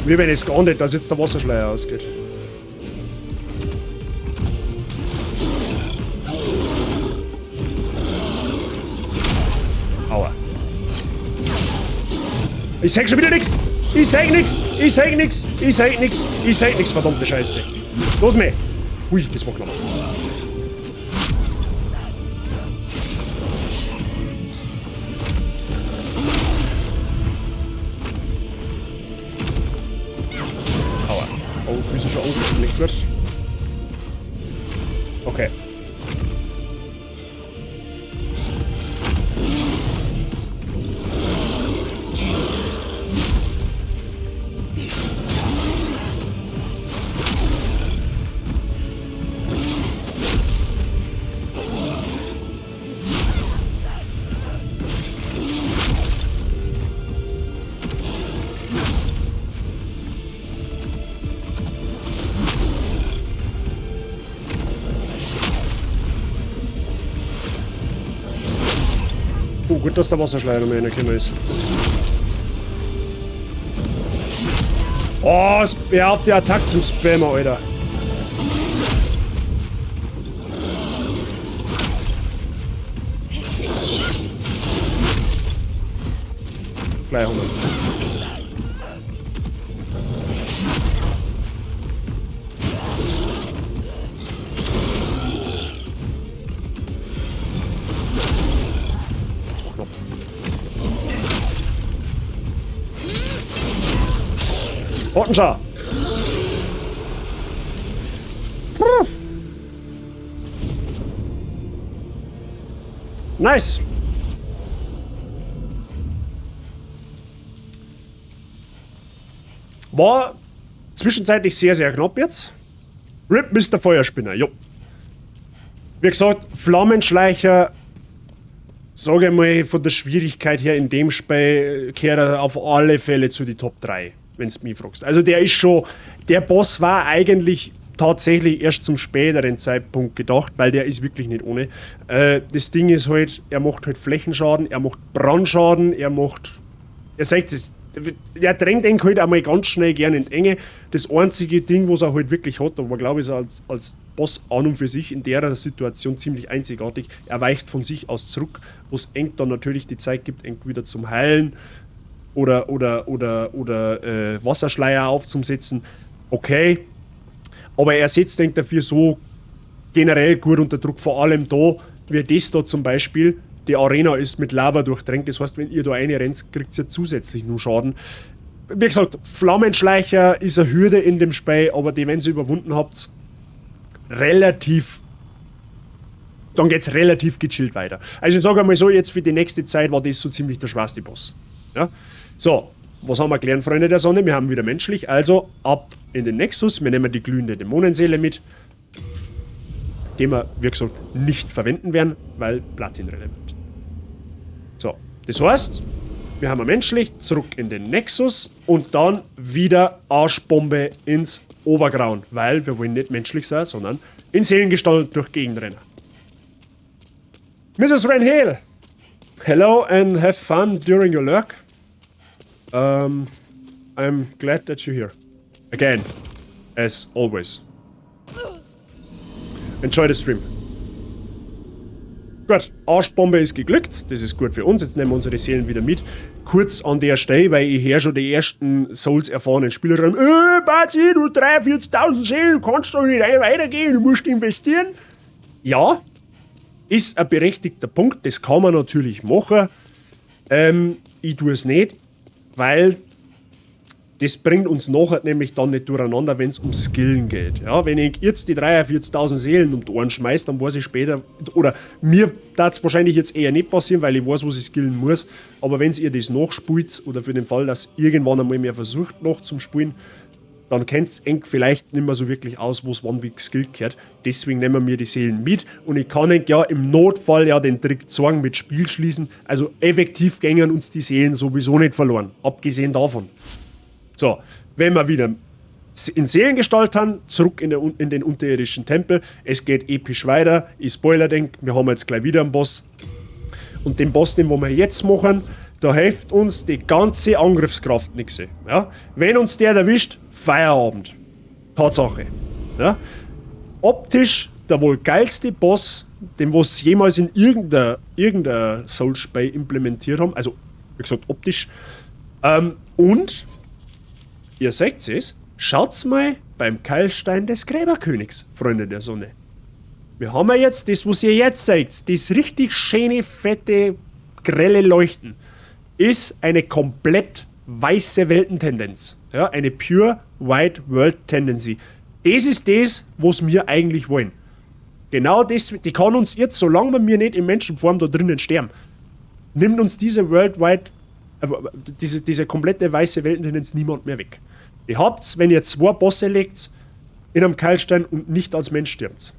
Wie wenn es gar nicht, dass jetzt der Wasserschleier ausgeht. Aua. Ich sag schon wieder nix! Ich sag nix! Ich sag nix! Ich sag nix! Ich sag nix, verdammte Scheiße! Los mich! Hui, das war knapp. Aua. Oh, physischer Angriff, nicht gut. Okay. Oh, gut, dass der Wasserschleier mehr reingekommen ist. Oh, er hat die Attacke zum Spammer, Alter. Gleich 100. Pottenschar! Nice! War zwischenzeitlich sehr, sehr knapp jetzt. RIP Mr. Feuerspinner, jo. Wie gesagt, Flammenschleicher, sage ich mal, von der Schwierigkeit her in dem Spiel gehört er auf alle Fälle zu die Top 3, wenn du mich fragst. Also der ist schon, der Boss war eigentlich tatsächlich erst zum späteren Zeitpunkt gedacht, weil der ist wirklich nicht ohne. Das Ding ist halt, er macht halt Flächenschaden, er macht Brandschaden, er sagt es, der drängt ihn halt einmal ganz schnell gerne in die Enge. Das einzige Ding, was er halt wirklich hat, aber glaube ich, ist er als Boss an und für sich in der Situation ziemlich einzigartig. Er weicht von sich aus zurück, was Eng dann natürlich die Zeit gibt, Eng wieder zum Heilen oder Wasserschleier aufzusetzen. Okay, aber er setzt Eng dafür so generell gut unter Druck, vor allem da, wie das da zum Beispiel. Die Arena ist mit Lava durchdrängt, das heißt, wenn ihr da reinrennt, kriegt ihr zusätzlich nur Schaden. Wie gesagt, Flammenschleicher ist eine Hürde in dem Spiel, aber die, wenn ihr überwunden habt, dann geht's relativ gechillt weiter. Also ich sage mal so, jetzt für die nächste Zeit war das so ziemlich der schwerste Boss. Ja? So, was haben wir gelernt, Freunde der Sonne? Wir haben wieder menschlich, also ab in den Nexus, wir nehmen die glühende Dämonenseele mit, die wir, wie gesagt, nicht verwenden werden, weil Platin-relevant. So, das heißt, wir haben menschlich, zurück in den Nexus und dann wieder Arschbombe ins Obergrauen, weil wir wollen nicht menschlich sein, sondern in Seelengestalt durch Gegend rennen. Mrs. Renhale, hello and have fun during your lurk. I'm glad that you're here. Again, as always. Enjoy the stream. Gut, Arschbombe ist geglückt, das ist gut für uns, jetzt nehmen wir unsere Seelen wieder mit. Kurz an der Stelle, weil ich höre schon die ersten Souls-erfahrenen Spieler schreiben, Bazi, du 43.000 Seelen, kannst doch nicht weitergehen, du musst investieren. Ja, ist ein berechtigter Punkt, das kann man natürlich machen. Ich tue es nicht, weil das bringt uns nachher nämlich dann nicht durcheinander, wenn es um Skillen geht. Ja, wenn ich jetzt die 43.000 Seelen um die Ohren schmeiße, dann weiß ich später, oder mir darf es wahrscheinlich jetzt eher nicht passieren, weil ich weiß, was ich skillen muss, aber wenn ihr das nachspielt, oder für den Fall, dass irgendwann einmal mehr versucht nachzuspielen, dann kennt es eng vielleicht nicht mehr so wirklich aus, wo es wann wie geskillt gehört. Deswegen nehmen wir die Seelen mit und ich kann eng ja im Notfall ja den Trick zeigen mit Spiel schließen. Also effektiv gängen uns die Seelen sowieso nicht verloren, abgesehen davon. So, wenn wir wieder in Seelengestalt haben, zurück in den unterirdischen Tempel. Es geht episch weiter. Ich spoiler denk, wir haben jetzt gleich wieder einen Boss. Und den Boss, den wir jetzt machen, da hilft uns die ganze Angriffskraft nichts. Ja? Wenn uns der erwischt, Feierabend. Tatsache. Ja? Optisch der wohl geilste Boss, den wir jemals in irgendeiner Soul-Spiel implementiert haben. Also, wie gesagt, optisch. Und ihr seht es, schaut mal beim Keilstein des Gräberkönigs, Freunde der Sonne. Wir haben ja jetzt das, was ihr jetzt seht, das richtig schöne, fette, grelle Leuchten, ist eine komplett weiße Weltentendenz. Ja, eine Pure White World Tendency. Das ist das, was wir eigentlich wollen. Genau das, die kann uns jetzt, solange wir nicht in Menschenform da drinnen sterben, nimmt uns diese Worldwide, diese komplette weiße Weltentendenz niemand mehr weg. Ihr habt's, wenn ihr 2 Bosse legt in einem Keilstein und nicht als Mensch stirbt.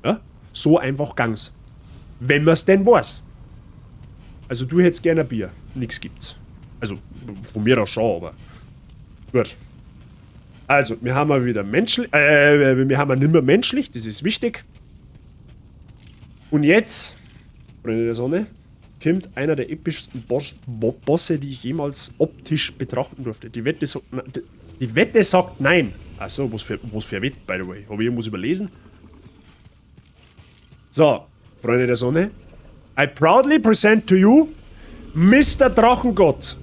Ja? So einfach gang's. Wenn man's denn weiß. Also du hättest gerne ein Bier. Nix gibt's. Also von mir aus schon, aber gut. Also, wir haben mal wieder menschlich, wir haben nicht mehr menschlich, das ist wichtig. Und jetzt, Freunde der Sonne, kommt einer der epischsten Bosse, die ich jemals optisch betrachten durfte. Die Wette sagt nein. Achso, was für eine Wette, by the way. Habe ich irgendwas überlesen? So, Freunde der Sonne. I proudly present to you Mr. Drachengott.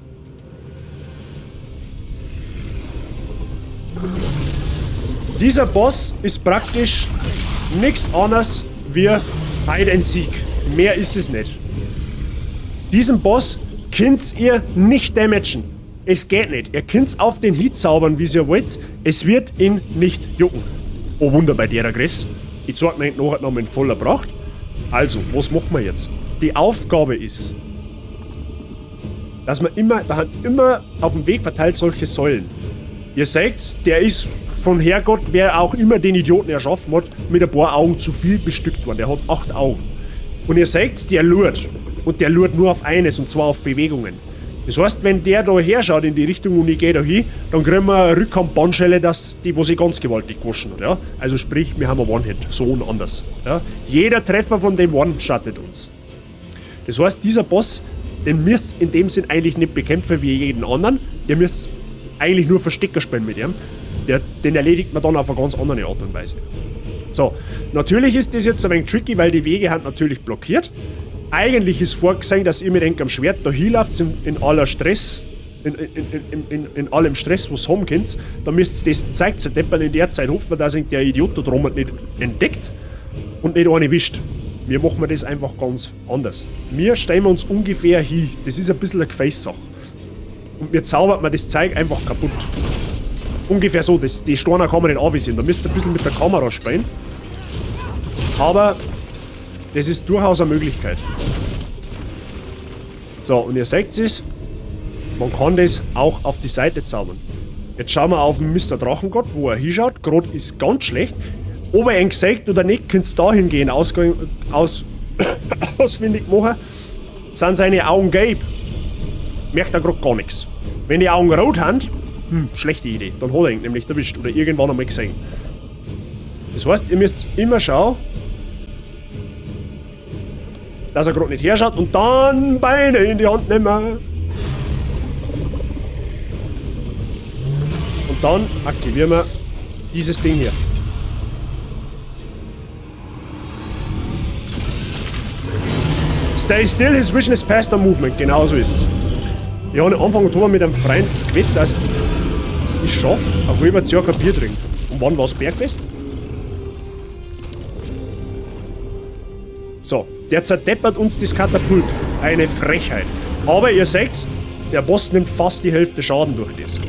Dieser Boss ist praktisch nichts anderes wie Hide and Seek. Mehr ist es nicht. Diesen Boss könnt ihr nicht damagen. Es geht nicht. Ihr könnt auf den Hit zaubern, wie ihr wollt. Es wird ihn nicht jucken. Oh Wunder bei der Regress. Ich zeige euch nachher noch in voller Pracht. Also, was machen wir jetzt? Die Aufgabe ist, dass man immer auf dem Weg verteilt solche Säulen. Ihr seht, der ist von Herrgott, wer auch immer den Idioten erschaffen hat, mit ein paar Augen zu viel bestückt worden. Der hat 8 Augen. Und ihr seht, der lurt. Und der lurt nur auf eines, und zwar auf Bewegungen. Das heißt, wenn der da herschaut in die Richtung und ich gehe da hin, dann kriegen wir eine Rückhand-Bandschelle, die was ich ganz gewaltig gewaschen hat. Ja? Also sprich, wir haben ein One-Hit, so und anders. Ja? Jeder Treffer von dem One-Shottet uns. Das heißt, dieser Boss, den müsst ihr in dem Sinn eigentlich nicht bekämpfen wie jeden anderen. Ihr müsst eigentlich nur Verstecker spielen mit ihm. Den erledigt man dann auf eine ganz andere Art und Weise. So, natürlich ist das jetzt ein wenig tricky, weil die Wege sind natürlich blockiert. Eigentlich ist vorgesehen, dass ihr mit am Schwert da hinlauft in aller Stress, in allem Stress, was ihr haben könnt. Dann müsst ihr das Zeug zerdeppern. In der Zeit hoffen wir, dass der Idiot da drum nicht entdeckt und nicht einen wischt. Wir machen das einfach ganz anders. Wir stellen uns ungefähr hin. Das ist ein bisschen eine Gefäßsache. Und wir zaubert man das Zeug einfach kaputt. Ungefähr so, die Steine kann man nicht anvisieren. Da müsst ihr ein bisschen mit der Kamera spielen. Aber das ist durchaus eine Möglichkeit. So, und ihr seht es, man kann das auch auf die Seite zaubern. Jetzt schauen wir auf den Mr. Drachengott, wo er hinschaut. Gerade ist ganz schlecht. Ob er ihn gesagt oder nicht, könnt ihr da hingehen, ausfindig machen. Sind seine Augen gelb, merkt er gerade gar nichts. Wenn die Augen rot haben, schlechte Idee, dann hat er ihn nämlich erwischt oder irgendwann einmal gesehen. Das heißt, ihr müsst immer schauen, dass er gerade nicht herschaut und dann Beine in die Hand nehmen. Und dann aktivieren wir dieses Ding hier. Stay still, his vision is past the movement. Genau so ist es. Ich habe am Anfang mit einem Freund gewettet, dass ich schaffe, auch über das Jahr kein Bier trinken. Und wann war das Bergfest? So, der zerdeppert uns das Katapult. Eine Frechheit. Aber ihr seht, der Boss nimmt fast die Hälfte Schaden durch das.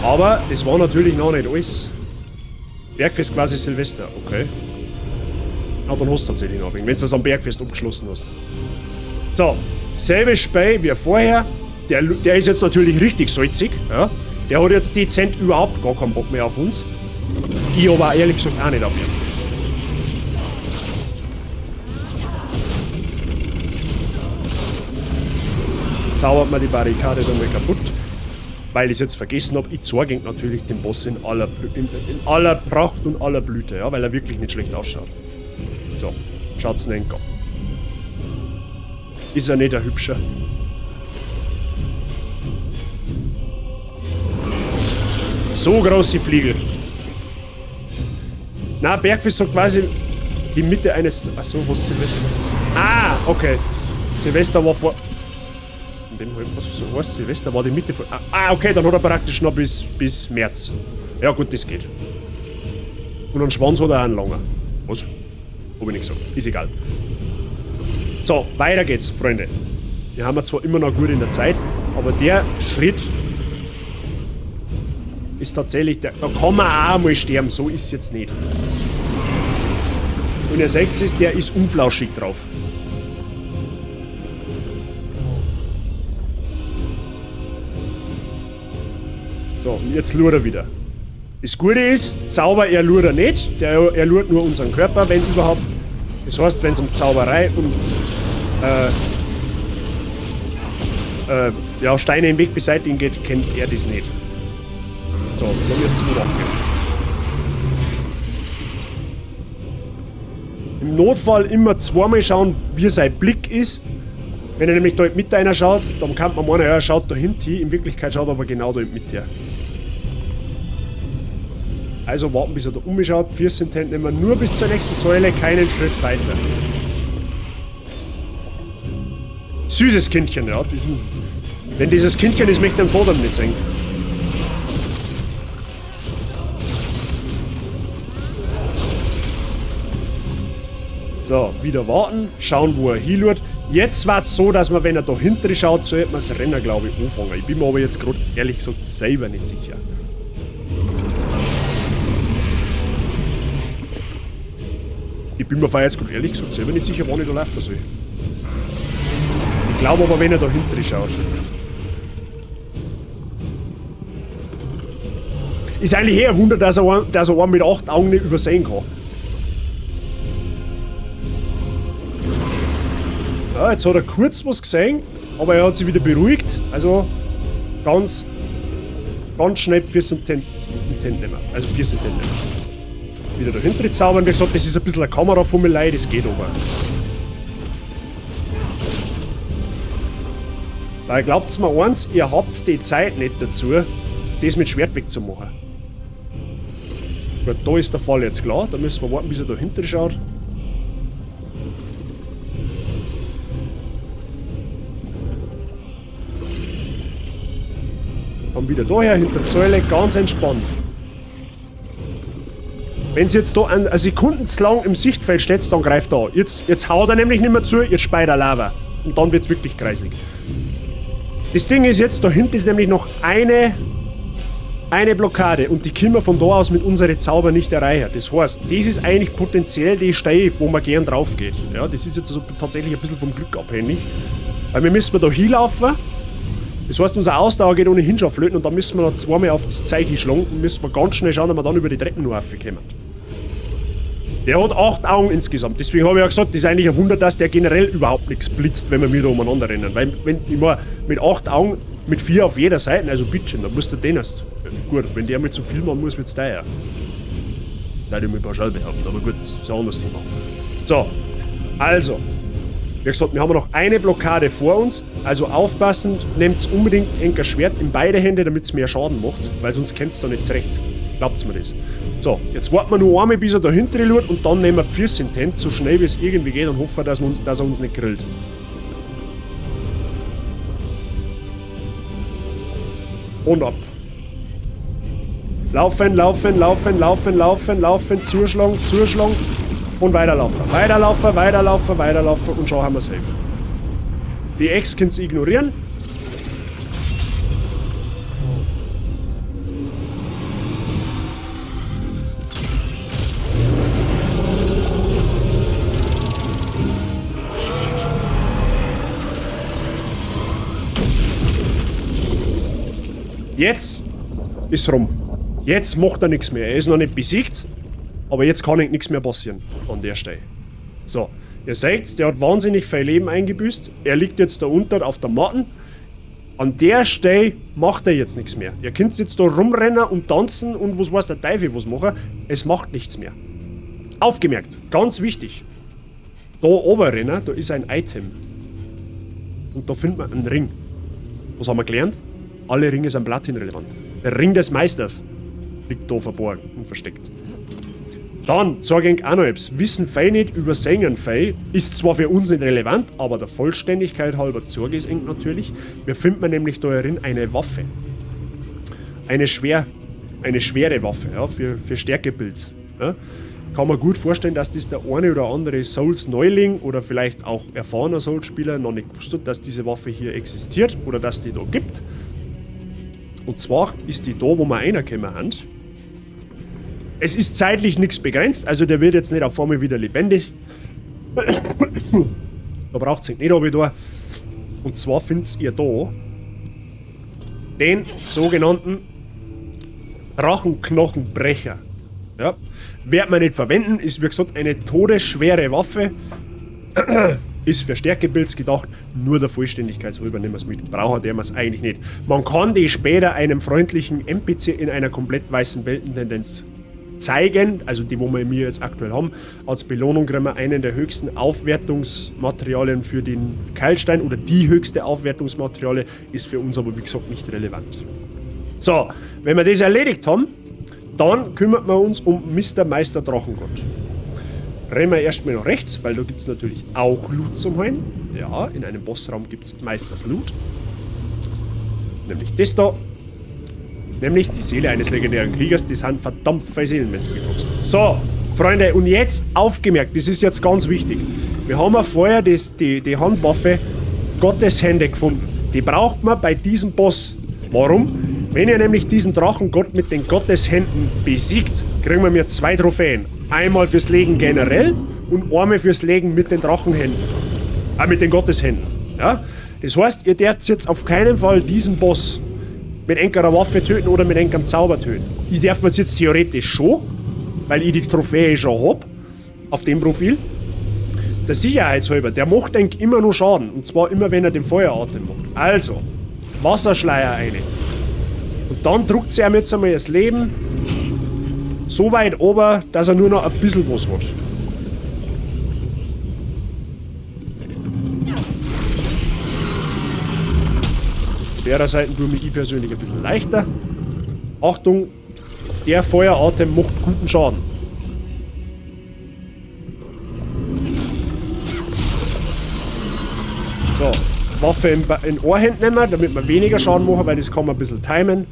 Aber das war natürlich noch nicht alles. Bergfest quasi Silvester, okay. Ah, dann hast du tatsächlich noch wenn du es am Bergfest abgeschlossen hast. So, selbe Spiel wie vorher. Der ist jetzt natürlich richtig salzig. Ja? Der hat jetzt dezent überhaupt gar keinen Bock mehr auf uns. Ich aber auch ehrlich gesagt auch nicht auf ihn. Zaubert man die Barrikade dann mal kaputt. Weil ich es jetzt vergessen habe, ich zeige natürlich den Boss in aller Pracht und aller Blüte, ja? Weil er wirklich nicht schlecht ausschaut. So, schaut's den an. Ist er nicht ein hübscher? So große Fliegel. Na, Bergfest so quasi die Mitte eines. Achso, was ist Silvester? Ah, okay. Silvester war vor. in dem halt, was so heißt, Silvester war die Mitte von... Okay, dann hat er praktisch noch bis März. Ja gut, das geht. Und einen Schwanz hat er auch einen langen. Was? Hab ich nicht gesagt. Ist egal. So, weiter geht's, Freunde. Wir haben zwar immer noch gut in der Zeit, aber der Schritt ist tatsächlich... Da kann man auch mal sterben, so ist es jetzt nicht. Und ihr seht es, der ist unflauschig drauf. So, und jetzt lurt er wieder. Das Gute ist, Zauber, er lurt er nicht. Er lurt nur unseren Körper, wenn überhaupt. Das heißt, wenn es um Zauberei und ja, Steine im Weg beseitigen geht, kennt er das nicht. So, dann wirst du wieder abgehen. Im Notfall immer zweimal schauen, wie sein Blick ist. Wenn er nämlich da mit einer schaut, dann kann man meinen, ja, er schaut da hinten. In Wirklichkeit schaut er aber genau da mit her. Also warten, bis er da umschaut. 14 Cent nehmen wir nur bis zur nächsten Säule, keinen Schritt weiter. Süßes Kindchen, ja. Wenn dieses Kindchen ist, möchte ich den Vater nicht sehen. So, wieder warten, schauen, wo er hinlurt. Jetzt war es so, dass man, wenn er da hinten schaut, sollte man das Rennen, glaube ich, anfangen. Ich bin mir aber jetzt gerade ehrlich gesagt selber nicht sicher. Ich bin mir jetzt gerade ehrlich gesagt selber nicht sicher, wann ich da laufen soll. Ich glaube aber, wenn er da hinten schaut. Ist eigentlich eher ein Wunder, dass er einen mit 8 Augen nicht übersehen kann. Ja, jetzt hat er kurz was gesehen, aber er hat sich wieder beruhigt. Also ganz schnell 14 Cent nehmen. Also 14 Cent nehmen. Wieder dahinter zaubern. Wie gesagt, das ist ein bisschen eine Kamerafummelei, das geht aber. Weil glaubt's mir eins, ihr habt die Zeit nicht dazu, das mit Schwert wegzumachen. Gut, da ist der Fall jetzt klar. Da müssen wir warten, bis er dahinter schaut. Dann wieder daher, hinter der Säule, ganz entspannt. Wenn sie jetzt da eine Sekunde zu lang im Sichtfeld steht, dann greift er an. Jetzt haut er nämlich nicht mehr zu, jetzt speit er Lava. Und dann wird es wirklich kreislig. Das Ding ist jetzt, da hinten ist nämlich noch eine Blockade und die können wir von da aus mit unseren Zauber nicht erreichen. Das heißt, das ist eigentlich potenziell die Steine, wo man gern drauf geht. Ja, das ist jetzt also tatsächlich ein bisschen vom Glück abhängig. Weil wir müssen da hinlaufen. Das heißt, unsere Ausdauer geht ohnehin schon flöten und dann müssen wir noch zweimal auf das Zeichen schlagen und müssen wir ganz schnell schauen, dass wir dann über die Treppen noch raufkommen. Der hat 8 Augen insgesamt, deswegen habe ich ja gesagt, das ist eigentlich ein Wunder, dass der generell überhaupt nichts blitzt, wenn wir wieder umeinander rennen. Weil, wenn ich mal mit 8 Augen, mit 4 auf jeder Seite, also bitteschön, dann musst du den erst. Gut, wenn der mit so viel machen muss, wird es teuer. Leider mit pauschal behaupten, aber gut, das ist ein anderes Thema. So, also. Wie gesagt, wir haben noch eine Blockade vor uns, also aufpassen, nehmt unbedingt ein Schwert in beide Hände, damit es mehr Schaden macht, weil sonst kommt es da nicht rechts. Glaubt mir das. So, jetzt warten wir nur einmal, bis er da hinten lurt und dann nehmen wir 14 Cent, so schnell wie es irgendwie geht und hoffen, dass er uns nicht grillt. Und ab. Laufen, laufen, laufen, laufen, laufen, laufen, zuschlagen, zuschlagen. Und weiterlaufen, weiterlaufen, weiterlaufen, weiterlaufen und schon haben wir safe. Die Ex könnt ihr ignorieren. Jetzt ist rum. Jetzt macht er nichts mehr. Er ist noch nicht besiegt. Aber jetzt kann nichts mehr passieren an der Stelle. So, ihr seht, der hat wahnsinnig viel Leben eingebüßt. Er liegt jetzt da unten auf der Matte. An der Stelle macht er jetzt nichts mehr. Ihr könnt jetzt da rumrennen und tanzen und was weiß der Teufel was machen. Es macht nichts mehr. Aufgemerkt, ganz wichtig. Da oben rennen, da ist ein Item. Und da findet man einen Ring. Was haben wir gelernt? Alle Ringe sind platinrelevant. Der Ring des Meisters liegt da verborgen und versteckt. Dann, sage ich auch noch etwas, wissen Fei nicht über Sängern Fei, ist zwar für uns nicht relevant, aber der Vollständigkeit halber sage ich es natürlich. Wir finden nämlich da drin eine Waffe. Eine schwere Waffe, ja, für Stärkebuilds. Ja. Kann man gut vorstellen, dass das der eine oder andere Souls-Neuling oder vielleicht auch erfahrener Souls-Spieler noch nicht gewusst hat, dass diese Waffe hier existiert oder dass die da gibt. Und zwar ist die da, wo wir reinkommen haben. Es ist zeitlich nichts begrenzt, also der wird jetzt nicht auf einmal wieder lebendig. Da braucht es nicht da. Und zwar findet ihr da den sogenannten Drachenknochenbrecher. Ja. Wird man nicht verwenden, ist wie gesagt eine todesschwere Waffe. Ist für Stärkebuilds gedacht, nur der Vollständigkeit halber nehmen wir es mit. Braucht der man es eigentlich nicht. Man kann die später einem freundlichen NPC in einer komplett weißen Weltentendenz zeigen, also die, wo wir jetzt aktuell haben. Als Belohnung kriegen wir einen der höchsten Aufwertungsmaterialien für den Keilstein oder die höchste Aufwertungsmaterialie, ist für uns aber wie gesagt nicht relevant. So, wenn wir das erledigt haben, dann kümmert man uns um Mr. Meister Drachengott. Rennen wir erstmal nach rechts, weil da gibt es natürlich auch Loot zum Holen. Ja, in einem Bossraum gibt es meistens Loot. Nämlich das da. Nämlich die Seele eines legendären Kriegers. Die sind verdammt viele Seelen, wenn du mich fragst. So, Freunde, und jetzt aufgemerkt, das ist jetzt ganz wichtig. Wir haben ja vorher die Handwaffe Gotteshände gefunden. Die braucht man bei diesem Boss. Warum? Wenn ihr nämlich diesen Drachengott mit den Gotteshänden besiegt, kriegen wir mir 2 Trophäen. Einmal fürs Legen generell und einmal fürs Legen mit den Drachenhänden. Mit den Gotteshänden. Ja? Das heißt, ihr dürft jetzt auf keinen Fall diesen Boss mit einer Waffe töten oder mit einem Zauber töten. Ich darf es jetzt theoretisch schon, weil ich die Trophäe schon habe, auf dem Profil. Der Sicherheitshalber, der macht eigentlich immer nur Schaden. Und zwar immer, wenn er den Feueratem macht. Also, Wasserschleier eine. Und dann druckt sie ihm jetzt einmal das Leben so weit runter, dass er nur noch ein bisschen was hat. Auf der Seite tue ich persönlich ein bisschen leichter. Achtung, der Feueratem macht guten Schaden. So, Waffe in Ohrhand nehmen, damit wir weniger Schaden machen, weil das kann man ein bisschen timen.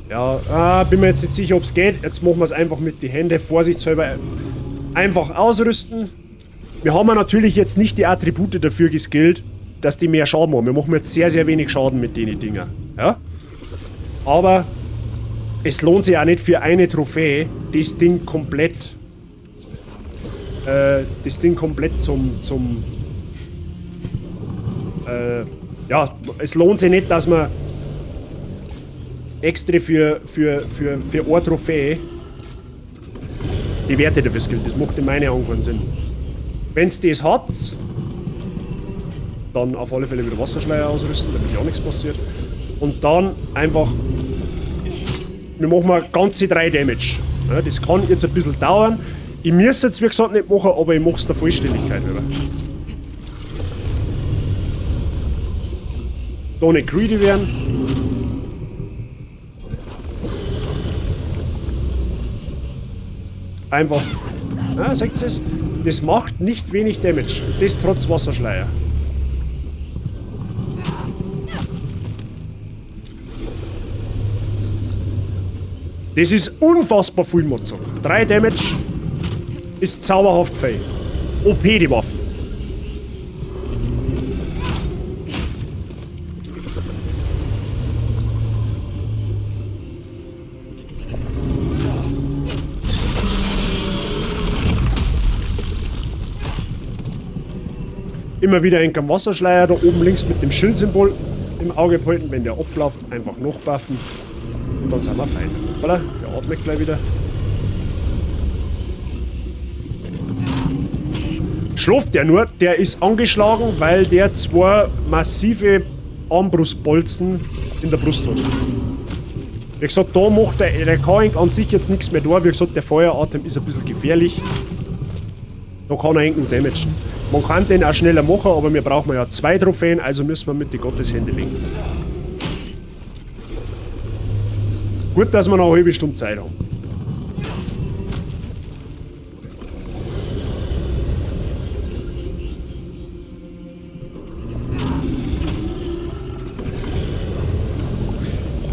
Ja, bin mir jetzt nicht sicher, ob es geht. Jetzt machen wir es einfach mit den Händen vorsichtshalber einfach ausrüsten. Wir haben ja natürlich jetzt nicht die Attribute dafür geskillt, dass die mehr Schaden machen. Wir machen jetzt sehr, sehr wenig Schaden mit den Dinger. Ja? Aber es lohnt sich auch nicht für eine Trophäe, das Ding komplett ja, es lohnt sich nicht, dass man extra für eine Trophäe die Werte dafür skillt. Das macht in meinen Augen keinen Sinn. Wenn es das hat, dann auf alle Fälle wieder Wasserschleier ausrüsten, damit ja nichts passiert. Und dann einfach, wir machen mal ganze 3 Damage. Ja, das kann jetzt ein bisschen dauern. Ich muss jetzt wie gesagt nicht machen, aber ich mache es der Vollständigkeit wieder. Da nicht greedy werden. Einfach, seht ihr es? Das macht nicht wenig Damage. Das trotz Wasserschleier. Das ist unfassbar viel, Motzog. 3 Damage ist zauberhaft viel. OP die Waffen. Immer wieder einen Wasserschleier da oben links mit dem Schildsymbol im Auge behalten. Wenn der abläuft, einfach noch buffen. Und dann sind wir fein. Hoppala, der atmet gleich wieder. Schläft der nur, der ist angeschlagen, weil der 2 massive Armbrustbolzen in der Brust hat. Wie gesagt, da macht der kann an sich jetzt nichts mehr da. Wie gesagt, der Feueratem ist ein bisschen gefährlich. Da kann er nur damagen. Man kann den auch schneller machen, aber wir brauchen ja 2 Trophäen, also müssen wir mit den Gotteshände legen. Gut, dass wir noch eine halbe Stunde Zeit haben.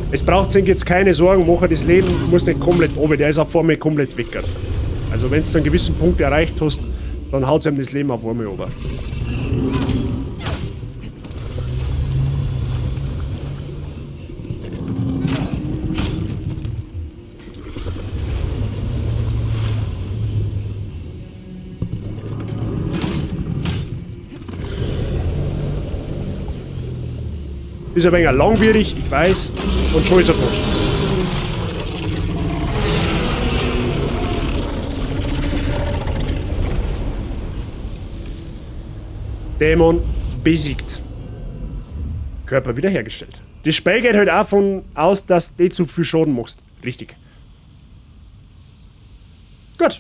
Es braucht sich jetzt keine Sorgen machen, das Leben muss nicht komplett oben, der ist auf einmal komplett weg. Also wenn du einen gewissen Punkt erreicht hast, dann haut es einem das Leben auf einmal runter. Ist ein wenig langwierig, ich weiß, und schon ist er tot. Dämon besiegt. Körper wiederhergestellt. Das Spiel geht halt auch davon aus, dass du nicht zu viel Schaden machst. Richtig. Gut.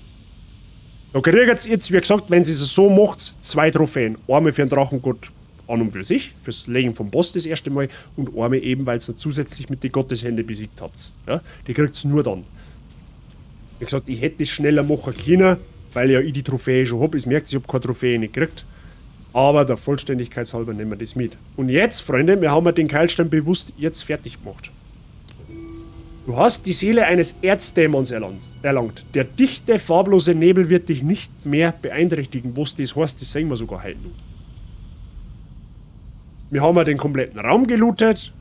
Da kriegt ihr jetzt, wie gesagt, wenn ihr es so macht, 2 Trophäen. Einmal für den Drachengott an und für sich, fürs Legen vom Boss das erste Mal, und einmal eben, weil ihr zusätzlich mit den Gotteshände besiegt habt. Ja? Die kriegt ihr nur dann. Wie gesagt, ich hätte es schneller machen können, weil ja ich die Trophäe schon habe. Es merkt, ich habe keine Trophäe nicht gekriegt. Aber der Vollständigkeitshalber nehmen wir das mit. Und jetzt, Freunde, wir haben den Keilstein bewusst jetzt fertig gemacht. Du hast die Seele eines Erzdämons erlangt. Der dichte, farblose Nebel wird dich nicht mehr beeinträchtigen. Was das heißt, das sehen wir sogar heute noch. Wir haben den kompletten Raum gelootet.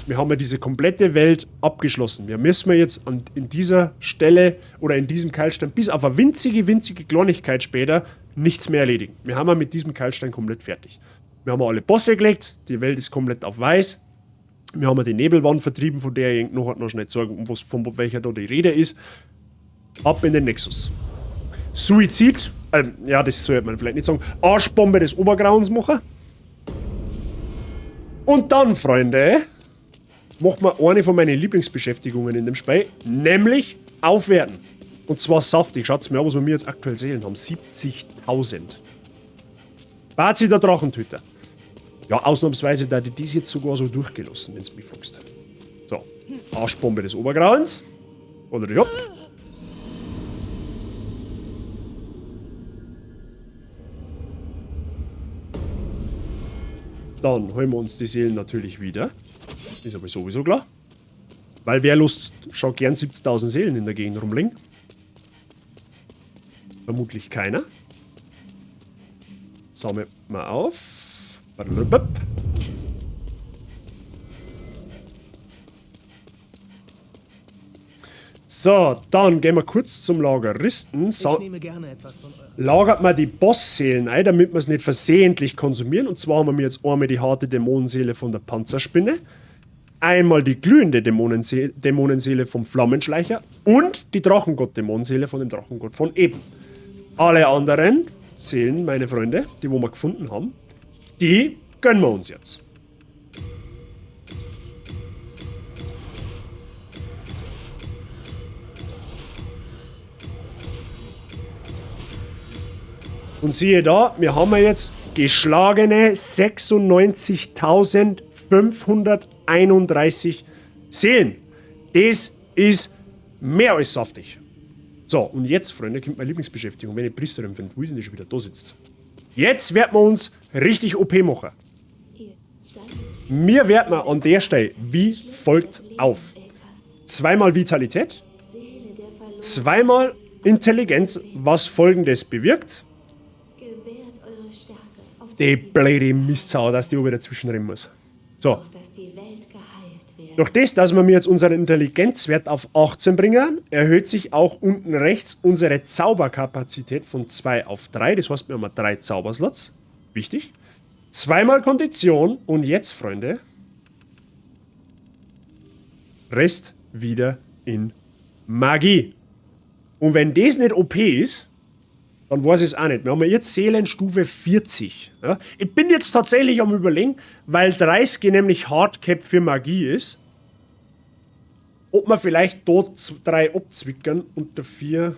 Wir haben diese komplette Welt abgeschlossen. Wir müssen jetzt in dieser Stelle oder in diesem Keilstein bis auf eine winzige Kleinigkeit später nichts mehr erledigen. Wir haben mit diesem Keilstein komplett fertig. Wir haben alle Bosse gelegt, die Welt ist komplett auf weiß. Wir haben die Nebelwand vertrieben, von der ich noch nicht sagen, von welcher da die Rede ist. Ab in den Nexus. Suizid, ja, das sollte man vielleicht nicht sagen. Arschbombe des Obergrauens machen. Und dann, Freunde, macht man eine von meinen Lieblingsbeschäftigungen in dem Spiel, nämlich aufwerten. Und zwar saftig. Schaut's mir an, was wir jetzt aktuell Seelen haben. 70.000. Bazi der Drachentöter. Ja, ausnahmsweise da die dies jetzt sogar so durchgelassen, wenn du mich fragst. So, Arschbombe des Obergrauens. Oder ja. Dann holen wir uns die Seelen natürlich wieder. Ist aber sowieso klar. Weil wer Lust schaut gern 70.000 Seelen in der Gegend rumliegen. Vermutlich keiner. Sammeln wir auf. So, dann gehen wir kurz zum Lageristen. Lagert man die Bossseelen ein, damit wir es nicht versehentlich konsumieren. Und zwar haben wir jetzt einmal die harte Dämonenseele von der Panzerspinne, einmal die glühende Dämonenseele vom Flammenschleicher und die Drachengott-Dämonenseele von dem Drachengott von Eben. Alle anderen Seelen, meine Freunde, die wir gefunden haben, die gönnen wir uns jetzt. Und siehe da, wir haben jetzt geschlagene 96.531 Seelen. Das ist mehr als saftig. So, und jetzt, Freunde, kommt meine Lieblingsbeschäftigung, wenn ich Priesterin finde. Wo ist denn die schon wieder? Da sitzt. Jetzt werden wir uns richtig OP machen. Wir werden an der Stelle wie folgt auf. 2-mal Vitalität, 2-mal Intelligenz, was Folgendes bewirkt. Die blöde Mistsau, dass die oben dazwischen rennen muss. So. Durch das, dass wir jetzt unseren Intelligenzwert auf 18 bringen, erhöht sich auch unten rechts unsere Zauberkapazität von 2 auf 3. Das heißt, wir haben 3 Zauberslots. Wichtig. 2-mal Kondition. Und jetzt, Freunde, Rest wieder in Magie. Und wenn das nicht OP ist, dann weiß ich es auch nicht. Wir haben jetzt Seelenstufe 40. Ja? Ich bin jetzt tatsächlich am Überlegen, weil 30 nämlich Hardcap für Magie ist, ob man vielleicht dort 3 abzwickern und der 4.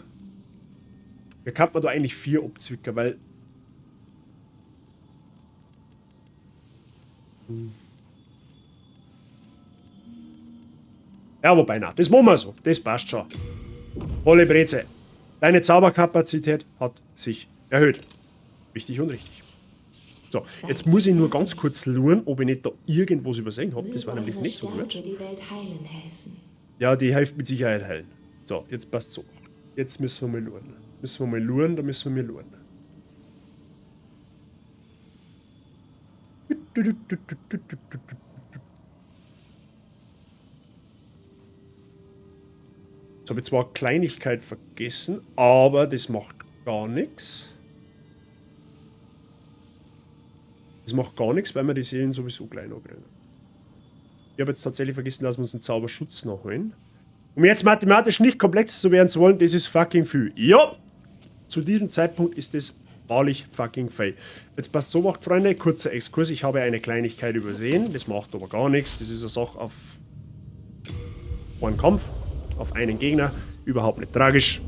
Ja, kann man da eigentlich 4 abzwickern, weil. Ja, wobei, na, das machen wir so. Das passt schon. Volle Breze. Deine Zauberkapazität hat sich erhöht. Wichtig und richtig. So, jetzt muss ich nur ganz kurz schauen, ob ich nicht da irgendwas übersehen habe. Das war nämlich nicht so gut.
Die Welt heilen helfen.
Ja, die hilft mit Sicherheit heilen. So, jetzt passt so. Jetzt müssen wir mal schauen. Da müssen wir mal schauen. Jetzt habe ich zwar eine Kleinigkeit vergessen, aber das macht gar nichts. Das macht gar nichts, weil wir die Seelen sowieso klein angreifen. Ich habe jetzt tatsächlich vergessen, dass wir uns einen Zauberschutz nachholen. Um jetzt mathematisch nicht komplex zu werden zu wollen, das ist fucking viel. Ja! Zu diesem Zeitpunkt ist das wahrlich fucking viel. Jetzt passt so, macht Freunde, kurzer Exkurs. Ich habe eine Kleinigkeit übersehen. Das macht aber gar nichts. Das ist eine Sache auf einen Kampf, auf einen Gegner. Überhaupt nicht tragisch.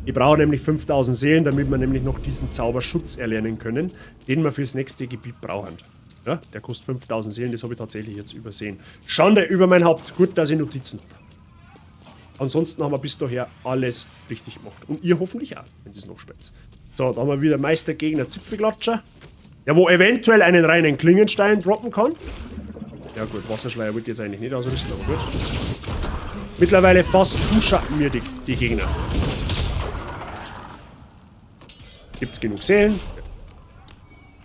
Ich brauche nämlich 5000 Seelen, damit wir nämlich noch diesen Zauberschutz erlernen können, den wir fürs nächste Gebiet brauchen. Ja, der kostet 5000 Seelen, das habe ich tatsächlich jetzt übersehen. Schande über mein Haupt. Gut, dass ich Notizen habe. Ansonsten haben wir bis daher alles richtig gemacht. Und ihr hoffentlich auch, wenn sie es noch spät. So, da haben wir wieder Meistergegner Zipfelklatscher. Ja, wo eventuell einen reinen Klingenstein droppen kann. Ja gut, Wasserschleier wollte ich jetzt eigentlich nicht ausrüsten, aber gut. Mittlerweile fast zuschatten mir die Gegner. Gibt genug Seelen.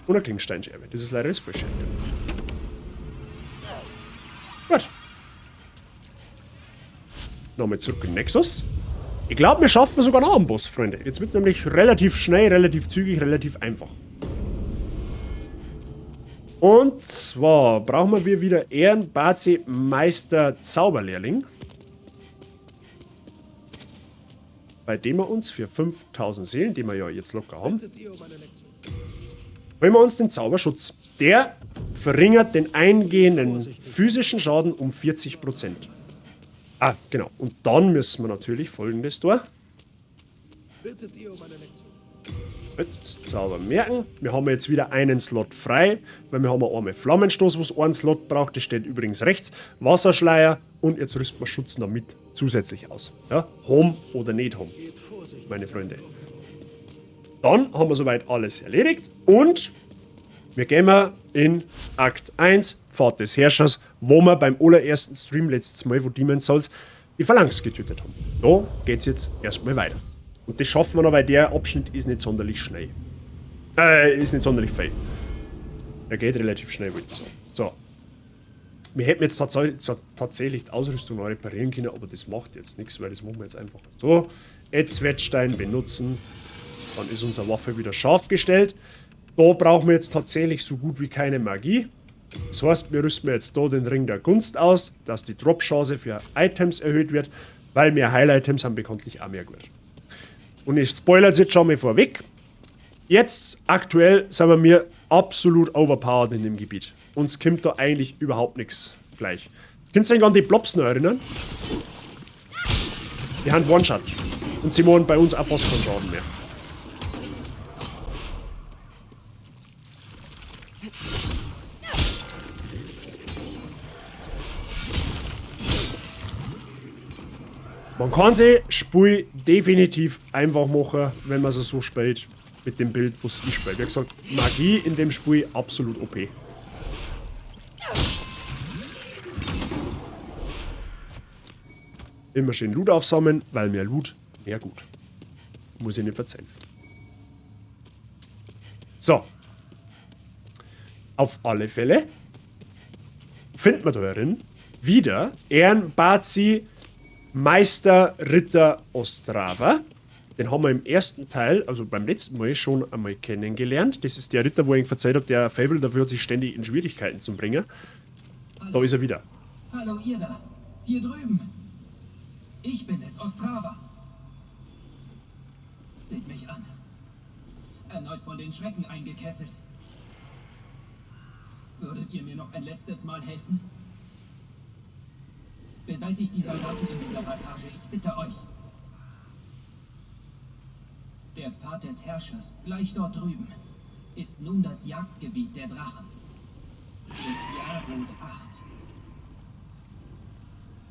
Und eine Klingensteinscherbe. Das ist leider das Falsche. Gut. Nochmal zurück in den Nexus. Ich glaube, wir schaffen sogar noch einen Boss, Freunde. Jetzt wird es nämlich relativ schnell, relativ zügig, relativ einfach. Und zwar brauchen wir wieder Ehrenbazi Meister Zauberlehrling. Bei dem wir uns für 5000 Seelen, die wir ja jetzt locker haben, holen wir uns den Zauberschutz. Der verringert den eingehenden physischen Schaden um 40%. Ah, genau. Und dann müssen wir natürlich Folgendes tun. Mit Zauber merken. Wir haben jetzt wieder einen Slot frei, weil wir haben einmal Flammenstoß, was einen Slot braucht. Das steht übrigens rechts. Wasserschleier und jetzt rüsten wir Schutz noch mit zusätzlich aus. Ja? Home oder nicht Home, meine Freunde. Dann haben wir soweit alles erledigt und wir gehen in Akt 1, Pfad des Herrschers, wo wir beim allerersten Stream letztes Mal, wo Demon's Souls die Phalanx getötet haben. Da geht es jetzt erstmal weiter. Und das schaffen wir noch, weil der Abschnitt ist nicht sonderlich schnell. Ist nicht sonderlich viel. Er geht relativ schnell, würde ich sagen. So. Wir hätten jetzt tatsächlich die Ausrüstung noch reparieren können, aber das macht jetzt nichts, weil das machen wir jetzt einfach so. Jetzt Wettstein benutzen. Dann ist unsere Waffe wieder scharf gestellt. Da brauchen wir jetzt tatsächlich so gut wie keine Magie. Das heißt, wir rüsten jetzt da den Ring der Gunst aus, dass die Drop-Chance für Items erhöht wird, weil mehr Heil-Items haben bekanntlich auch mehr gut. Und ich spoilere es jetzt schon mal vorweg. Jetzt, aktuell, sind wir absolut overpowered in dem Gebiet. Uns kommt da eigentlich überhaupt nichts gleich. Könnt ihr euch an die Blobs noch erinnern? Die haben One-Shot. Und sie machen bei uns auch fast keinen Schaden mehr. Man kann sie Spiel definitiv einfach machen, wenn man sie so spielt, mit dem Bild, was ich spiele. Wie gesagt, Magie in dem Spiel absolut OP. Immer schön Loot aufsammeln, weil mehr Loot, mehr gut. Muss ich nicht verzeihen. So. Auf alle Fälle findet man darin wieder Ehrenbazi Meister Ritter Ostrava. Den haben wir im ersten Teil, also beim letzten Mal, schon einmal kennengelernt. Das ist der Ritter, wo ich verzeiht habe, der Fable dafür hat, sich ständig in Schwierigkeiten zu bringen. Da ist er wieder.
Hallo ihr da, hier drüben. Ich bin es, Ostrava. Seht mich an. Erneut von den Schrecken eingekesselt. Würdet ihr mir noch ein letztes Mal helfen? Beseitigt die Soldaten in dieser Passage, ich bitte euch. Der Pfad des Herrschers, gleich dort drüben, ist nun das Jagdgebiet der Drachen. Gebt ja gut Acht.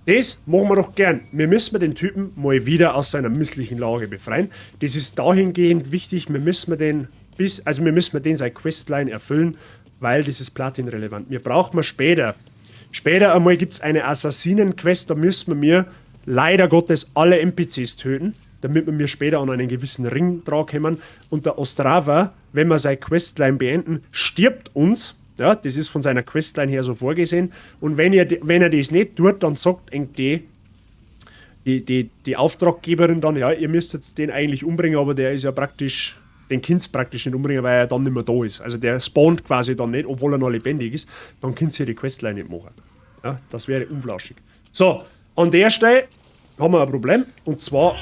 Das machen wir doch gern. Wir müssen den Typen mal wieder aus seiner misslichen Lage befreien. Das ist dahingehend wichtig, wir müssen den seine Questline erfüllen, weil das ist Platin-relevant. Wir brauchen wir später. Später einmal gibt es eine Assassinen-Quest, da müssen wir leider Gottes alle NPCs töten, damit wir mir später an einen gewissen Ring drankommen. Und der Ostrava, wenn wir seine Questline beenden, stirbt uns. Ja, das ist von seiner Questline her so vorgesehen. Und wenn er das nicht tut, dann sagt die Auftraggeberin dann, ja, ihr müsst jetzt den eigentlich umbringen, aber der ist ja praktisch, den Kind praktisch nicht umbringen, weil er dann nicht mehr da ist. Also der spawnt quasi dann nicht, obwohl er noch lebendig ist. Dann könnt ihr die Questline nicht machen. Ja, das wäre unflauschig. So, an der Stelle haben wir ein Problem. Und zwar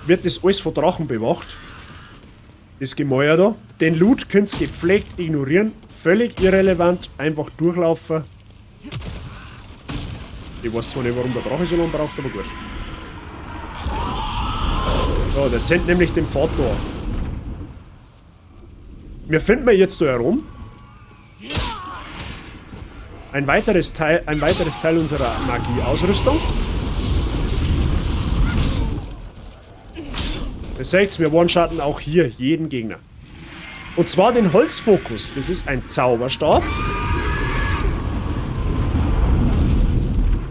wird das alles von Drachen bewacht. Das Gemäuer da. Den Loot könnt ihr gepflegt ignorieren. Völlig irrelevant. Einfach durchlaufen. Ich weiß zwar nicht, warum der Drache so lange braucht, aber gut. So, der zennt nämlich den Pfad da. Wir finden jetzt da herum. Ein weiteres Teil unserer Magie-Ausrüstung. Ihr seht, wir one-shotten auch hier jeden Gegner. Und zwar den Holzfokus. Das ist ein Zauberstab.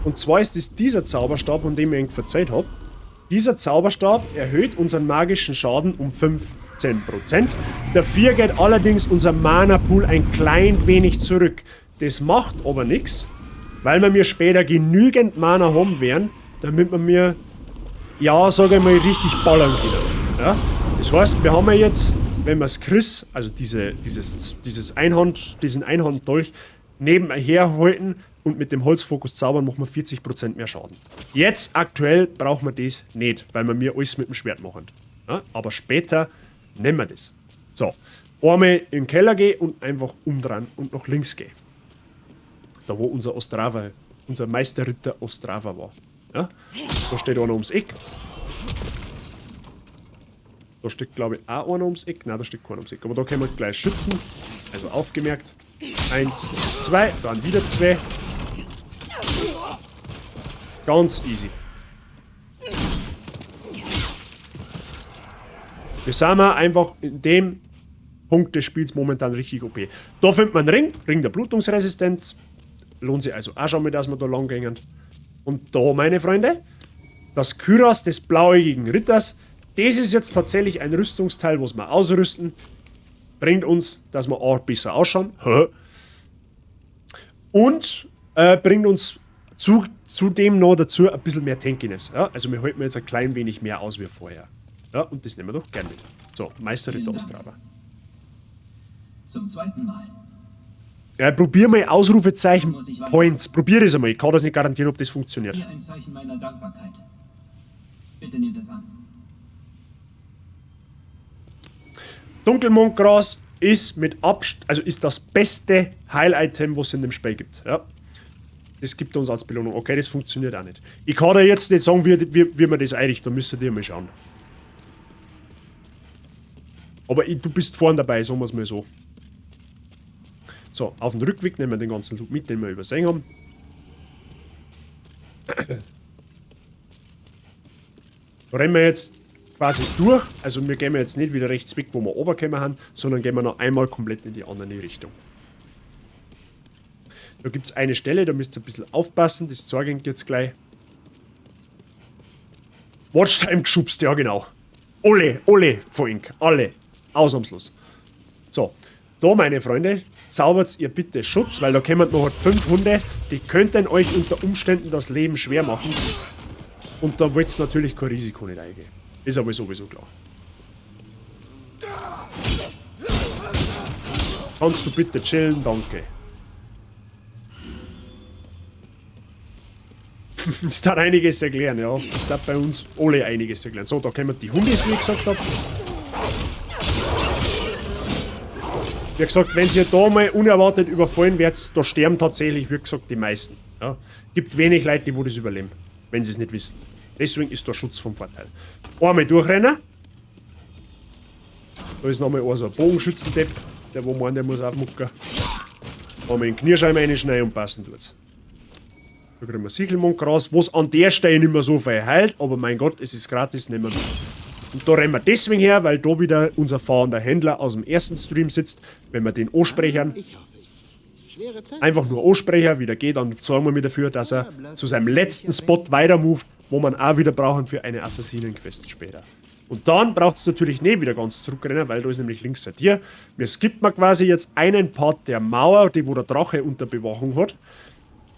Und zwar ist es dieser Zauberstab, von dem ich euch verzeiht habe. Dieser Zauberstab erhöht unseren magischen Schaden um 15%. Dafür geht allerdings unser Mana-Pool ein klein wenig zurück. Das macht aber nichts, weil wir mir später genügend Mana haben werden, damit wir mir, ja, sage ich mal, richtig ballern können. Ja? Das heißt, wir haben ja jetzt, wenn wir es Chris, also diesen Einhanddolch nebenher halten und mit dem Holzfokus zaubern, machen wir 40% mehr Schaden. Jetzt aktuell brauchen wir das nicht, weil wir mir alles mit dem Schwert machen. Ja? Aber später nehmen wir das. So, einmal in den Keller gehen und einfach umdrehen und nach links gehen. Da wo unser Ostrava, unser Meisterritter Ostrava war. Ja? Da steht einer ums Eck. Da steht, glaube ich, auch einer ums Eck. Nein, da steht keiner ums Eck. Aber da können wir gleich schützen. Also aufgemerkt. 1, 2, dann wieder 2. Ganz easy. Wir sind einfach in dem Punkt des Spiels momentan richtig OP. Da findet man einen Ring der Blutungsresistenz. Lohnt sich also auch schon mal, dass wir da lang gehen. Und da, meine Freunde, das Kyras des blauäugigen Ritters. Das ist jetzt tatsächlich ein Rüstungsteil, was wir ausrüsten. Bringt uns, dass wir auch besser ausschauen. Und bringt uns zudem noch dazu ein bisschen mehr Tankiness. Ja? Also wir halten jetzt ein klein wenig mehr aus wie vorher. Ja, und das nehmen wir doch gern mit. So, Meisterritter Ostrava.
Zum zweiten Mal.
Ja, probier mal Ausrufezeichen Points. Probier das einmal. Ich kann das nicht garantieren, ob das funktioniert.
Hier ein Zeichen meiner Dankbarkeit. Bitte nehmt es an.
Dunkelmondgras ist ist das beste Heil-Item, was es in dem Spiel gibt. Ja. Das gibt uns als Belohnung. Okay, das funktioniert auch nicht. Ich kann dir jetzt nicht sagen, wie man das einrichtet. Da müsst ihr mal schauen. Aber du bist vorne dabei, sagen wir es mal so. So, auf dem Rückweg nehmen wir den ganzen Loot mit, den wir übersehen haben. Da rennen wir jetzt quasi durch. Also wir gehen jetzt nicht wieder rechts weg, wo wir runtergekommen haben, sondern gehen wir noch einmal komplett in die andere Richtung. Da gibt es eine Stelle, da müsst ihr ein bisschen aufpassen, das zeige ich jetzt gleich. Watchtime geschubst, ja genau. Alle, Volk, alle. Ausnahmslos. So, da meine Freunde, zaubert ihr bitte Schutz, weil da kommen noch halt 5 Hunde, die könnten euch unter Umständen das Leben schwer machen. Und da wollt ihr natürlich kein Risiko nicht eingehen. Ist aber sowieso klar. Kannst du bitte chillen, danke. Das darf einiges erklären, ja. Das darf bei uns alle einiges erklären. So, da kommen die Hundis, wie ich gesagt habe. Wie gesagt, wenn ihr da mal unerwartet überfallen werdet, da sterben tatsächlich, wie gesagt, die meisten. Ja. Gibt wenig Leute, die das überleben, wenn sie es nicht wissen. Deswegen ist der Schutz vom Vorteil. Einmal durchrennen. Da ist nochmal so ein Bogenschützendepp, der wo meint, der muss aufmucken. Einmal in den Knierscheiben reinschneiden und passen tut's. Da kriegen wir Sichelmundgras, was an der Stelle nicht mehr so viel heilt, aber mein Gott, es ist gratis, nehmen wir mit. Und da rennen wir deswegen her, weil da wieder unser fahrender Händler aus dem ersten Stream sitzt. Wenn wir den ansprechen, einfach nur ansprechen, wie der geht, dann sorgen wir mir dafür, dass er zu seinem letzten Spot weiter moved, wo man auch wieder brauchen für eine Assassinen-Quest später. Und dann braucht es natürlich nicht wieder ganz zurückrennen, weil da ist nämlich links ein Tier. Wir skippen quasi jetzt einen Part der Mauer, die wo der Drache unter Bewachung hat.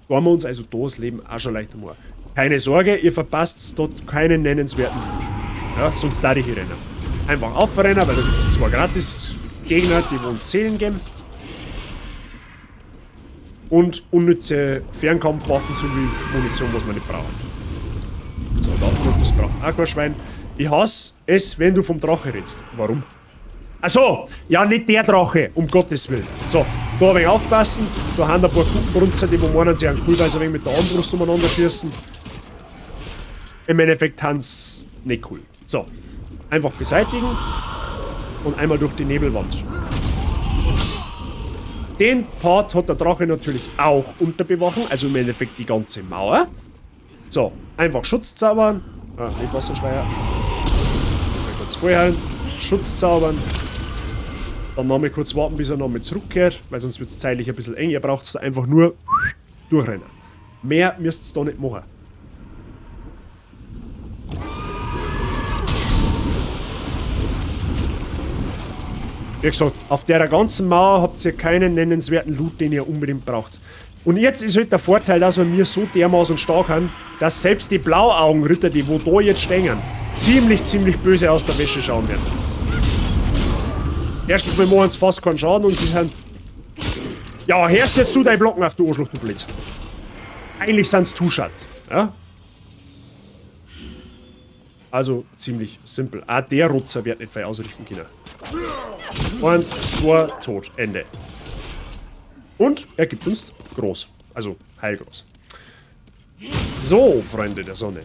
Da haben wir uns also da das Leben auch schon leicht machen. Keine Sorge, ihr verpasst dort keinen nennenswerten Loot. Ja, sonst darf ich hier rennen. Einfach aufrennen, weil da gibt es zwar gratis Gegner, die uns Seelen geben. Und unnütze Fernkampfwaffen sowie Munition, was wir nicht brauchen. So, das braucht auch kein Schwein. Ich hasse es, wenn du vom Drache redest. Warum? Achso, ja, nicht der Drache, um Gottes Willen. So, da ein wenig aufpassen. Da haben ein paar Kuchenbrunzer, die meinen, sie haben cool, weil sie ein wenig mit der Armbrust umeinander schießen. Im Endeffekt haben sie nicht cool. So, einfach beseitigen und einmal durch die Nebelwand. Den Part hat der Drache natürlich auch unter Bewachung, also im Endeffekt die ganze Mauer. So, einfach Schutz zaubern. Nicht Wasserschleier. Mal kurz vorhalten. Schutz zaubern. Dann nochmal kurz warten, bis er nochmal zurückkehrt, weil sonst wird es zeitlich ein bisschen eng. Ihr braucht da einfach nur durchrennen. Mehr müsst ihr da nicht machen. Wie gesagt, auf der ganzen Mauer habt ihr keinen nennenswerten Loot, den ihr unbedingt braucht. Und jetzt ist halt der Vorteil, dass wir mir so dermaßen stark haben, dass selbst die Blauaugenritter, die wo da jetzt stehen, ziemlich böse aus der Wäsche schauen werden. Erstens mal machen sie fast keinen Schaden und sie sind... Ja, hörst jetzt du dein Blocken auf, du Arschloch, du Blitz. Eigentlich sind es Tuschat, ja? Also ziemlich simpel. Auch der Rutzer wird nicht viel ausrichten können. 1, 2, tot, Ende. Und er gibt uns groß. Also heilgroß. So, Freunde der Sonne.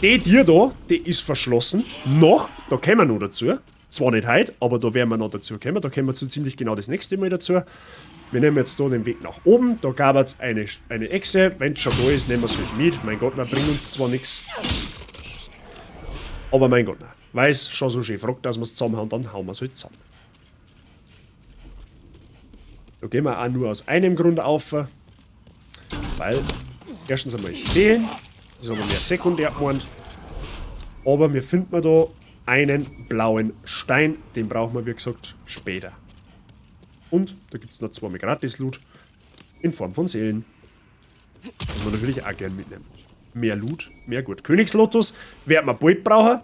Die Tür da, die ist verschlossen. Noch, da kommen wir noch dazu. Zwar nicht heute, aber da werden wir noch dazu kommen. Da kommen wir so ziemlich genau das nächste Mal dazu. Wir nehmen jetzt da den Weg nach oben. Da gab es eine Echse. Wenn es schon da ist, nehmen wir es halt mit. Mein Gott, man bringt uns zwar nichts. Aber mein Gott, weil es schon so schön fragt, dass wir es zusammenhauen, dann hauen wir es halt zusammen. Da gehen wir auch nur aus einem Grund auf, weil erstens einmal sehen, das haben wir mehr sekundär gemeint, aber wir finden da einen blauen Stein, den brauchen wir wie gesagt später. Und da gibt es noch zweimal Gratis-Loot in Form von Seelen, was wir natürlich auch gerne mitnehmen. Mehr Loot, mehr gut. Königslotus werden wir bald brauchen.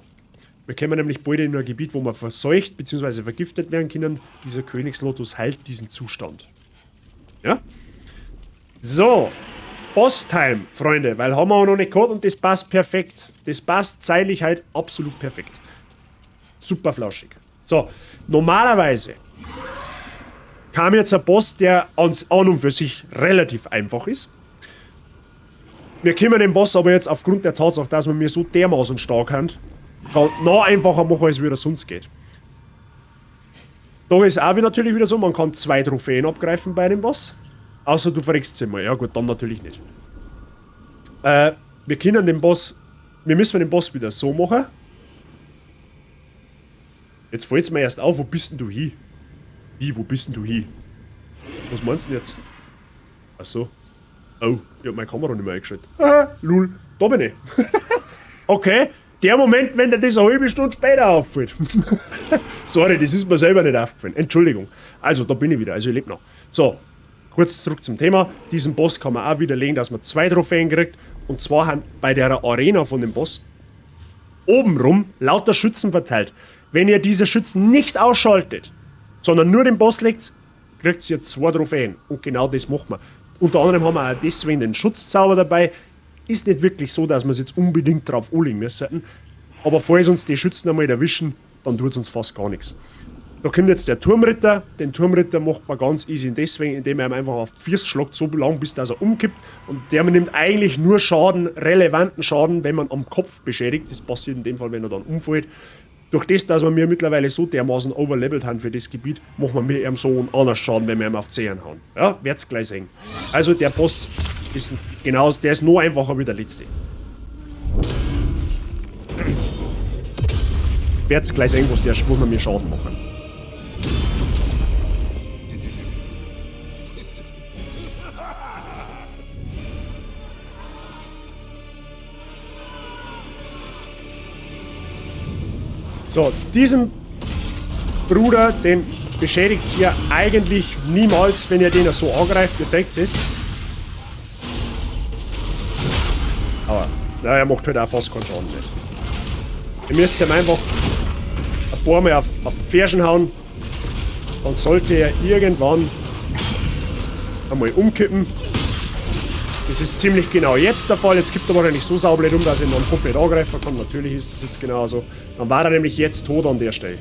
Wir kommen nämlich bald in ein Gebiet, wo wir verseucht bzw. vergiftet werden können. Dieser Königslotus heilt diesen Zustand. Ja? So. Boss-Time, Freunde, weil haben wir auch noch nicht gehabt und das passt perfekt. Das passt zeitlich halt absolut perfekt. Super flauschig. So, normalerweise kam jetzt ein Boss, der an und für sich relativ einfach ist. Wir können den Boss aber jetzt aufgrund der Tatsache, dass wir mir so dermaßen stark haben, noch einfacher machen, als wie das sonst geht. Da ist auch natürlich wieder so, man kann 2 Trophäen abgreifen bei dem Boss. Außer du verreckst sie mal. Ja gut, dann natürlich nicht. Wir können den Boss... Wir müssen den Boss wieder so machen. Jetzt fällt es mir erst auf, wo bist denn du hin? Wie, wo bist denn du hin? Was meinst du denn jetzt? Achso. Oh, ich hab meine Kamera nicht mehr eingeschaltet. Lul, da bin ich. Okay, der Moment, wenn dir das eine halbe Stunde später auffällt. Sorry, das ist mir selber nicht aufgefallen. Entschuldigung. Also, da bin ich wieder, also ich lebe noch. So, kurz zurück zum Thema. Diesen Boss kann man auch widerlegen, dass man 2 Trophäen kriegt. Und zwar haben bei der Arena von dem Boss obenrum lauter Schützen verteilt. Wenn ihr diese Schützen nicht ausschaltet, sondern nur den Boss legt, kriegt ihr 2 Trophäen. Und genau das macht man. Unter anderem haben wir auch deswegen den Schutzzauber dabei. Ist nicht wirklich so, dass wir es jetzt unbedingt drauf anlegen müssen. Aber falls uns die Schützen einmal erwischen, dann tut es uns fast gar nichts. Da kommt jetzt der Turmritter. Den Turmritter macht man ganz easy deswegen, indem er ihm einfach auf die Füße schlägt, so lange bis dass er umkippt. Und der nimmt eigentlich nur Schaden, relevanten Schaden, wenn man am Kopf beschädigt. Das passiert in dem Fall, wenn er dann umfällt. Durch das, dass wir mir mittlerweile so dermaßen overlevelt haben für das Gebiet, machen wir mir so einen anderen Schaden, wenn wir ihm auf die Zehen hauen. Ja, werd's gleich sehen. Also der Boss ist genau, der ist noch einfacher wie der letzte. Ich werde gleich sehen, wo wir mir Schaden machen. So, diesen Bruder, den beschädigt ihr eigentlich niemals, wenn ihr den so angreift, ihr seht es. Aber, naja, er macht halt auch fast keinen Schaden nicht. Ihr müsst ihm einfach ein paar Mal auf den Fersen hauen, dann sollte er irgendwann einmal umkippen. Das ist ziemlich genau jetzt der Fall. Jetzt gibt er aber nicht so saublöd um, dass ich ihn dann komplett angreifen kann. Natürlich ist es jetzt genau so. Dann war er nämlich jetzt tot an der Stelle.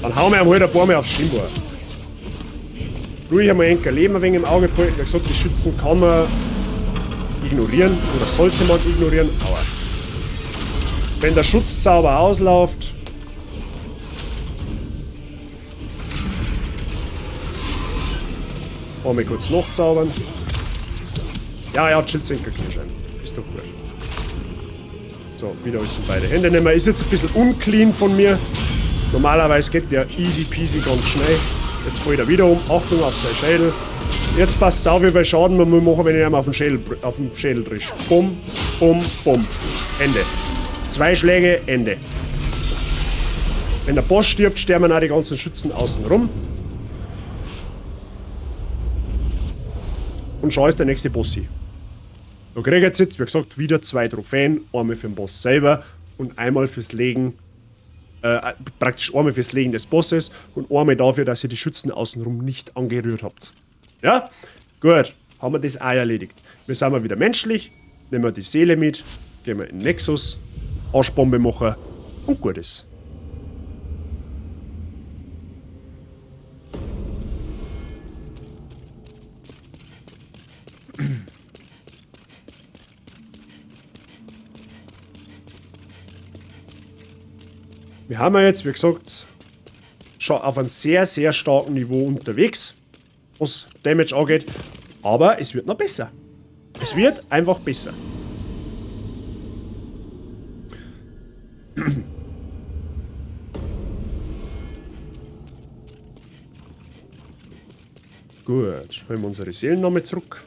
Dann hauen wir ihm halt ein paar Mal aufs Schienbein. Ruhig einmal ein Leben ein wenig im Auge behalten. Wie gesagt, die Schützen kann man ignorieren oder sollte man ignorieren. Aber wenn der Schutzzauber ausläuft, einmal kurz nachzaubern. Ja, er hat Schildsenkerknieschein. Ist doch gut. So, wieder alles in beide Hände nehmen. Ist jetzt ein bisschen unclean von mir. Normalerweise geht der easy peasy ganz schnell. Jetzt fällt er wieder um. Achtung auf seinen Schädel. Jetzt passt es auf, wie viel Schaden man machen, wenn ich ihm auf den Schädel drisch. Bumm, bumm, bumm. Ende. 2 Schläge, Ende. Wenn der Boss stirbt, sterben auch die ganzen Schützen außen rum. Und schau ist der nächste Bossi. Da kriege ich jetzt, wie gesagt, wieder 2 Trophäen. Einmal für den Boss selber und einmal fürs Legen, praktisch einmal fürs Legen des Bosses und einmal dafür, dass ihr die Schützen außenrum nicht angerührt habt. Ja? Gut, haben wir das auch erledigt. Wir sind mal wieder menschlich, nehmen wir die Seele mit, gehen wir in den Nexus, Arschbombe machen und gut ist. Wir haben ja jetzt, wie gesagt, schon auf einem sehr, sehr starken Niveau unterwegs, was Damage angeht, aber es wird noch besser. Es wird einfach besser. Gut, holen wir unsere Seelen nochmal zurück.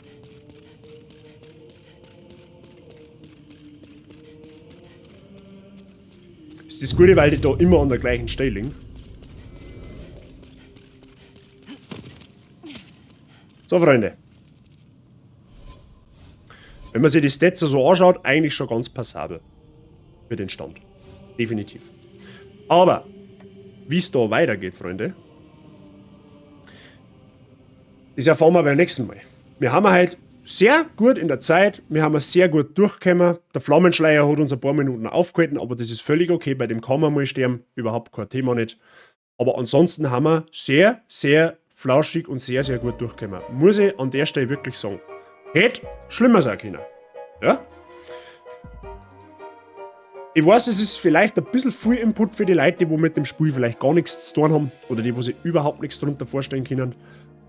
Das ist das Gute, weil die da immer an der gleichen Stelle liegen. So, Freunde. Wenn man sich die Stats so anschaut, eigentlich schon ganz passabel. Für den Stand. Definitiv. Aber, wie es da weitergeht, Freunde, das erfahren wir beim nächsten Mal. Wir haben halt sehr gut in der Zeit, wir haben sehr gut durchgekommen. Der Flammenschleier hat uns ein paar Minuten aufgehalten, aber das ist völlig okay, bei dem kann man mal sterben, überhaupt kein Thema nicht. Aber ansonsten haben wir sehr, sehr flauschig und sehr, sehr gut durchgekommen. Muss ich an der Stelle wirklich sagen. Hätte schlimmer sein können. Ja? Ich weiß, es ist vielleicht ein bisschen viel Input für die Leute, die mit dem Spiel vielleicht gar nichts zu tun haben oder die, wo sich überhaupt nichts darunter vorstellen können.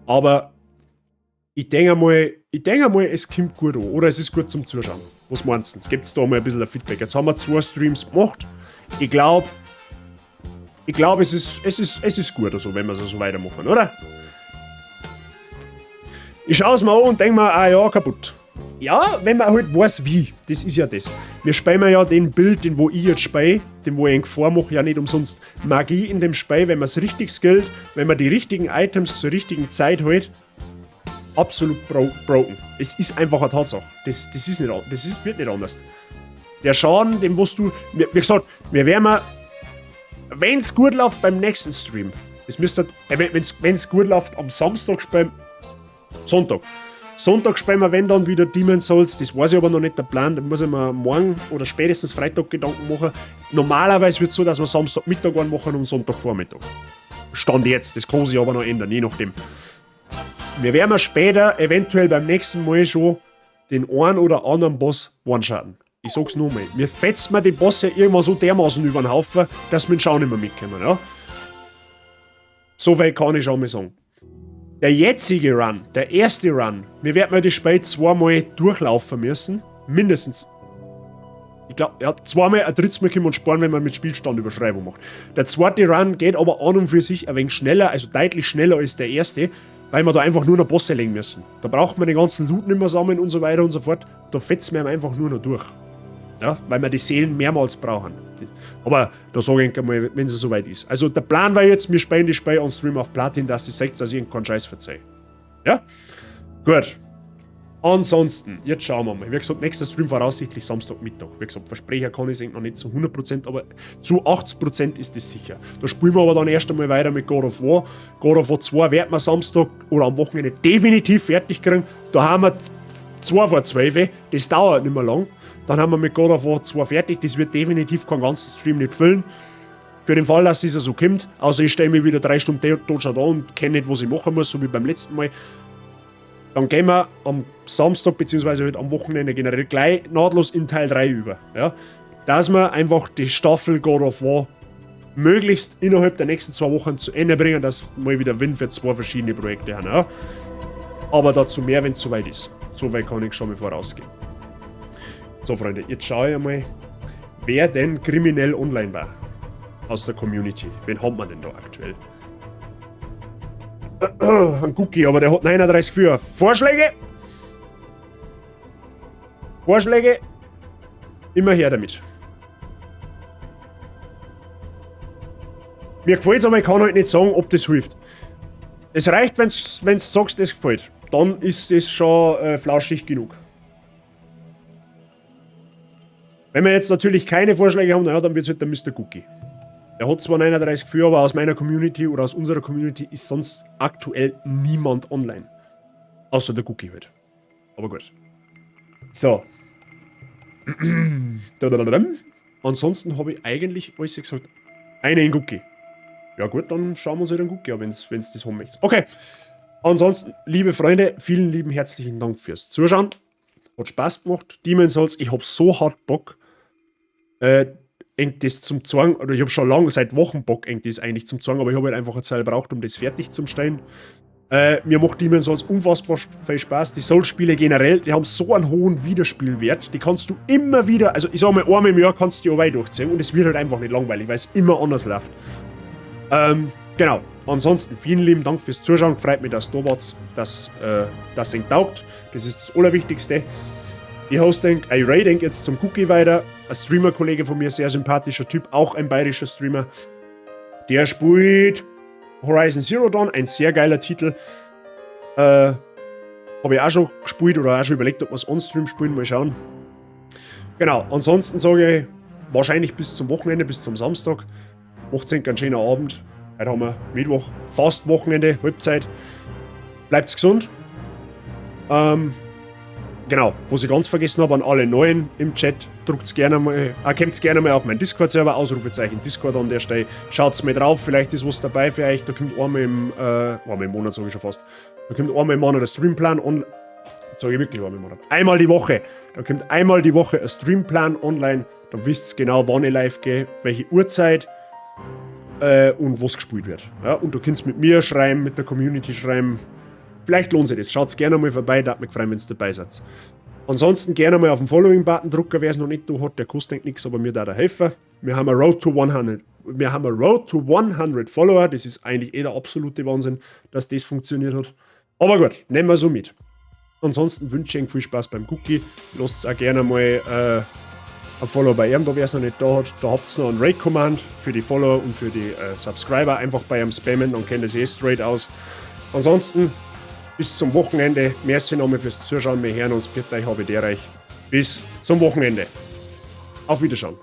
Aber ich denke mal, es kommt gut an. Oder es ist gut zum Zuschauen. Was meinst du? Gebt da mal ein bisschen ein Feedback. Jetzt haben wir 2 Streams gemacht. Ich glaube, es ist gut so, wenn wir es so weitermachen, oder? Ich schaue es mir an und denke mir, ah ja, kaputt. Ja, wenn man halt weiß wie. Das ist ja das. Wir spielen ja den Bild, den wo ich jetzt spiele, den wo ich in Gefahr mache, ja nicht umsonst. Magie in dem Spiel, wenn man es richtig skillt, wenn man die richtigen Items zur richtigen Zeit hält, absolut broken. Es ist einfach eine Tatsache. Das wird nicht anders. Der Schaden, den was du... Wie gesagt, wir werden wenn es gut läuft beim nächsten Stream, das müsste, wenn es gut läuft am Samstag spielen, Sonntag spielen wir, wenn dann wieder Demon's Souls, das weiß ich aber noch nicht der Plan, da muss ich mir morgen oder spätestens Freitag Gedanken machen. Normalerweise wird es so, dass wir Samstagmittag einen machen und Sonntagvormittag. Stand jetzt, das kann sich aber noch ändern, je nachdem. Wir werden später, eventuell beim nächsten Mal schon, den einen oder anderen Boss one-shotten. Ich sag's nur mal. Wir fetzen den Boss ja irgendwann so dermaßen über den Haufen, dass wir den Schau nicht mehr mitkommen, ja? So weit kann ich schon mal sagen. Der jetzige Run, der erste Run, wir werden das Spiel zweimal durchlaufen müssen. Mindestens. Ich glaube, ja, zweimal, ein drittes Mal können wir uns sparen, wenn man mit Spielstandüberschreibung macht. Der zweite Run geht aber an und für sich ein wenig schneller, also deutlich schneller als der erste, weil wir da einfach nur noch Bosse legen müssen. Da braucht man den ganzen Loot nicht mehr sammeln und so weiter und so fort. Da fetzen wir einfach nur noch durch. Ja, weil wir die Seelen mehrmals brauchen. Aber da sage ich mal, wenn es soweit ist. Also der Plan war jetzt, wir spielen das Spiel on Stream auf Platin, dass ich seht, dass ich keinen Scheiß verzeihe. Ja? Gut. Ansonsten, jetzt schauen wir mal. Wie gesagt, nächster Stream voraussichtlich Samstagmittag. Wie gesagt, Versprecher kann ich noch nicht zu 100%, aber zu 80% ist das sicher. Da spielen wir aber dann erst einmal weiter mit God of War. God of War 2 werden wir Samstag oder am Wochenende definitiv fertig kriegen. Da haben wir 2 vor 12. Das dauert nicht mehr lang. Dann haben wir mit God of War 2 fertig. Das wird definitiv keinen ganzen Stream nicht füllen. Für den Fall, dass es so kommt. Also ich stelle mich wieder 3 Stunden tot schon da und kenne nicht, was ich machen muss, so wie beim letzten Mal. Dann gehen wir am Samstag bzw. halt am Wochenende generell gleich nahtlos in Teil 3 über. Ja? Dass wir einfach die Staffel God of War möglichst innerhalb der nächsten 2 Wochen zu Ende bringen, dass wir mal wieder Wind für 2 verschiedene Projekte haben. Ja? Aber dazu mehr, wenn es soweit ist. So weit kann ich schon mal vorausgehen. So, Freunde, jetzt schaue ich einmal, wer denn kriminell online war. Aus der Community. Wen hat man denn da aktuell? Ein Cookie, aber der hat 39 für. Vorschläge? Vorschläge? Immer her damit. Mir gefällt es, aber ich kann halt nicht sagen, ob das hilft. Es reicht, wenn du sagst, es gefällt. Dann ist es schon flauschig genug. Wenn wir jetzt natürlich keine Vorschläge haben, naja, dann wird es halt der Mr. Cookie. Der hat zwar 39 für, aber aus meiner Community oder aus unserer Community ist sonst aktuell niemand online. Außer der Cookie halt. Aber gut. So. Ansonsten habe ich eigentlich alles gesagt. Einen Cookie. Ja gut, dann schauen wir uns halt den Cookie an, wenn es das haben möchtest. Okay. Ansonsten, liebe Freunde, vielen lieben herzlichen Dank fürs Zuschauen. Hat Spaß gemacht. Demon's Souls, ich habe so hart Bock. Das zum Zwang, oder ich habe schon lange, seit Wochen Bock, das eigentlich zum Zwang, aber ich habe halt einfach eine Zeit gebraucht, um das fertig zu stellen. Mir macht Demon's Souls unfassbar viel Spaß. Die Souls-Spiele generell, die haben so einen hohen Wiederspielwert, die kannst du immer wieder, also ich sag mal, einmal im Jahr kannst du die auch weit durchziehen und es wird halt einfach nicht langweilig, weil es immer anders läuft. Genau. Ansonsten, vielen lieben Dank fürs Zuschauen. Freut mich, dass du da wart, dass das Ding taugt. Das ist das Allerwichtigste. Ich rate jetzt zum Cookie weiter. Ein Streamer-Kollege von mir, sehr sympathischer Typ, auch ein bayerischer Streamer. Der spielt Horizon Zero Dawn, ein sehr geiler Titel. Habe ich auch schon gespielt oder auch schon überlegt, ob wir es on-stream spielen. Mal schauen. Genau, ansonsten sage ich, wahrscheinlich bis zum Wochenende, bis zum Samstag. Macht's einen ganz schönen Abend. Heute haben wir Mittwoch, fast Wochenende, Halbzeit. Bleibt's gesund. Genau, was ich ganz vergessen habe, an alle Neuen im Chat, kommt's gerne mal auf meinen Discord-Server, Ausrufezeichen Discord an der Stelle. Schaut's mal drauf, vielleicht ist was dabei für euch. Da kommt einmal im Monat, sage ich schon fast. Da kommt einmal im Monat der Streamplan online. Sage ich wirklich einmal im Monat. Einmal die Woche. Da kommt einmal die Woche ein Streamplan online. Da wisst ihr genau, wann ich live gehe, welche Uhrzeit und was gespielt wird. Ja, und du kannst mit mir schreiben, mit der Community schreiben. Vielleicht lohnt sich das. Schaut gerne mal vorbei, da hat mich gefreut, wenn ihr dabei seid. Ansonsten gerne mal auf den Following-Button drücken, wer es noch nicht da hat, der kostet nichts, aber mir da helfen. Wir haben eine Road to 100. Wir haben eine Road to 100 Follower. Das ist eigentlich der absolute Wahnsinn, dass das funktioniert hat. Aber gut, nehmen wir so mit. Ansonsten wünsche ich euch viel Spaß beim Cookie. Lasst auch gerne mal ein Follow bei ihm, da wer es noch nicht da hat. Da habt ihr noch einen Raid-Command für die Follower und für die Subscriber. Einfach bei ihm spammen, dann kennt ihr es straight aus. Ansonsten bis zum Wochenende. Merci nochmal fürs Zuschauen. Wir hören uns. Bitte euch, habe der euch. Bis zum Wochenende. Auf Wiederschauen.